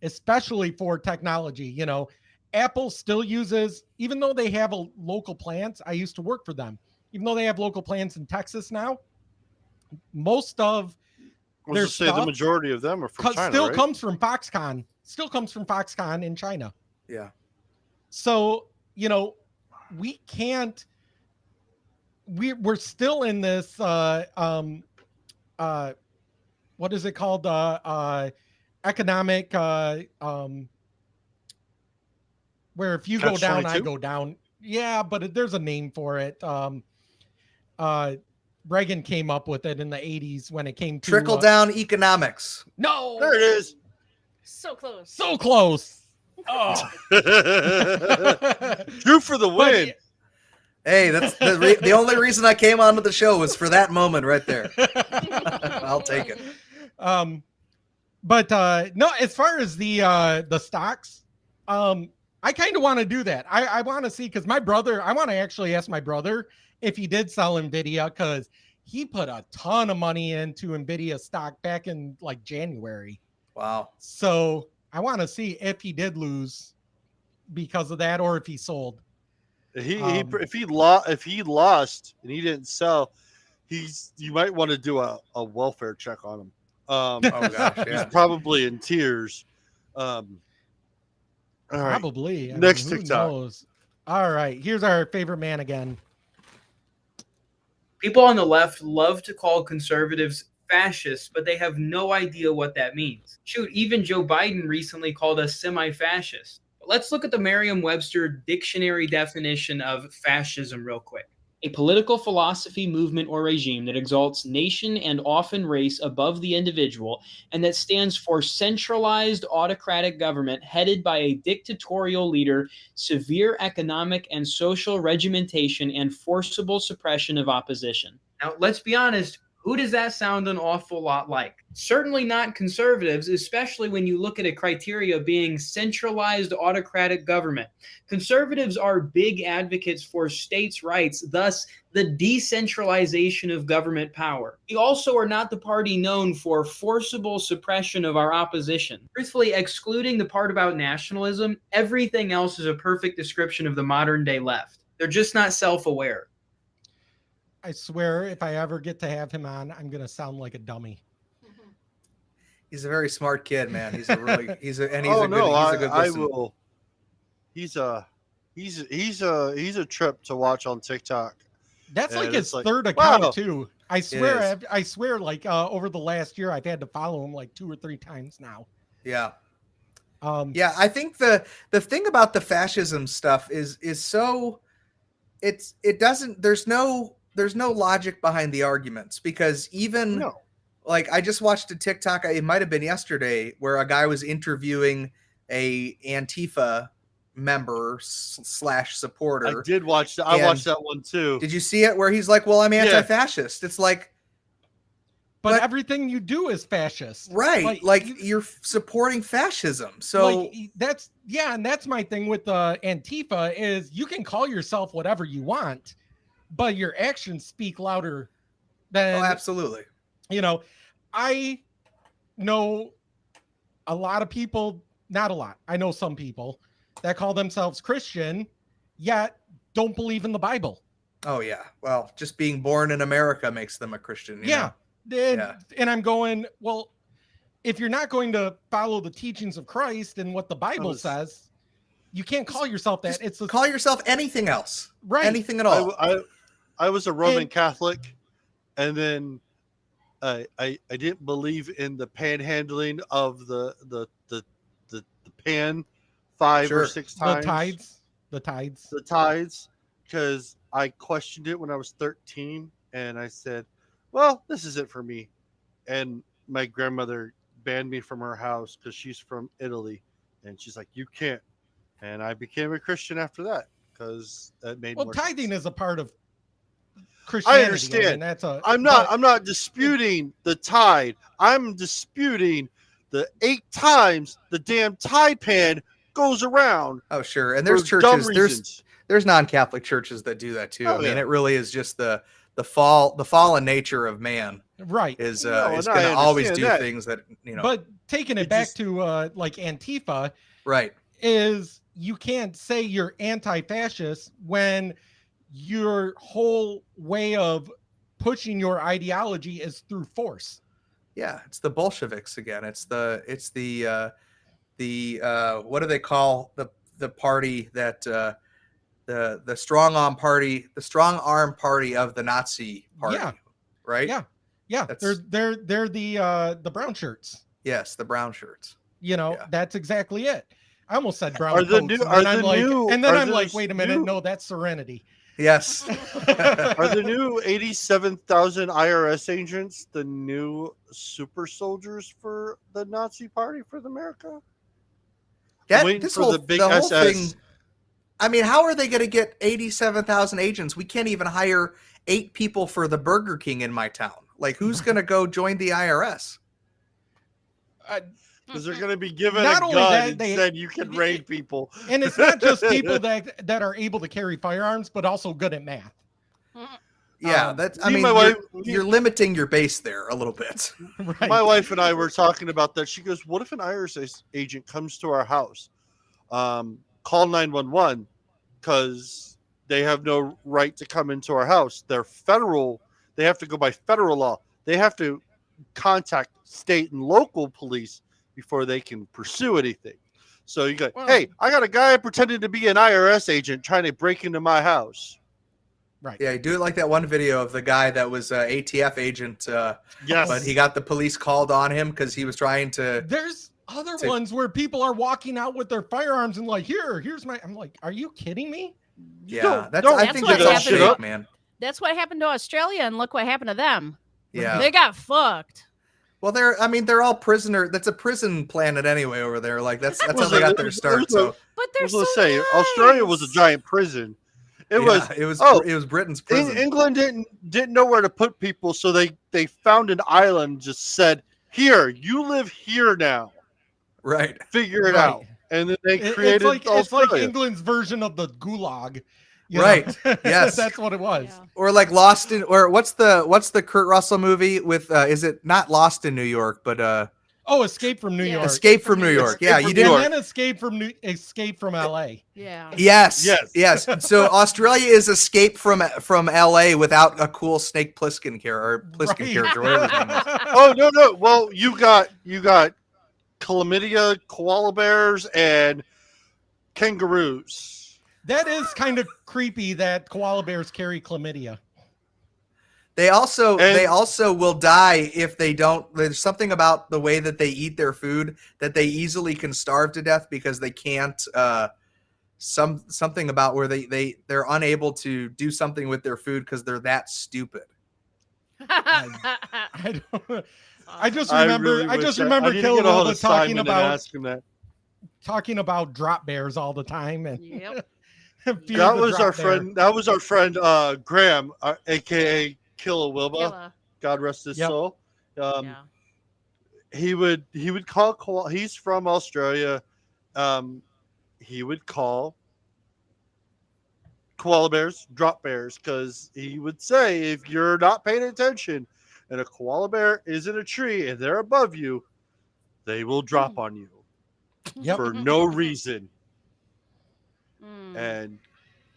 A: especially for technology. You know, Apple still uses, even though they have local plants, I used to work for them, even though they have local plants in Texas now, most of
C: I
A: their
C: was to say the
A: stuff
C: majority of them are from China,
A: still
C: right?
A: comes from Foxconn, in China.
B: Yeah.
A: So, you know, we can't, we're still in this, what is it called? Economic, where if you go down, I
C: Catch-22?
A: go down. Yeah, but there's a name for it. Reagan came up with it in the 80s when it came to
B: Trickle down economics.
A: No,
C: There it is.
E: So close.
A: so close. Oh.
C: Drew for the
A: But-
C: win.
B: Hey, that's the only reason I came onto the show was for that moment right there. I'll take it.
A: But no, as far as the stocks, I kind of want to do that. I want to see, because I want to actually ask my brother if he did sell Nvidia, because he put a ton of money into Nvidia stock back in like January.
B: Wow.
A: So I want to see if he did lose, because of that, or if he sold.
C: If he lost and he didn't sell, you might want to do a welfare check on him.
B: Oh gosh,
C: He's
B: yeah.
C: probably in tears. All right.
A: Probably.
C: Next
A: who
C: TikTok.
A: knows? All right, here's our favorite man again.
G: People on the left love to call conservatives fascists, but they have no idea what that means. Shoot, even Joe Biden recently called us semi-fascist. But let's look at the Merriam-Webster dictionary definition of fascism real quick. A political philosophy, movement, or regime that exalts nation and often race above the individual, and that stands for centralized autocratic government headed by a dictatorial leader, severe economic and social regimentation, and forcible suppression of opposition. Now, let's be honest. Who does that sound an awful lot like? Certainly not conservatives, especially when you look at a criteria being centralized autocratic government. Conservatives are big advocates for states' rights, thus the decentralization of government power. We also are not the party known for forcible suppression of our opposition. Truthfully, excluding the part about nationalism, everything else is a perfect description of the modern day left. They're just not self-aware.
A: I swear, if I ever get to have him on, I'm gonna sound like a dummy.
B: He's a very smart kid, man. He's a good
C: He's
B: listener.
C: He's a trip to watch on TikTok.
A: That's
C: And
A: like his
C: it's like,
A: third account
C: wow.
A: too. I swear,
B: is.
A: I swear, like over the last year, I've had to follow him like 2 or 3 times now.
B: Yeah.
A: Yeah,
B: I think the thing about the fascism stuff is so there's no logic behind the arguments, because even like I just watched a TikTok, it might have been yesterday, where a guy was interviewing a Antifa member / supporter.
C: I did watch that. I watched that one too.
B: Did you see it? Where he's like, "Well, I'm anti-fascist." It's like,
A: but everything you do is fascist,
B: right? Like you're supporting fascism. So
A: like, and that's my thing with Antifa is you can call yourself whatever you want, but your actions speak louder than.
B: Oh, absolutely.
A: You know, I know a lot of people, not a lot. I know some people that call themselves Christian, yet don't believe in the Bible.
B: Oh yeah. Well, just being born in America makes them a Christian. You know?
A: And I'm going, well, if you're not going to follow the teachings of Christ and what the Bible says, you can't call yourself that.
B: Call yourself anything else.
A: Right.
B: Anything at all.
C: I was a Roman Catholic, and then I didn't believe in the panhandling of the pan 5 or 6 times.
A: The
C: tithes, because I questioned it when I was 13, and I said, well, this is it for me. And my grandmother banned me from her house because she's from Italy, and she's like, you can't. And I became a Christian after that because that made more
A: tithing
C: sense.
A: is a part of Christianity.
C: I understand.
A: I'm
C: not disputing the tithe. I'm disputing the 8 times the damn tithe pan goes around.
B: Oh, sure. And there's churches, there's non-Catholic churches that do that too.
C: Oh,
B: I mean, it really is just the fallen nature of man.
A: Right.
B: Is going to always do things that,
A: But taking it back to like Antifa,
B: right,
A: is you can't say you're anti-fascist when your whole way of pushing your ideology is through force.
B: Yeah, it's the Bolsheviks again. It's the what do they call the party that the strong arm party of the Nazi party?
A: Yeah.
B: Right?
A: Yeah. They're the brown shirts.
B: Yes, the brown shirts.
A: That's exactly it. I almost said brown
C: Are the
A: coats,
C: new-
A: and
C: are
A: I'm
C: the
A: like,
C: new-
A: and then
C: are
A: I'm
C: the
A: like, wait a minute,
C: new-
A: no, that's Serenity.
B: Yes.
C: Are the new 87,000 IRS agents the new super soldiers for the Nazi Party for America?
B: The whole thing. I mean, how are they going to get 87,000 agents? We can't even hire 8 people for the Burger King in my town. Like, who's going to go join the IRS?
C: Because they're going to be given
A: Not
C: a
A: only
C: gun
A: that,
C: and
A: they-
C: said you can raid people.
A: And it's not just people that are able to carry firearms, but also good at math.
B: Yeah, you're limiting your base there a little bit.
A: Right.
C: My wife and I were talking about that. She goes, what if an IRS agent comes to our house? call 911 because they have no right to come into our house. They're federal. They have to go by federal law. They have to contact state and local police before they can pursue anything. So you go,
A: Well-
C: hey, I got a guy pretending to be an IRS agent trying to break into my house.
A: Right.
B: Yeah, do it like that one video of the guy that was an ATF agent,
C: Yes.
B: but he got the police called on him because he was trying to.
A: There's other
B: to-
A: ones where people are walking out with their firearms and like, here's my. I'm like, are you kidding me?
B: Yeah,
C: Don't-
B: I
E: That's
B: think
E: what
B: that's all
E: happened.
B: fake, man.
E: That's what happened to Australia, and look what happened to them.
B: Yeah.
E: They got fucked.
B: Well, they're all prisoner. That's a prison planet anyway over there. Like that's how
C: Was
B: they
C: it-
B: got
C: it
B: their
C: was-
B: start.
C: it was
B: So
E: But
C: I
E: they're
C: was
E: so
C: going to say,
E: nice.
C: Australia was a giant prison. It was
B: it was Britain's prison.
C: England didn't know where to put people, so they found an island, just said, here, you live here now.
B: Right.
C: Figure it
A: Right.
C: out. And then they created
A: it's like
C: Australia.
A: England's version of the Gulag. you
B: Right.
A: know?
B: Yes.
A: That's what it was.
E: Yeah.
B: Or like Lost in, or what's the Kurt Russell movie with? Is it not Lost in New York, but
A: Oh, Escape from New
E: Yeah.
A: York.
B: Escape from New York? Yeah,
C: Escape
B: you
C: from
B: did.
C: New
A: And
C: York.
A: then Escape from LA.
E: Yeah.
B: Yes,
C: Yes.
B: yes. So Australia is Escape from LA without a cool Snake Plissken character, or Plissken
A: Right.
B: character, whatever his name is.
C: Oh no. Well, you got chlamydia, koala bears, and kangaroos.
A: That is kind of creepy that koala bears carry chlamydia.
B: They also
C: And-
B: will die if they don't. There's something about the way that they eat their food that they easily can starve to death because they can't. Something about where they're unable to do something with their food because they're that stupid.
A: I don't. I just
C: I
A: remember.
C: really
A: I just
C: wish
A: remember
C: I need to get a hold of
A: Killalova talking
C: Simon and
A: about
C: ask him that.
A: drop bears all the time, and
E: Yep.
A: fear
C: That
A: the
C: was
A: drop
C: our
A: bear.
C: friend. That was our friend Graham, aka Killalova.
E: Killa.
C: God rest his
A: Yep.
C: soul.
E: Yeah.
C: He would call koala. He's from Australia. He would call koala bears drop bears because he would say if you're not paying attention and a koala bear is in a tree and they're above you, they will drop on you
A: Yep.
C: for no reason,
E: Mm.
C: and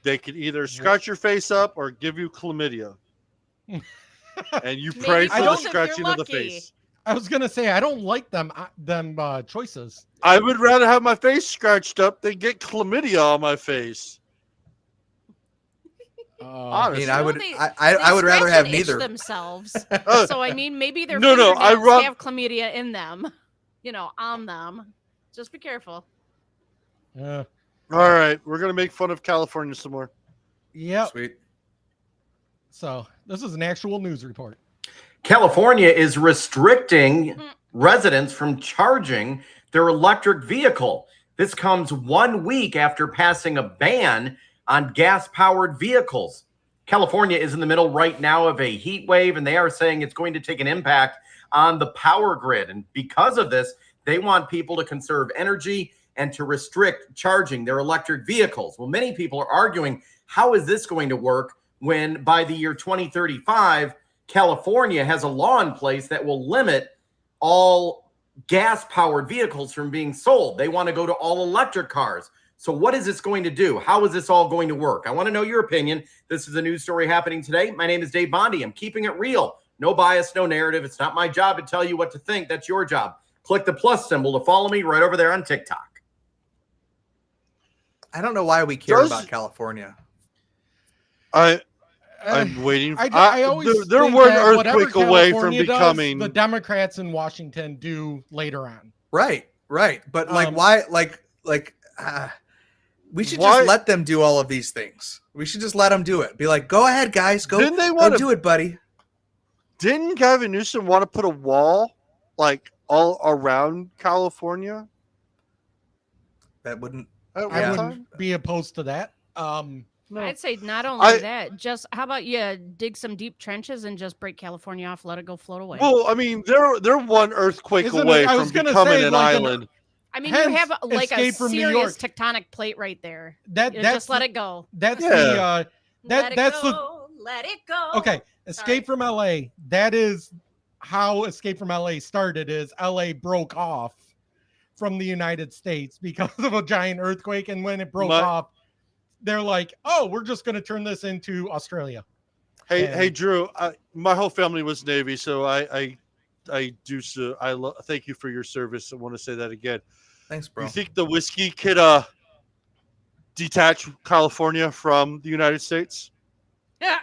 C: they can either scratch your face up or give you chlamydia. And you pray
E: Maybe
C: for the
A: both if
E: you're
C: scratching of the
E: lucky.
C: face.
A: I was gonna say I don't like them choices.
C: I would rather have my face scratched up than get chlamydia on my face.
B: I
C: Honestly.
B: mean, I
E: Well,
B: would
E: they-
B: I would
E: They
B: rather
E: scratch
B: have
E: and itch
B: neither.
E: themselves.
C: Uh,
E: So I mean, maybe their
C: No, no, I
E: fingernails
C: rub-
E: have chlamydia in them. On them. Just be careful.
A: Yeah.
C: All right, we're gonna make fun of California some more.
A: Yep.
B: Sweet.
A: So this is an actual news report.
H: California is restricting
E: Mm.
H: residents from charging their electric vehicle. This comes 1 week after passing a ban on gas-powered vehicles. California is in the middle right now of a heat wave, and they are saying it's going to take an impact on the power grid. And because of this, they want people to conserve energy and to restrict charging their electric vehicles. Well, many people are arguing, how is this going to work when by the year 2035, California has a law in place that will limit all gas-powered vehicles from being sold. They want to go to all electric cars. So what is this going to do? How is this all going to work? I want to know your opinion. This is a news story happening today. My name is Dave Bondi. I'm keeping it real. No bias, no narrative. It's not my job to tell you what to think. That's your job. Click the plus symbol to follow me right over there on TikTok.
B: I don't know why we care
C: Does-
B: about California.
C: I'm waiting.
A: I always
C: they're
A: think
C: one
A: that whatever
C: earthquake away from
A: California does,
C: becoming.
A: the Democrats in Washington do later on.
B: Right. But like,
A: Um,
B: why? We should
C: Why-
B: just let them do all of these things. We should just let them do it. Be like, go ahead, guys, go
C: Didn't they want
B: do
C: to?
B: it, buddy.
C: Didn't Gavin Newsom want to put a wall like all around California?
B: That wouldn't.
C: At one
A: I
B: Yeah.
C: time?
A: wouldn't be opposed to that.
C: No.
E: I'd say not only
C: I-
E: that, just how about you dig some deep trenches and just break California off, let it go float away.
C: Well, I mean, they're one earthquake
A: Isn't it-
C: away
A: I
C: from
A: was gonna
C: becoming
A: say,
C: an
A: like an-
C: island.
E: I mean,
A: hence
E: you have like a
A: Escape from New
E: serious
A: York.
E: tectonic plate right there.
A: That
E: You
A: that's
E: just let it go.
A: That's
C: Yeah.
A: the
E: Let it
A: that's the-
E: go. Let it go.
A: okay. Escape from LA. That is how Escape from LA started. Is LA broke off from the United States because of a giant earthquake. And when it broke
C: My-
A: off, they're like, oh, we're just going to turn this into Australia.
C: Hey,
A: And-
C: Drew. My whole family was Navy, so I thank you for your service. I want to say that again.
B: Thanks, bro.
C: You think the whiskey could detach California from the United States?
E: Yeah.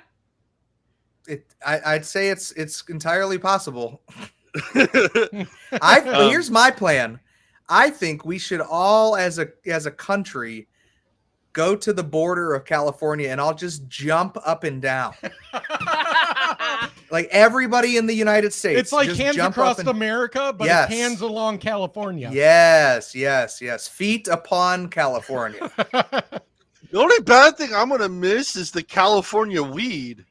B: I'd say it's entirely possible.
C: Um,
B: Here's my plan. I think we should all, as a country, go to the border of California, and I'll just jump up and down. Like everybody in the United States.
A: It's like
B: just
A: hands
B: jump
A: across
B: up and-
A: America, but
B: Yes.
A: it's hands along California.
B: Yes. Feet upon California.
C: The only bad thing I'm gonna miss is the California weed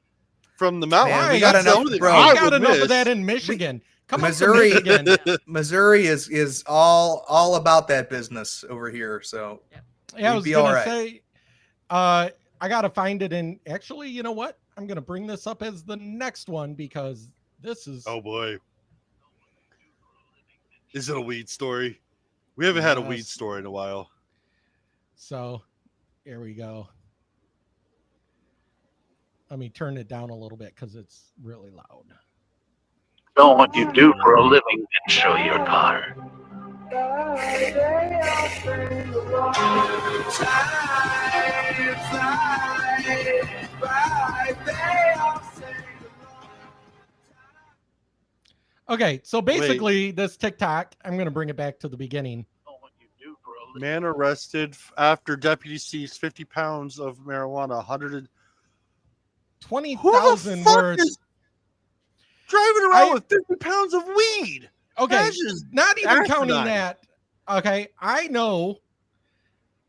C: from the mountain.
B: Man, we
A: got
C: That's the
B: enough-
C: only thing
B: bro.
C: I
A: I got
C: would
A: enough
C: miss.
A: of that in Michigan. Come
B: Missouri-
A: on, to Michigan.
B: Missouri is all about that business over here. So
A: Yeah, I
B: We'd
A: was
B: be all
A: gonna
B: right.
A: say, I gotta find it in. Actually, you know what? I'm gonna bring this up as the next one because this is.
C: Oh boy, is it a weed story? We haven't had a weed
A: Yes.
C: story in a while.
A: So, here we go. Let me turn it down a little bit because it's really loud.
I: Know what you do for a living and show your card.
A: Okay, so basically, this TikTok, I'm gonna bring it back to the beginning.
I: Know what you do for a living.
C: Man arrested after deputy seized 50 pounds of marijuana. 100. Who the
A: 20,000
C: fuck
A: worth.
C: is driving around
A: I-
C: with 50 pounds of weed?
A: Okay,
C: That's just
A: not even counting
C: asinine.
A: that. Okay, I know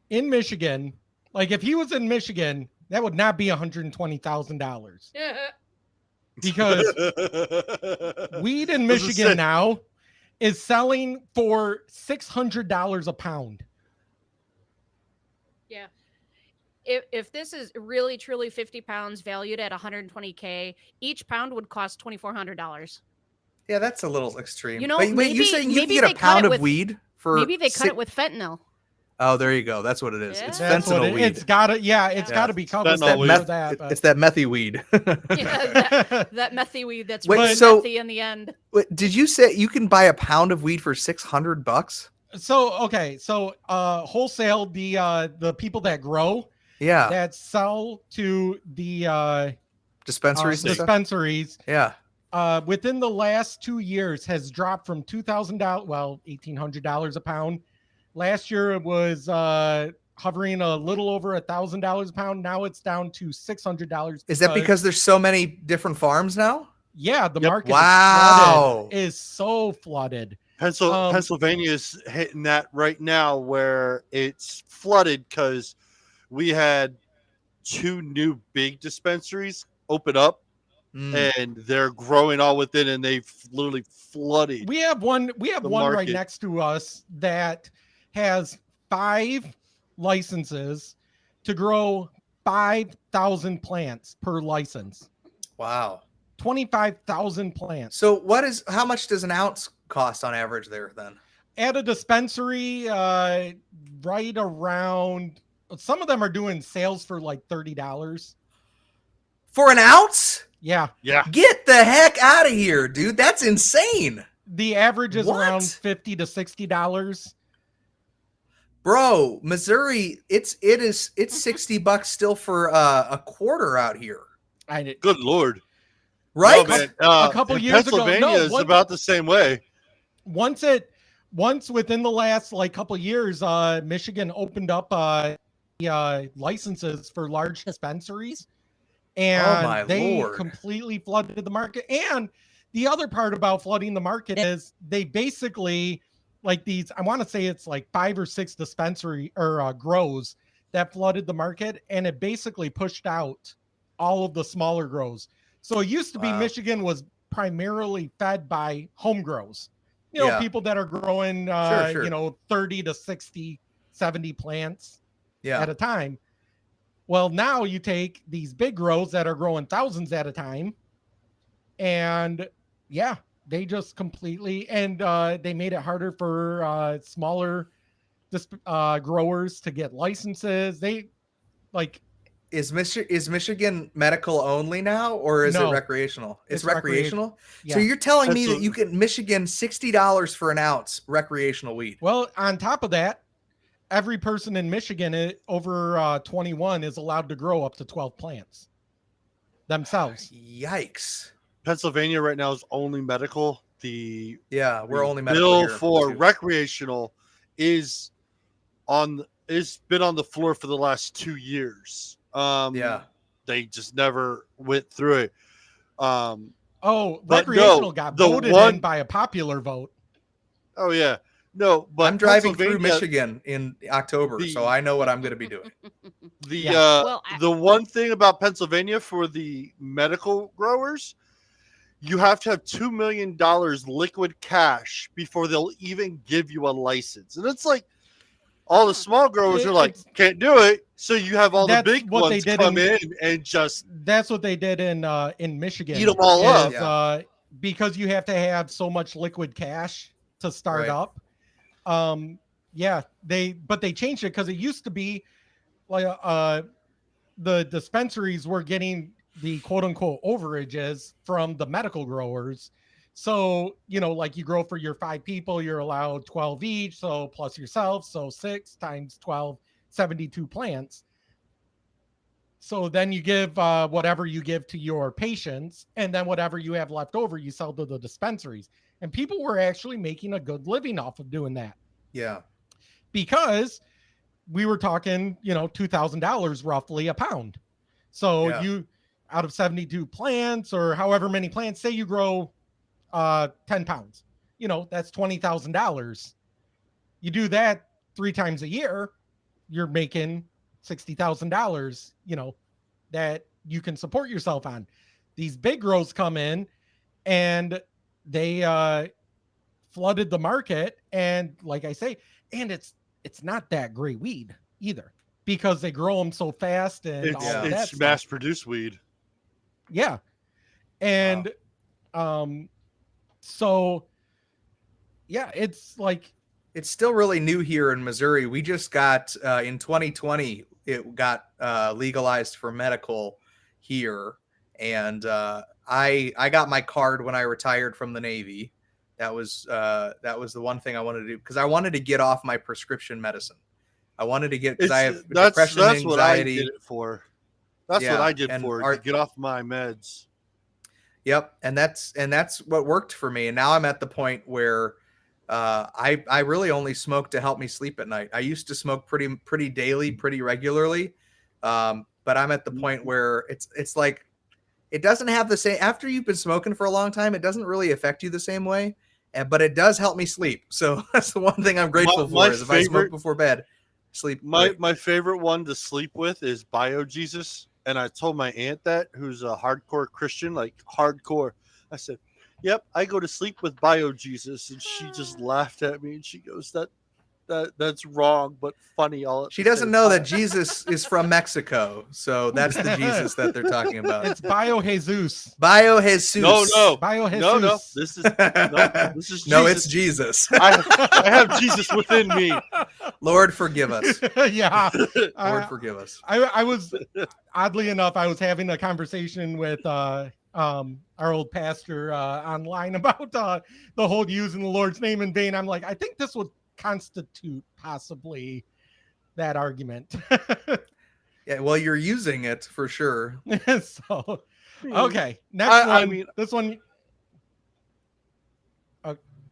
A: in Michigan, like if he was in Michigan, that would not be $120,000 because weed in
C: I was gonna
A: Michigan
C: say-
A: now is selling for $600 a pound.
E: Yeah. If this is really truly 50 pounds valued at 120K, each pound would cost $2,400.
B: yeah, that's a little extreme.
E: You know,
B: wait, you
E: maybe-
B: saying you can
E: maybe
B: get
E: they
B: a
E: cut
B: pound
E: it
B: of
E: with-
B: weed for?
E: Maybe they cut
B: six-
E: it with fentanyl.
B: Oh, there you go. That's what it is. It's
E: Yeah.
A: That's what
B: fentanyl weed.
A: it's gotta. Yeah, it's
B: Yeah.
A: gotta be covered.
C: Fentanyl
A: with
C: weed.
A: that. but-
B: It's that methy weed.
E: Yeah, that methy weed that's
B: Wait,
E: really
B: so-
E: methy in the end.
B: Wait, did you say you can buy a pound of weed for $600?
A: So okay, so wholesale the people that grow
B: Yeah,
A: that sell to the
B: dispensaries. and stuff?
A: dispensaries
B: Yeah.
A: within the last 2 years has dropped from $2,000, well, $1,800 a pound. Last year it was hovering a little over $1,000 a pound. Now it's down to $600.
B: Is that because there's so many different farms now?
A: yeah, the
C: Yep.
A: market
B: Wow.
A: is so flooded.
C: Pennsylvania is hitting that right now where it's flooded because we had 2 new big dispensaries open up
B: Mm.
C: and they're growing all within and they've literally flooded.
A: We have one right
C: market.
A: next to us that has 5 licenses to grow 5,000 plants per license.
B: Wow.
A: 25,000 plants.
B: So how much does an ounce cost on average there then?
A: At a dispensary, right around, some of them are doing sales for like $30.
B: For an ounce?
A: Yeah.
C: Yeah.
B: Get the heck out of here, dude. That's insane.
A: The average is around
B: What?
A: $50 to $60.
B: Bro, Missouri, it's $60 still for a quarter out here.
C: Good Lord.
B: Right?
C: No, man,
A: A couple
C: and
A: years ago-
C: Pennsylvania
A: no,
C: is
A: what-
C: about the same way.
A: Once within the last like couple years, Michigan opened up licenses for large dispensaries, and
B: my
A: they
B: Lord.
A: completely flooded the market. And the other part about flooding the market is they basically like these. I want to say it's like 5 or 6 dispensary or grows that flooded the market, and it basically pushed out all of the smaller grows. So it used to be
B: Wow.
A: Michigan was primarily fed by home grows. You know,
B: Yeah.
A: people that are growing,
B: Sure.
A: 30 to 60, 70 plants
B: Yeah.
A: at a time. Well, now you take these big grows that are growing thousands at a time, and yeah, They just completely, and they made it harder for smaller growers to get licenses. They like
B: Is Michigan medical only now, or is
A: No.
B: it recreational? It's
A: It's
B: recreational.
A: yeah.
B: So you're telling me
C: That's
B: that you can Michigan $60 for an ounce recreational weed?
A: Well, on top of that, every person in Michigan over 21 is allowed to grow up to 12 plants themselves.
B: Yikes!
C: Pennsylvania right now is only medical. The
B: Yeah, we're
C: the
B: only medical
C: bill
B: here.
C: for
B: too.
C: recreational is been on the floor for the last 2 years.
B: Yeah.
C: They just never went through it.
A: Oh,
C: But
A: recreational
C: no,
A: got
C: the
A: voted
C: one-
A: in by a popular vote.
C: Oh yeah, no, but
B: I'm driving through
C: Pennsylvania-
B: Michigan in October, so I know what I'm going to be doing.
C: The
A: Yeah.
E: Well,
C: the one thing about Pennsylvania for the medical growers, you have to have $2 million liquid cash before they'll even give you a license, and it's like all the small growers are like,
A: It's-
C: can't do it. So you have all the
A: That's
C: big
A: what they
C: ones
A: did
C: come
A: in-
C: in and just
A: That's what they did in Michigan.
C: Eat 'em all up.
A: is, because you have to have so much liquid cash to start
B: Right.
A: up. Yeah, they changed it because it used to be like the dispensaries were getting the quote unquote overages from the medical growers. So, like you grow for your 5 people, you're allowed 12 each. So plus yourself. So 6 times 12, 72 plants. So then you give whatever you give to your patients, and then whatever you have left over, you sell to the dispensaries. And people were actually making a good living off of doing that
B: Yeah.
A: because we were talking, $2,000 roughly a pound. So
B: Yeah.
A: you, out of 72 plants or however many plants, say you grow 10 pounds, that's $20,000. You do that 3 times a year, you're making $60,000, that you can support yourself on. These big grows come in and they flooded the market. And like I say, and it's not that great weed either because they grow them so fast and all of that
C: it's
A: stuff.
C: mass produced weed.
A: Yeah. And so yeah, it's like
B: It's still really new here in Missouri. We just got in 2020, it got legalized for medical here, and I got my card when I retired from the Navy. That was the one thing I wanted to do because I wanted to get off my prescription medicine. I wanted to get because I have depression,
C: that's what I
B: anxiety.
C: did it for. That's
B: Yeah,
C: what I did
B: and
C: for
B: our-
C: to get off my meds.
B: Yep, and that's what worked for me. And now I'm at the point where I really only smoke to help me sleep at night. I used to smoke pretty daily, pretty regularly, but I'm at the point where it's like it doesn't have the same. After you've been smoking for a long time, it doesn't really affect you the same way, but it does help me sleep. So that's the one thing I'm grateful
C: My
B: for is if I smoke
C: favorite-
B: before bed, sleep.
C: My
B: great.
C: my favorite one to sleep with is Bio Jesus, and I told my aunt that, who's a hardcore Christian, like hardcore. I said, "Yep, I go to sleep with Bio Jesus," and she just laughed at me and she goes, "That's wrong, but funny."
B: She doesn't know that Jesus is from Mexico, so that's the Jesus that they're talking about.
A: it's Bio Jesus.
B: Bio Jesus.
C: No,
A: Bio Jesus.
C: no. This is
B: No,
C: Jesus.
B: it's Jesus.
C: I have Jesus within me.
B: Lord, forgive us.
A: Yeah.
B: Lord, forgive us.
A: I was oddly enough, I was having a conversation with our old pastor online about the whole using the Lord's name in vain. I'm like, I think this would constitute possibly that argument.
B: Yeah, well, you're using it for sure.
A: So okay, next
C: I
A: one.
C: mean-
A: This one.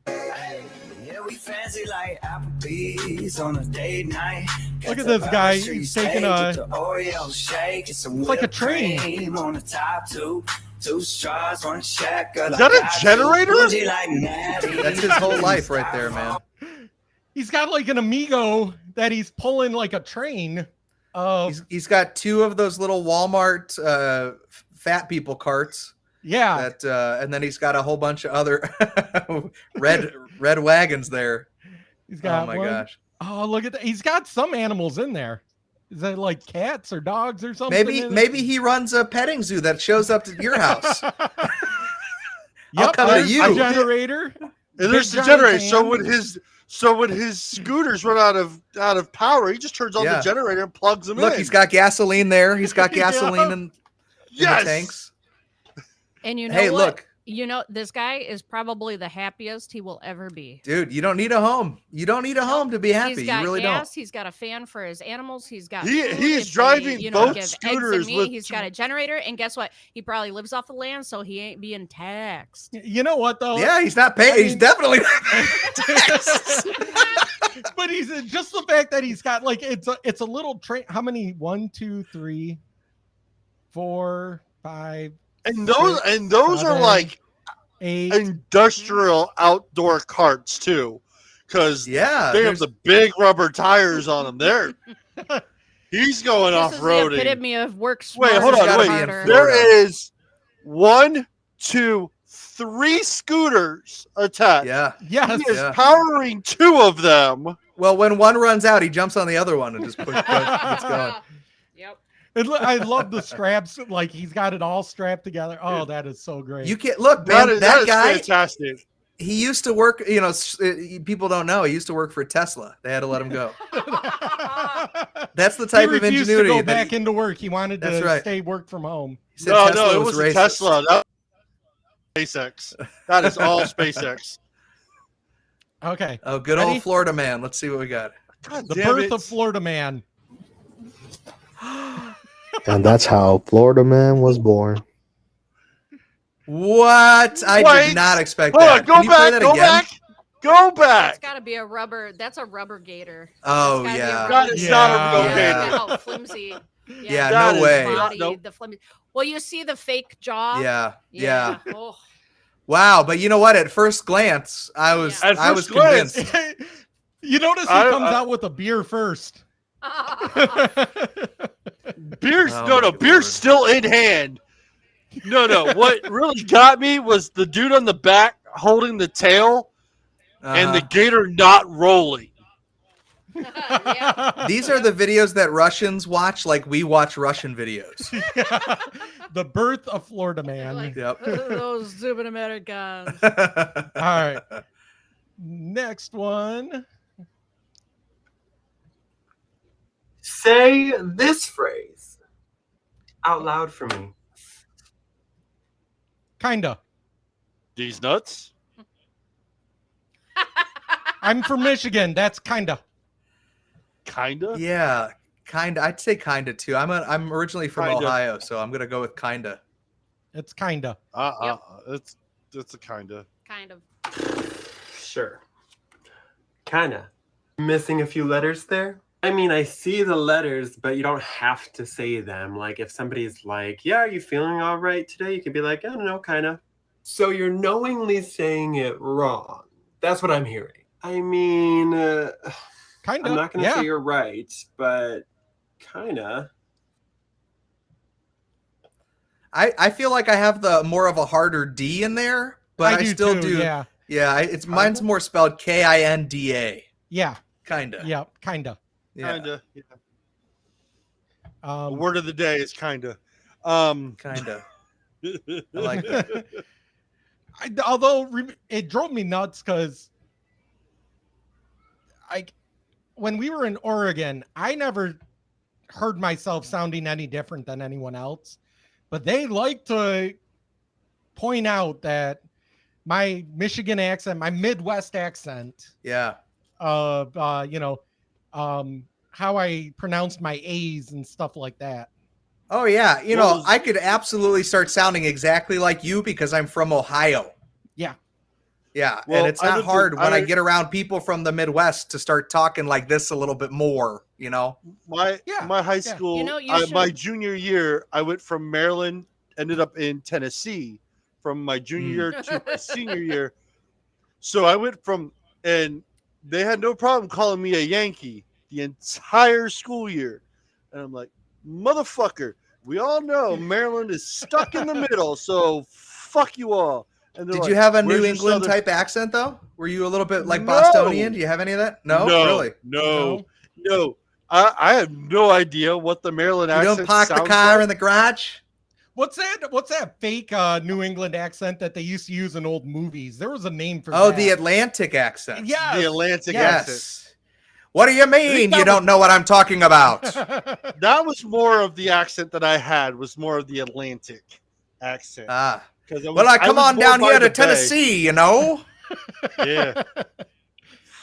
J: Yeah, we fancy like Applebee's on a date night.
A: Look at this guy. He's taking a.
J: Oreo shake. It's
A: like a train.
J: cream on the top, two straws, one shaker.
C: Is that a generator?
B: That's his whole life right there, man.
A: He's got like an Amigo that he's pulling like a train.
B: He's got 2 of those little Walmart fat people carts.
A: Yeah.
B: That and then he's got a whole bunch of other red wagons there.
A: He's got
B: oh my
A: one.
B: gosh.
A: Oh, look at that. He's got some animals in there. Is that like cats or dogs or something?
B: Maybe he runs a petting zoo that shows up to your house. I'll come to
A: there's
B: you.
A: the generator.
C: And there's
A: Big
C: the
A: giant
C: generator.
A: fan.
C: So when his scooters run out of power, he just turns on
B: Yeah.
C: the generator and plugs them in.
B: Look, he's got gasoline there. He's got gasoline in
C: yes.
B: the tanks.
E: And you know
B: Hey,
E: what?
B: look.
E: You know, this guy is probably the happiest he will ever be.
B: Dude, you don't need a home. You don't need a home to be happy.
E: He's got
B: You really
E: gas. He's got a fan for his animals. He's got.
C: He
E: food
C: is
E: if
C: driving
E: they,
C: both
E: give eggs
C: scooters
E: and meat.
C: with
E: He's got a generator, and guess what? He probably lives off the land, so he ain't being taxed.
A: You know what though?
B: don't. Yeah, he's not paying.
A: I
B: He's
A: mean-
B: definitely not paying taxes.
A: But he's just the fact that he's got like it's a little train. How many? 1, 2, 3, 4, 5,
C: And those are
A: seven,
C: like
A: 8.
C: industrial outdoor carts too, because
B: Yeah.
C: they have the big rubber tires on them. He's going
E: This
C: off
E: is the
C: roading.
E: epitome of work
C: Wait,
E: smarter,
C: hold on,
E: not
C: wait.
E: harder.
C: There is 1, 2, 3 scooters attached.
B: Yeah.
A: Yes.
C: He is
B: Yeah.
C: powering 2 of them.
B: Well, when one runs out, he jumps on the other one and just keeps going.
E: Yep.
A: And I love the straps. Like he's got it all strapped together. Oh, that is so great.
B: You can't look, man.
C: That
B: That
C: is
B: guy,
C: fantastic.
B: he used to work. You know, people don't know. He used to work for Tesla. They had to let him go. That's the type
A: he
B: of
A: refused
B: ingenuity.
A: to go
B: that
A: back into work. He wanted
B: That's
A: to
B: right.
A: stay work from home.
B: he said
C: No,
B: Tesla
C: it
B: was
C: wasn't
B: racist.
C: Tesla. That was SpaceX. That is all SpaceX.
A: Okay.
B: Oh, good
A: Ready?
B: old Florida man. Let's see what we got.
C: God
A: The
C: damn
A: birth
C: it.
A: of Florida man.
K: And that's how Florida Man was born.
B: What? I
C: Wait.
B: did not expect
C: Hold
B: that.
C: on, go
B: Can you play
C: back,
B: that
C: go
B: again?
C: back, go
E: That's
C: back.
E: got to be a rubber. That's a rubber gator.
B: Oh,
E: That's gotta be a
B: yeah.
E: rubber
C: That is
E: gator.
C: not a
A: Yeah.
C: real
E: Yeah,
C: gator.
E: look at how flimsy.
B: Yeah,
C: That
B: no
C: is
B: way.
C: not-
E: Body,
C: nope.
E: the flimsy. Well, you see the fake jaw.
B: Yeah.
E: Oh.
B: Wow, but you know what? At first glance, I was
C: At
B: I was
C: first glance.
B: convinced.
A: You notice he
C: I-
A: comes out with a beer first.
C: Beer's
B: Oh
C: no,
B: my
C: beer's
B: Lord.
C: still in hand. No. What really got me was the dude on the back holding the tail and the
B: Uh-huh.
C: gator not rolling.
E: Yeah.
B: These are the videos that Russians watch, like we watch Russian videos.
A: The birth of Florida man.
E: Like,
B: Yep.
E: those stupid Americans.
A: All right. Next one.
L: Say this phrase out loud for me.
A: Kinda.
C: These nuts.
A: I'm from Michigan. That's kinda.
C: Kinda.
B: Yeah, kinda. I'd say kinda too. I'm originally from
C: Kinda.
B: Ohio, so I'm gonna go with kinda.
A: It's kinda.
C: It's a kinda.
E: Kind of.
L: Sure. Kinda. Missing a few letters there? I mean, I see the letters, but you don't have to say them. Like, if somebody's like, yeah, are you feeling all right today? You can be like, I don't know, kinda. So you're knowingly saying it wrong. That's what I'm hearing. I mean,
A: Kinda.
L: I'm not going to
A: yeah.
L: say you're right, but kinda.
B: I feel like I have the more of a harder D in there, but I
A: do
B: still
A: too,
B: do.
A: Yeah.
B: Yeah, it's mine's more spelled Kinda.
A: Yeah.
B: Kinda.
A: Yeah. Kinda.
B: Yeah.
C: Kinda. Yeah. The
A: Um,
C: word of the day is kinda.
B: Kinda. I like that.
A: although it drove me nuts because when we were in Oregon, I never heard myself sounding any different than anyone else, but they like to point out that my Michigan accent, my Midwest accent,
B: Yeah.
A: how I pronounced my A's and stuff like that.
B: Oh yeah, you
C: What
B: know,
C: was-
B: I could absolutely start sounding exactly like you because I'm from Ohio.
A: Yeah.
B: Yeah,
C: Well,
B: and it's
C: I
B: not
C: lived in-
B: hard when I
C: I-
B: get around people from the Midwest to start talking like this a little bit more, you know?
C: My high
A: yeah.
C: school,
E: You know, you
C: my
E: should-
C: junior year, I went from Maryland, ended up in Tennessee from my junior year to my senior year. So I went from, and they had no problem calling me a Yankee the entire school year. And I'm like, motherfucker, we all know Maryland is stuck in the middle, so fuck you all. And they're
B: Did
C: like,
B: you have a
C: "Where's
B: New
C: your
B: England
C: Southern-"
B: type accent though? Were you a little bit like
C: No.
B: Bostonian? Do you have any of that? No, really.
C: No. I have no idea what the Maryland
B: You
C: accent
B: don't park the
C: sounds
B: car
C: like.
B: in the garage?
A: What's that fake New England accent that they used to use in old movies? There was a name for
B: Oh,
A: that.
B: the Atlantic accent.
A: Yes.
C: The Atlantic
B: Yes.
C: accent.
B: What do you mean you don't know what I'm talking about?
C: That was more of the accent that I had. Was more of the Atlantic accent.
B: Ah.
C: 'Cause I
B: Well,
C: was-
B: I come
C: was
B: on
C: born
B: down
C: by
B: here to
C: the bay.
B: Tennessee, you know.
C: Yeah.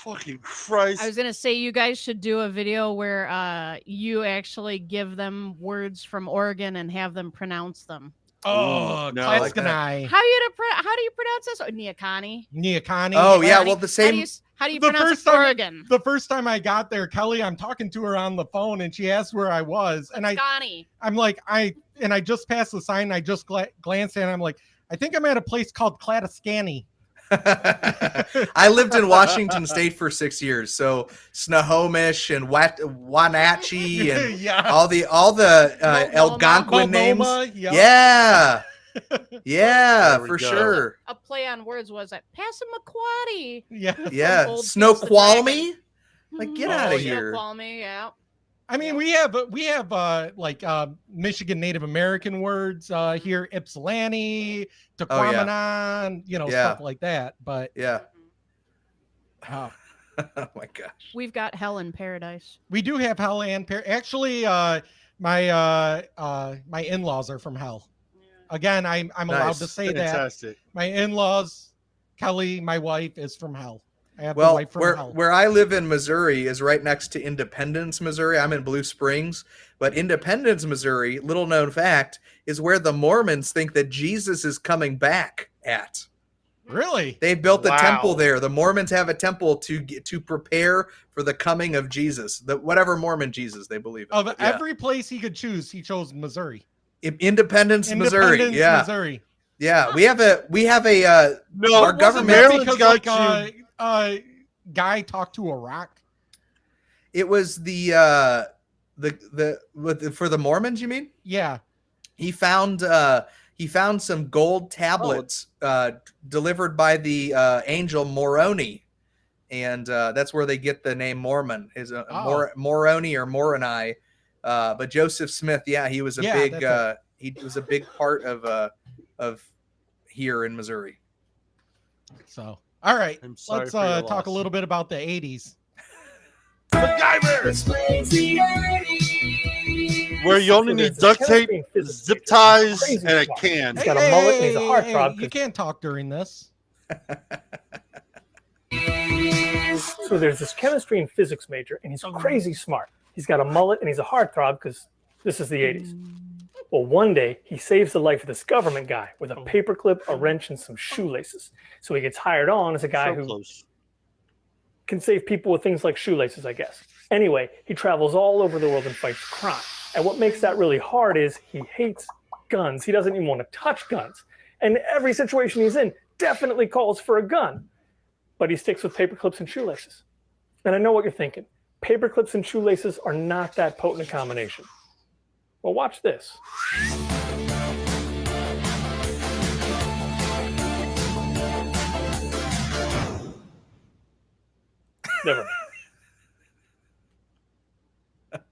C: Fucking Christ.
E: I was gonna say you guys should do a video where you actually give them words from Oregon and have them pronounce them.
A: Oh,
C: no, I like
A: Klaskanai.
E: How do you pronounce this? Neocani.
A: Neocani.
B: Oh yeah,
E: Neocani?
B: well the same.
E: How do you
A: The
E: pronounce
A: first
E: it?
A: time-
E: Oregon?
A: The first time I got there, Kelly, I'm talking to her on the phone, and she asked where I was, and
E: Scotty.
A: I'm like, I just passed the sign. And I just glanced at it. I'm like, I think I'm at a place called Klatascani.
B: I lived in Washington State for 6 years, so Snohomish and Wenatchee and
A: Yeah.
B: all the Algonquin names.
A: Multnomah, yep.
B: Yeah, yeah,
C: There we
B: for
C: go.
B: sure.
E: A play on words was it Passamaquoddy?
A: Yeah.
B: Yeah,
E: Old
B: Snoqualmie. Like, get
E: Oh,
B: out of
E: yeah,
B: here.
E: Snoqualmie, yeah.
A: I mean, we have Michigan Native American words here, Ypsilanti, Tequamanon,
B: Yeah.
A: stuff like that. But
B: Yeah.
A: oh,
B: Oh my gosh.
E: We've got hell in paradise.
A: we do have hell and actually, my in-laws are from hell. Again, I'm allowed
B: Nice.
A: to say that
C: Fantastic.
A: my in-laws, Kelly, my wife, is from hell. I have the
B: Well,
A: wife from
B: where
A: hell.
B: where I live in Missouri is right next to Independence, Missouri. I'm in Blue Springs, but Independence, Missouri, little known fact, is where the Mormons think that Jesus is coming back at.
A: Really?
B: They built a
C: Wow.
B: temple there. The Mormons have a temple to prepare for the coming of Jesus, whatever Mormon Jesus they believe in.
A: Of
B: But yeah.
A: every place he could choose, he chose Missouri.
B: Independence, Missouri.
A: Independence,
B: Yeah,
A: Missouri.
B: yeah. We have a
C: No,
B: our
A: Wasn't
B: government.
A: that
C: Maryland's
A: because
C: got
A: guy talked to a rock.
B: It was for the Mormons. You mean?
A: Yeah.
B: He found some gold tablets delivered by the angel Moroni, and that's where they get the name Mormon. Is Moroni or Moroni? But Joseph Smith, yeah, he was a big he was a big part of here in Missouri.
A: So, all right,
C: I'm sorry
A: let's
C: for your
A: talk a
C: loss.
A: little bit about the 80s.
C: Where you only need duct tape, zip ties, and a can.
A: Hey,
M: got a mullet and he's a heartthrob.
A: you can't talk during this.
M: So there's this chemistry and physics major, and he's crazy smart. He's got a mullet and he's a heartthrob because this is the 80s. Well, one day he saves the life of this government guy with a paperclip, a wrench, and some shoelaces. So he gets hired on as a guy
C: So
M: who
C: close.
M: can save people with things like shoelaces, I guess. Anyway, he travels all over the world and fights crime. And what makes that really hard is he hates guns. He doesn't even want to touch guns. And every situation he's in definitely calls for a gun. But he sticks with paperclips and shoelaces. And I know what you're thinking. Paperclips and shoelaces are not that potent a combination. Well, watch this. Never mind.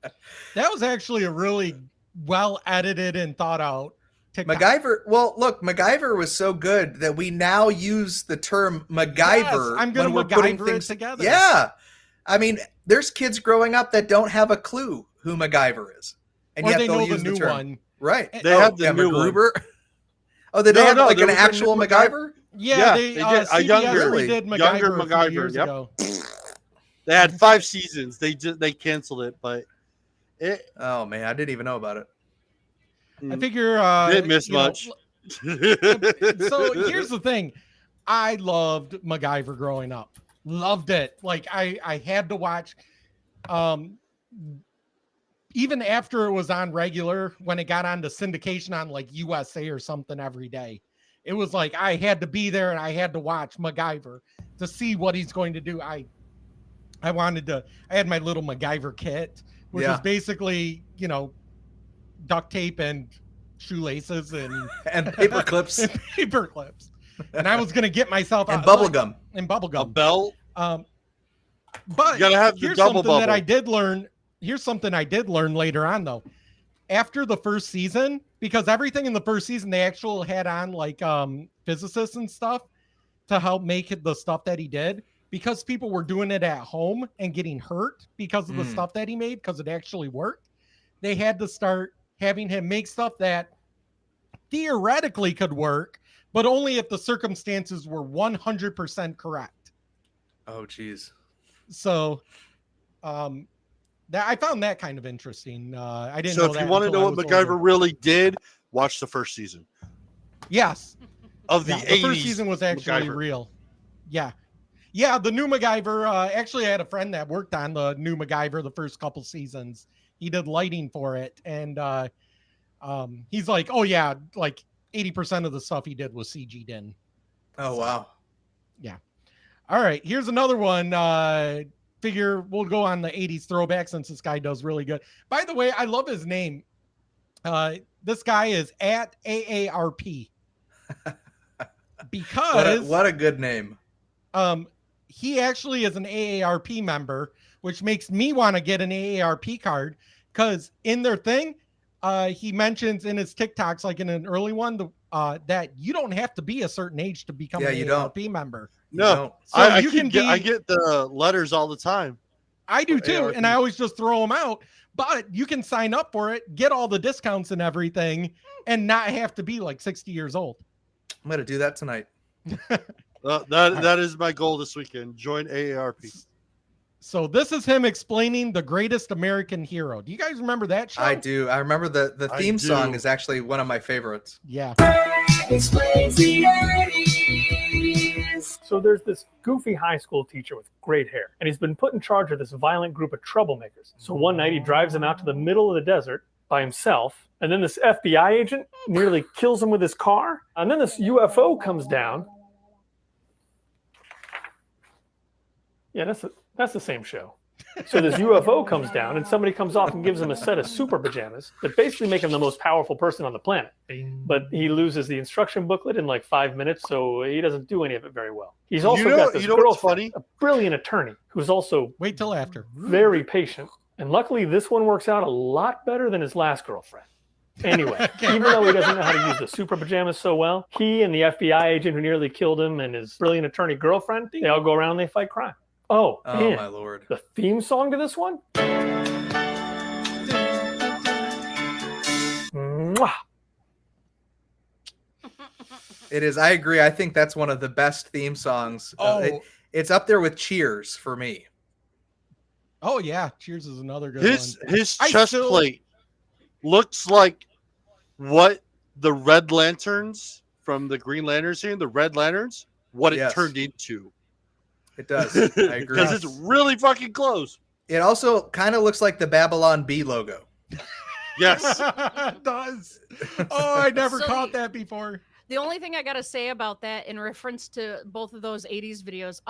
A: That was actually a really well edited and thought out TikTok.
B: MacGyver. Well, look, MacGyver was so good that we now use the term MacGyver
A: I'm gonna
B: when we're putting
A: MacGyver it
B: things
A: together.
B: Yeah, I mean, there's kids growing up that don't have a clue who MacGyver is, and
A: Or
B: yet
A: they
B: they'll
A: know
B: use
A: the new
B: term.
A: one.
B: Right?
C: They have the new one.
B: MacGruber. Oh, did they
C: No,
B: have
C: no,
B: like
C: there
B: an
C: was a new
B: actual
C: MacGyver.
B: MacGyver?
A: Yeah,
C: They did. A
A: CBS
C: younger,
A: redid MacGyver
C: younger
A: a few
C: MacGyver.
A: years
C: Yep.
A: ago.
C: They had 5 seasons. They canceled it, but it.
B: Oh man, I didn't even know about it.
A: I figure
C: Didn't miss
A: you know,
C: much.
A: So here's the thing. I loved MacGyver growing up. Loved it. Like I had to watch even after it was on regular, when it got on to syndication on like USA or something every day. It was like I had to be there and I had to watch MacGyver to see what he's going to do. I had my little MacGyver kit, which
B: Yeah.
A: was basically, duct tape and shoelaces and
B: And paper clips.
A: and paper clips. And I was gonna get myself
B: And
A: out-
B: bubble gum.
A: and bubble
C: A
A: gum.
C: belt.
A: But
C: You gotta have the
A: here's
C: double
A: something that I
C: bubble.
A: did learn. Here's something I did learn later on though. after the first season, because everything in the first season they actually had on like physicists and stuff to help make it the stuff that he did, because people were doing it at home and getting hurt because of the stuff that he made, because it actually worked. They had to start having him make stuff that theoretically could work, but only if the circumstances were 100% correct.
B: Oh, geez.
A: So that I found that kind of interesting. I didn't
C: So
A: know
C: if
A: that
C: you want to
A: until
C: know
A: I
C: what
A: was
C: MacGyver
A: older.
C: really did, watch the first season
A: Yes.
C: of the
A: Yeah,
C: 80s.
A: the first season was actually
C: MacGyver.
A: real. Yeah. Yeah, the new MacGyver. Actually, I had a friend that worked on the new MacGyver the first couple seasons. He did lighting for it. And he's like, oh, yeah, like 80% of the stuff he did was CG'd in.
B: Oh, wow.
A: Yeah. All right. Here's another one. Figure we'll go on the 80s throwback since this guy does really good. By the way, I love his name. This guy is at AARP. Because
B: what a good name.
A: He actually is an AARP member, which makes me want to get an AARP card, because in their thing, he mentions in his TikToks, like in an early one, that you don't have to be a certain age to become an
B: you don't.
A: AARP member.
C: No,
A: So
C: I
A: you can be.
C: I get the letters all the time.
A: I do
C: for
A: too,
C: AARP.
A: and I always just throw them out. But you can sign up for it, get all the discounts and everything, and not have to be like 60 years old.
B: I'm gonna do that tonight.
C: That is my goal this weekend. Join AARP.
A: So this is him explaining the greatest American hero. Do you guys remember that show?
B: I do. I remember the
C: I
B: theme song
C: do.
B: is actually one of my favorites.
A: Yeah.
J: Explains the 80s.
M: So there's this goofy high school teacher with great hair, and he's been put in charge of this violent group of troublemakers. So one night he drives them out to the middle of the desert by himself, and then this FBI agent nearly kills him with his car, and then this UFO comes down. Yeah, that's the same show. So this UFO comes down, and somebody comes off and gives him a set of super pajamas that basically make him the most powerful person on the planet. But he loses the instruction booklet in like 5 minutes, so he doesn't do any of it very well. He's also got this
C: what's
M: girlfriend, a brilliant attorney, who's also
A: Wait till after.
M: very patient. And luckily, this one works out a lot better than his last girlfriend. Anyway, even though he doesn't know how to use the super pajamas so well, he and the FBI agent who nearly killed him and his brilliant attorney girlfriend, they all go around and they fight crime. Oh, and
B: my Lord.
M: the theme song to this one? Mwah!
B: It is. I agree. I think that's one of the best theme songs. It's up there with Cheers for me.
A: Oh yeah, Cheers is another good
C: His
A: one. I
C: chest
A: still-
C: plate looks like what the Red Lanterns from the Green Lantern scene, the Red Lanterns, what it
B: Yes.
C: turned into.
B: It does. I agree.
C: Because it's really fucking close.
B: It also kind of looks like the Babylon Bee logo.
C: Yes.
A: It does. Oh, I never
E: So
A: caught that before.
E: The only thing I gotta say about that in reference to both of those 80s videos,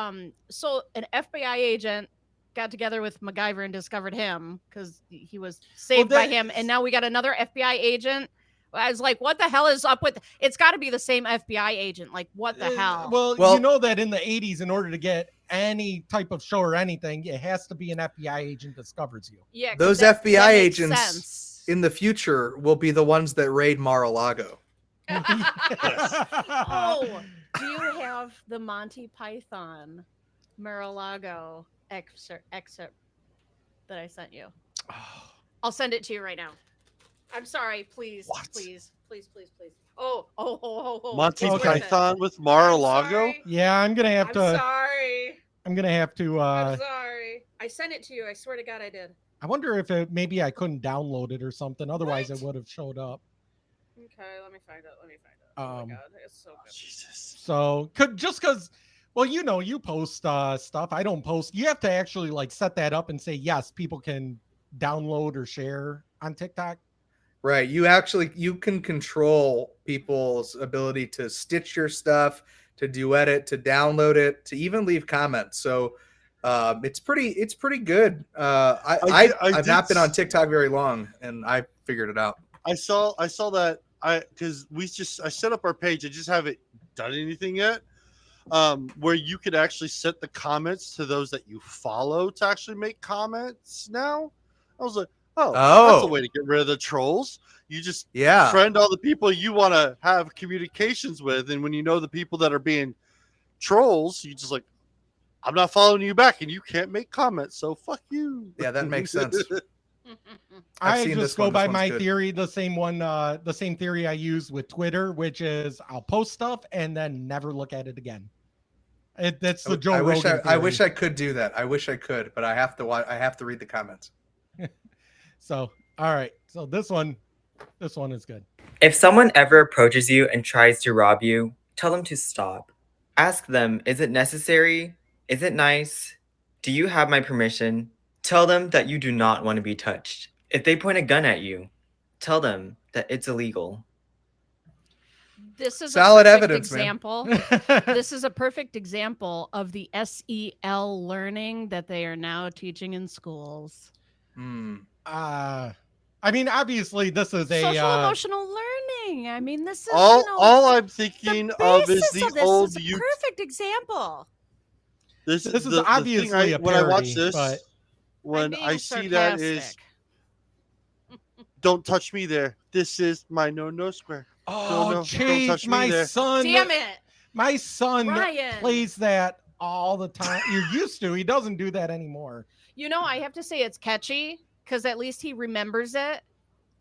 E: so an FBI agent got together with MacGyver and discovered him because he was saved by him, and now we got another FBI agent. I was like, what the hell is up with it's got to be the same FBI agent. Like, what the hell?
A: Well,
B: Well-
A: you know that in the 80s, in order to get any type of show or anything, it has to be an FBI agent discovers you.
E: Yeah, 'cause
B: Those
E: that
B: FBI
E: makes
B: agents
E: sense.
B: in the future will be the ones that raid Mar-a-Lago.
E: Oh, do you have the Monty Python Mar-a-Lago excerpt that I sent you? I'll send it to you right now. I'm sorry, please, please. Oh.
C: Monty
E: it's worth it.
C: Python with Mar-a-Lago.
A: Yeah, I'm gonna have
E: I'm
A: to.
E: sorry.
A: I'm gonna have to.
E: I'm sorry. I sent it to you. I swear to God, I did.
A: I wonder if maybe I couldn't download it or something. Otherwise, it would have showed up.
E: Okay, let me find it. Oh my God, it's so good.
C: Jesus.
A: So just because, well, you post stuff. I don't post. You have to actually like set that up and say yes, people can download or share on TikTok.
B: Right. You can control people's ability to stitch your stuff, to duet it, to download it, to even leave comments. So it's pretty good. I've not been on TikTok very long, and I figured it out.
C: I saw that because I set up our page. I just haven't done anything yet. Where you could actually set the comments to those that you follow to actually make comments now. I was like, Oh, that's a
B: Oh.
C: way to get rid of the trolls. You just
B: Yeah.
C: friend all the people you want to have communications with, and when you know the people that are being trolls, you just like, I'm not following you back, and you can't make comments, so fuck you.
B: Yeah, that makes sense.
A: I
B: seen
A: just
B: this
A: go
B: one. This
A: by
B: one's
A: my
B: good.
A: theory, the same theory I use with Twitter, which is I'll post stuff and then never look at it again. That's the Joe
B: I wish
A: Rogan
B: I wish
A: theory.
B: I could do that. I wish I could, but I have to I have to read the comments.
A: So, all right. So this one is good.
N: If someone ever approaches you and tries to rob you, tell them to stop. Ask them, is it necessary? Is it nice? Do you have my permission? Tell them that you do not want to be touched. If they point a gun at you, tell them that it's illegal.
E: This is
B: Solid
E: a perfect
B: evidence, man.
E: example. This is a perfect example of the SEL learning that they are now teaching in schools.
A: I mean, obviously, this is a
E: Social emotional learning. I mean, this is
C: all I'm thinking of is
E: basis
C: the
E: of this
C: old
E: is a
C: YouTube.
E: perfect example.
C: This
A: is
C: the
A: obviously
C: thing
A: a
C: when I watch
A: parody,
C: this,
A: but
C: when
E: being
C: I see that is,
E: sarcastic.
C: don't touch me there. This is my no square.
A: oh,
C: don't
A: Chase,
C: touch me
A: my
C: there.
A: son,
E: Damn it.
A: my son
E: Ryan.
A: plays that all the time. You're used to. He doesn't do that anymore.
E: You know, I have to say it's catchy because at least he remembers it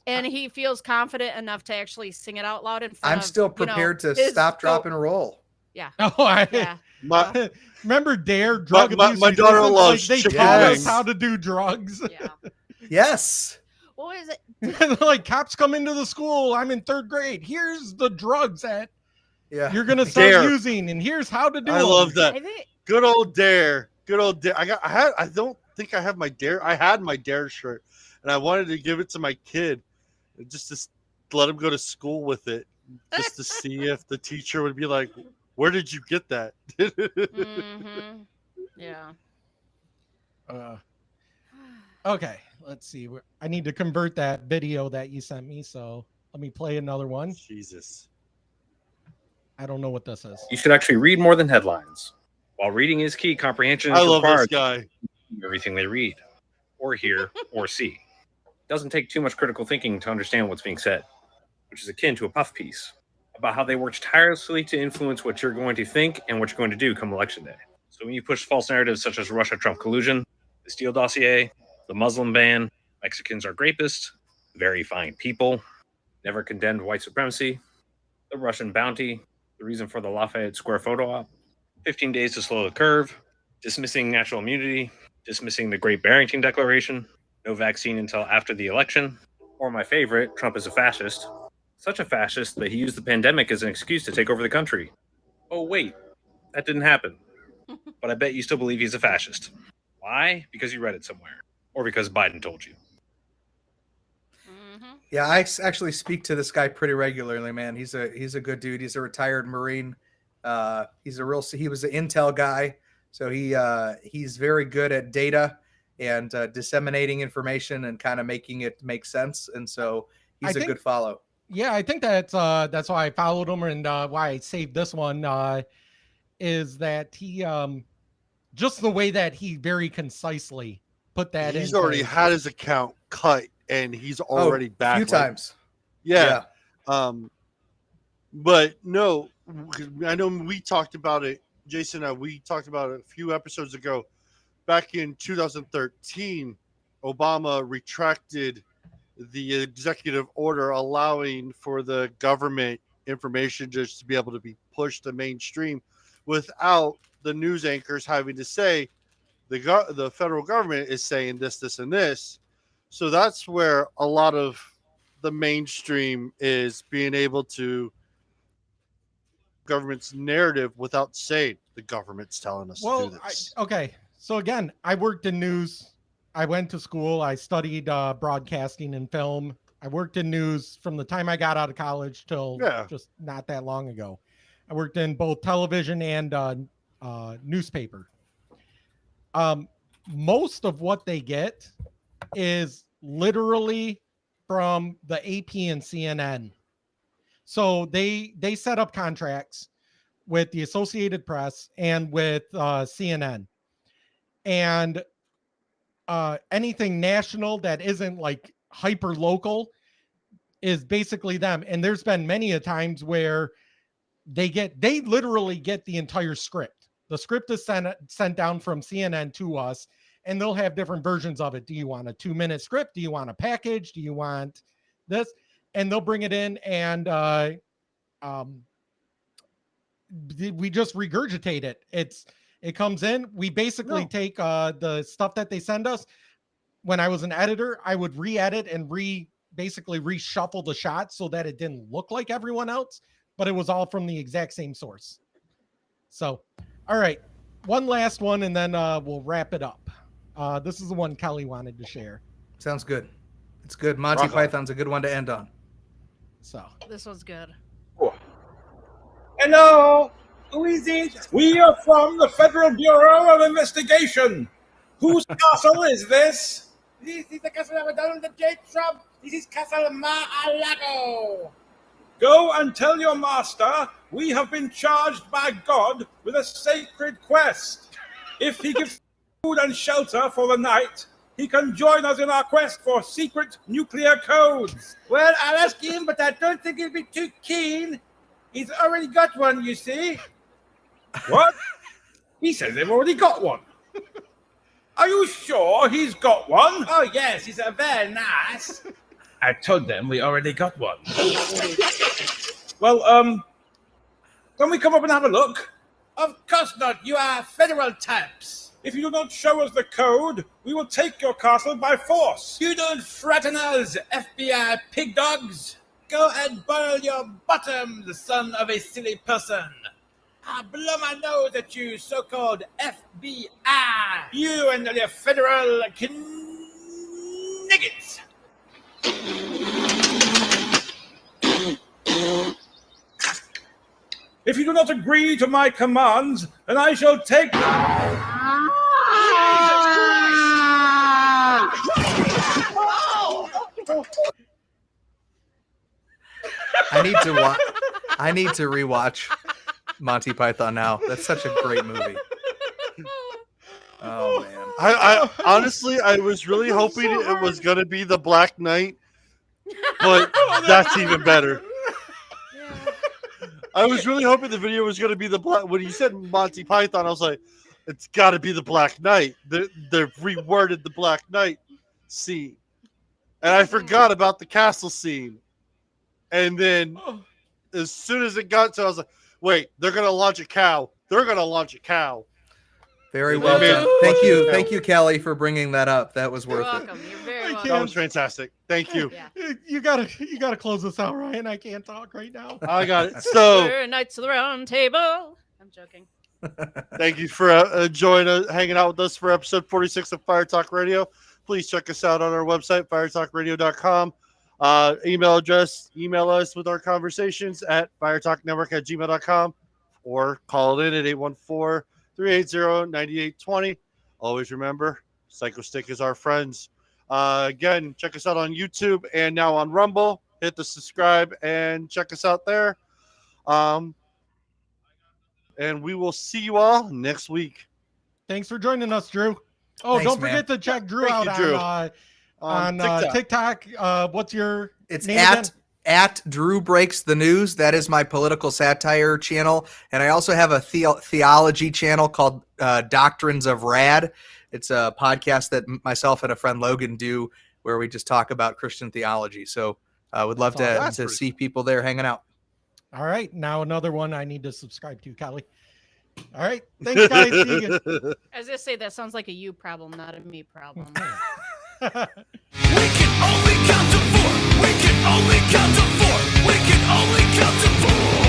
E: and he feels confident enough to actually sing it out loud in front
B: I'm
E: of,
B: still
E: you know,
B: prepared to
E: his
B: stop, drop, and roll.
E: Yeah.
A: Oh,
E: Yeah.
C: My
A: remember Dare drug
C: my
A: abuse?
C: daughter
A: resistance?
C: loves
A: Like, they
C: chicken
A: taught us
B: wings.
A: how to do drugs.
E: Yeah.
B: Yes.
E: What is it?
A: Like cops come into the school. I'm in 3rd grade. Here's the drugs that
B: Yeah.
A: you're gonna start
C: Dare.
A: using, and here's how to do
C: I
A: them.
C: love that.
E: I think
C: Good old Dare. Good old Dare. I don't think I have my Dare. I had my Dare shirt, and I wanted to give it to my kid, just to let him go to school with it, just to see if the teacher would be like, "Where did you get that?"
E: mm-hmm. Yeah.
A: Okay, let's see. I need to convert that video that you sent me, so let me play another one.
C: Jesus.
A: I don't know what this is.
O: You should actually read more than headlines. While reading is key, comprehension is
C: I love this
O: required
C: guy.
O: to everything they read, or hear, or see. It doesn't take too much critical thinking to understand what's being said, which is akin to a puff piece about how they worked tirelessly to influence what you're going to think and what you're going to do come election day. So when you push false narratives such as Russia-Trump collusion, the Steele dossier, the Muslim ban, Mexicans are rapists, very fine people, never condemned white supremacy, the Russian bounty, the reason for the Lafayette Square photo op, 15 days to slow the curve, dismissing natural immunity, dismissing the Great Barrington Declaration, no vaccine until after the election, or my favorite, Trump is a fascist. Such a fascist that he used the pandemic as an excuse to take over the country. Oh, wait, that didn't happen. But I bet you still believe he's a fascist. Why? Because you read it somewhere. Or because Biden told you.
B: Yeah, I actually speak to this guy pretty regularly, man. He's a good dude. He's a retired Marine. He was an Intel guy, so he's very good at data and disseminating information and kind of making it make sense. And so he's a good follow.
A: Yeah, I think that's why I followed him, and why I saved this one is that he just the way that he very concisely put that in.
C: He's already had his account cut, and he's already back
B: a few times.
C: Yeah. But no, I know we talked about it, Jason. We talked about it a few episodes ago. Back in 2013, Obama retracted the executive order allowing for the government information just to be able to be pushed to mainstream without the news anchors having to say the federal government is saying this, and this. So that's where a lot of the mainstream is being able to government's narrative without saying the government's telling us to do this.
A: Okay. So again, I worked in news. I went to school. I studied broadcasting and film. I worked in news from the time I got out of college till just not that long ago. I worked in both television and newspaper. Most of what they get is literally from the AP and CNN. So they set up contracts with the Associated Press and with CNN. And anything national that isn't like hyper local is basically them. And there's been many a times where they literally get the entire script. The script is sent down from CNN to us, and they'll have different versions of it. Do you want a 2-minute script? Do you want a package? Do you want this? And they'll bring it in, and we just regurgitate it. It comes in. We basically take the stuff that they send us. When I was an editor, I would re-edit and basically reshuffle the shots so that it didn't look like everyone else, but it was all from the exact same source. So, all right, one last one, and then we'll wrap it up. This is the one Kelly wanted to share.
B: Sounds good. It's good. Monty Python's a good one to end on.
A: So
E: This was good.
P: Hello, who is it? We are from the Federal Bureau of Investigation. Whose castle is this? This is the castle of Donald J. Trump. This is Castle Mar-a-Lago. Go and tell your master we have been charged by God with a sacred quest. If he gives food and shelter for the night, he can join us in our quest for secret nuclear codes. Well, I'll ask him, but I don't think he'll be too keen. He's already got one, you see. What? He says they've already got one. Are you sure he's got one? Oh, yes, he's very nice. I told them we already got one. Well, can we come up and have a look? Of course not. You are federal types. If you do not show us the code, we will take your castle by force. You don't threaten us, FBI pig dogs. Go and boil your bottom, the son of a silly person. I blow my nose at you, so-called FBI. You and your federal niggets. If you do not agree to my commands, then I shall take
B: I need to rewatch Monty Python now. That's such a great movie. Oh man.
C: I honestly, I was really hoping it was gonna be The Black Knight, but that's even better. I was really hoping the video was gonna be the Black. When you said Monty Python, I was like, it's got to be The Black Knight. They've reworded the Black Knight scene, and I forgot about the castle scene. And then, as soon as it got to, I was like, wait, they're gonna launch a cow. They're gonna launch a cow.
B: Very well done. Thank you, Kelly, for bringing that up. That was worth it.
E: You're very welcome.
C: That was fantastic. Thank you.
A: You gotta close this out, Ryan. I can't talk right now.
C: I got it. So
E: Knights of the Round Table. I'm joking.
C: thank you for hanging out with us for episode 46 of Fire Talk Radio. Please check us out on our website, firetalkradio.com. Email us with our conversations at firetalknetwork@gmail.com or call it in at 814-380-9820. Always remember, Psychostick is our friends. Again, check us out on YouTube and now on Rumble. Hit the subscribe and check us out there. And we will see you all next week.
A: Thanks for joining us, Drew. Oh,
B: Thanks,
A: don't forget to check Drew out on TikTok. What's your
B: It's
A: name again?
B: at Drew Breaks the News. That is my political satire channel. And I also have a theology channel called Doctrines of Rad. It's a podcast that myself and a friend Logan do where we just talk about Christian theology. So I would love to see people there hanging out.
A: All right. Now another one I need to subscribe to, Kelly. All right. Thanks, guys. See you.
E: I was gonna say that sounds like a you problem, not a me problem.
J: We can only count to four. We can only count to four. We can only count to four.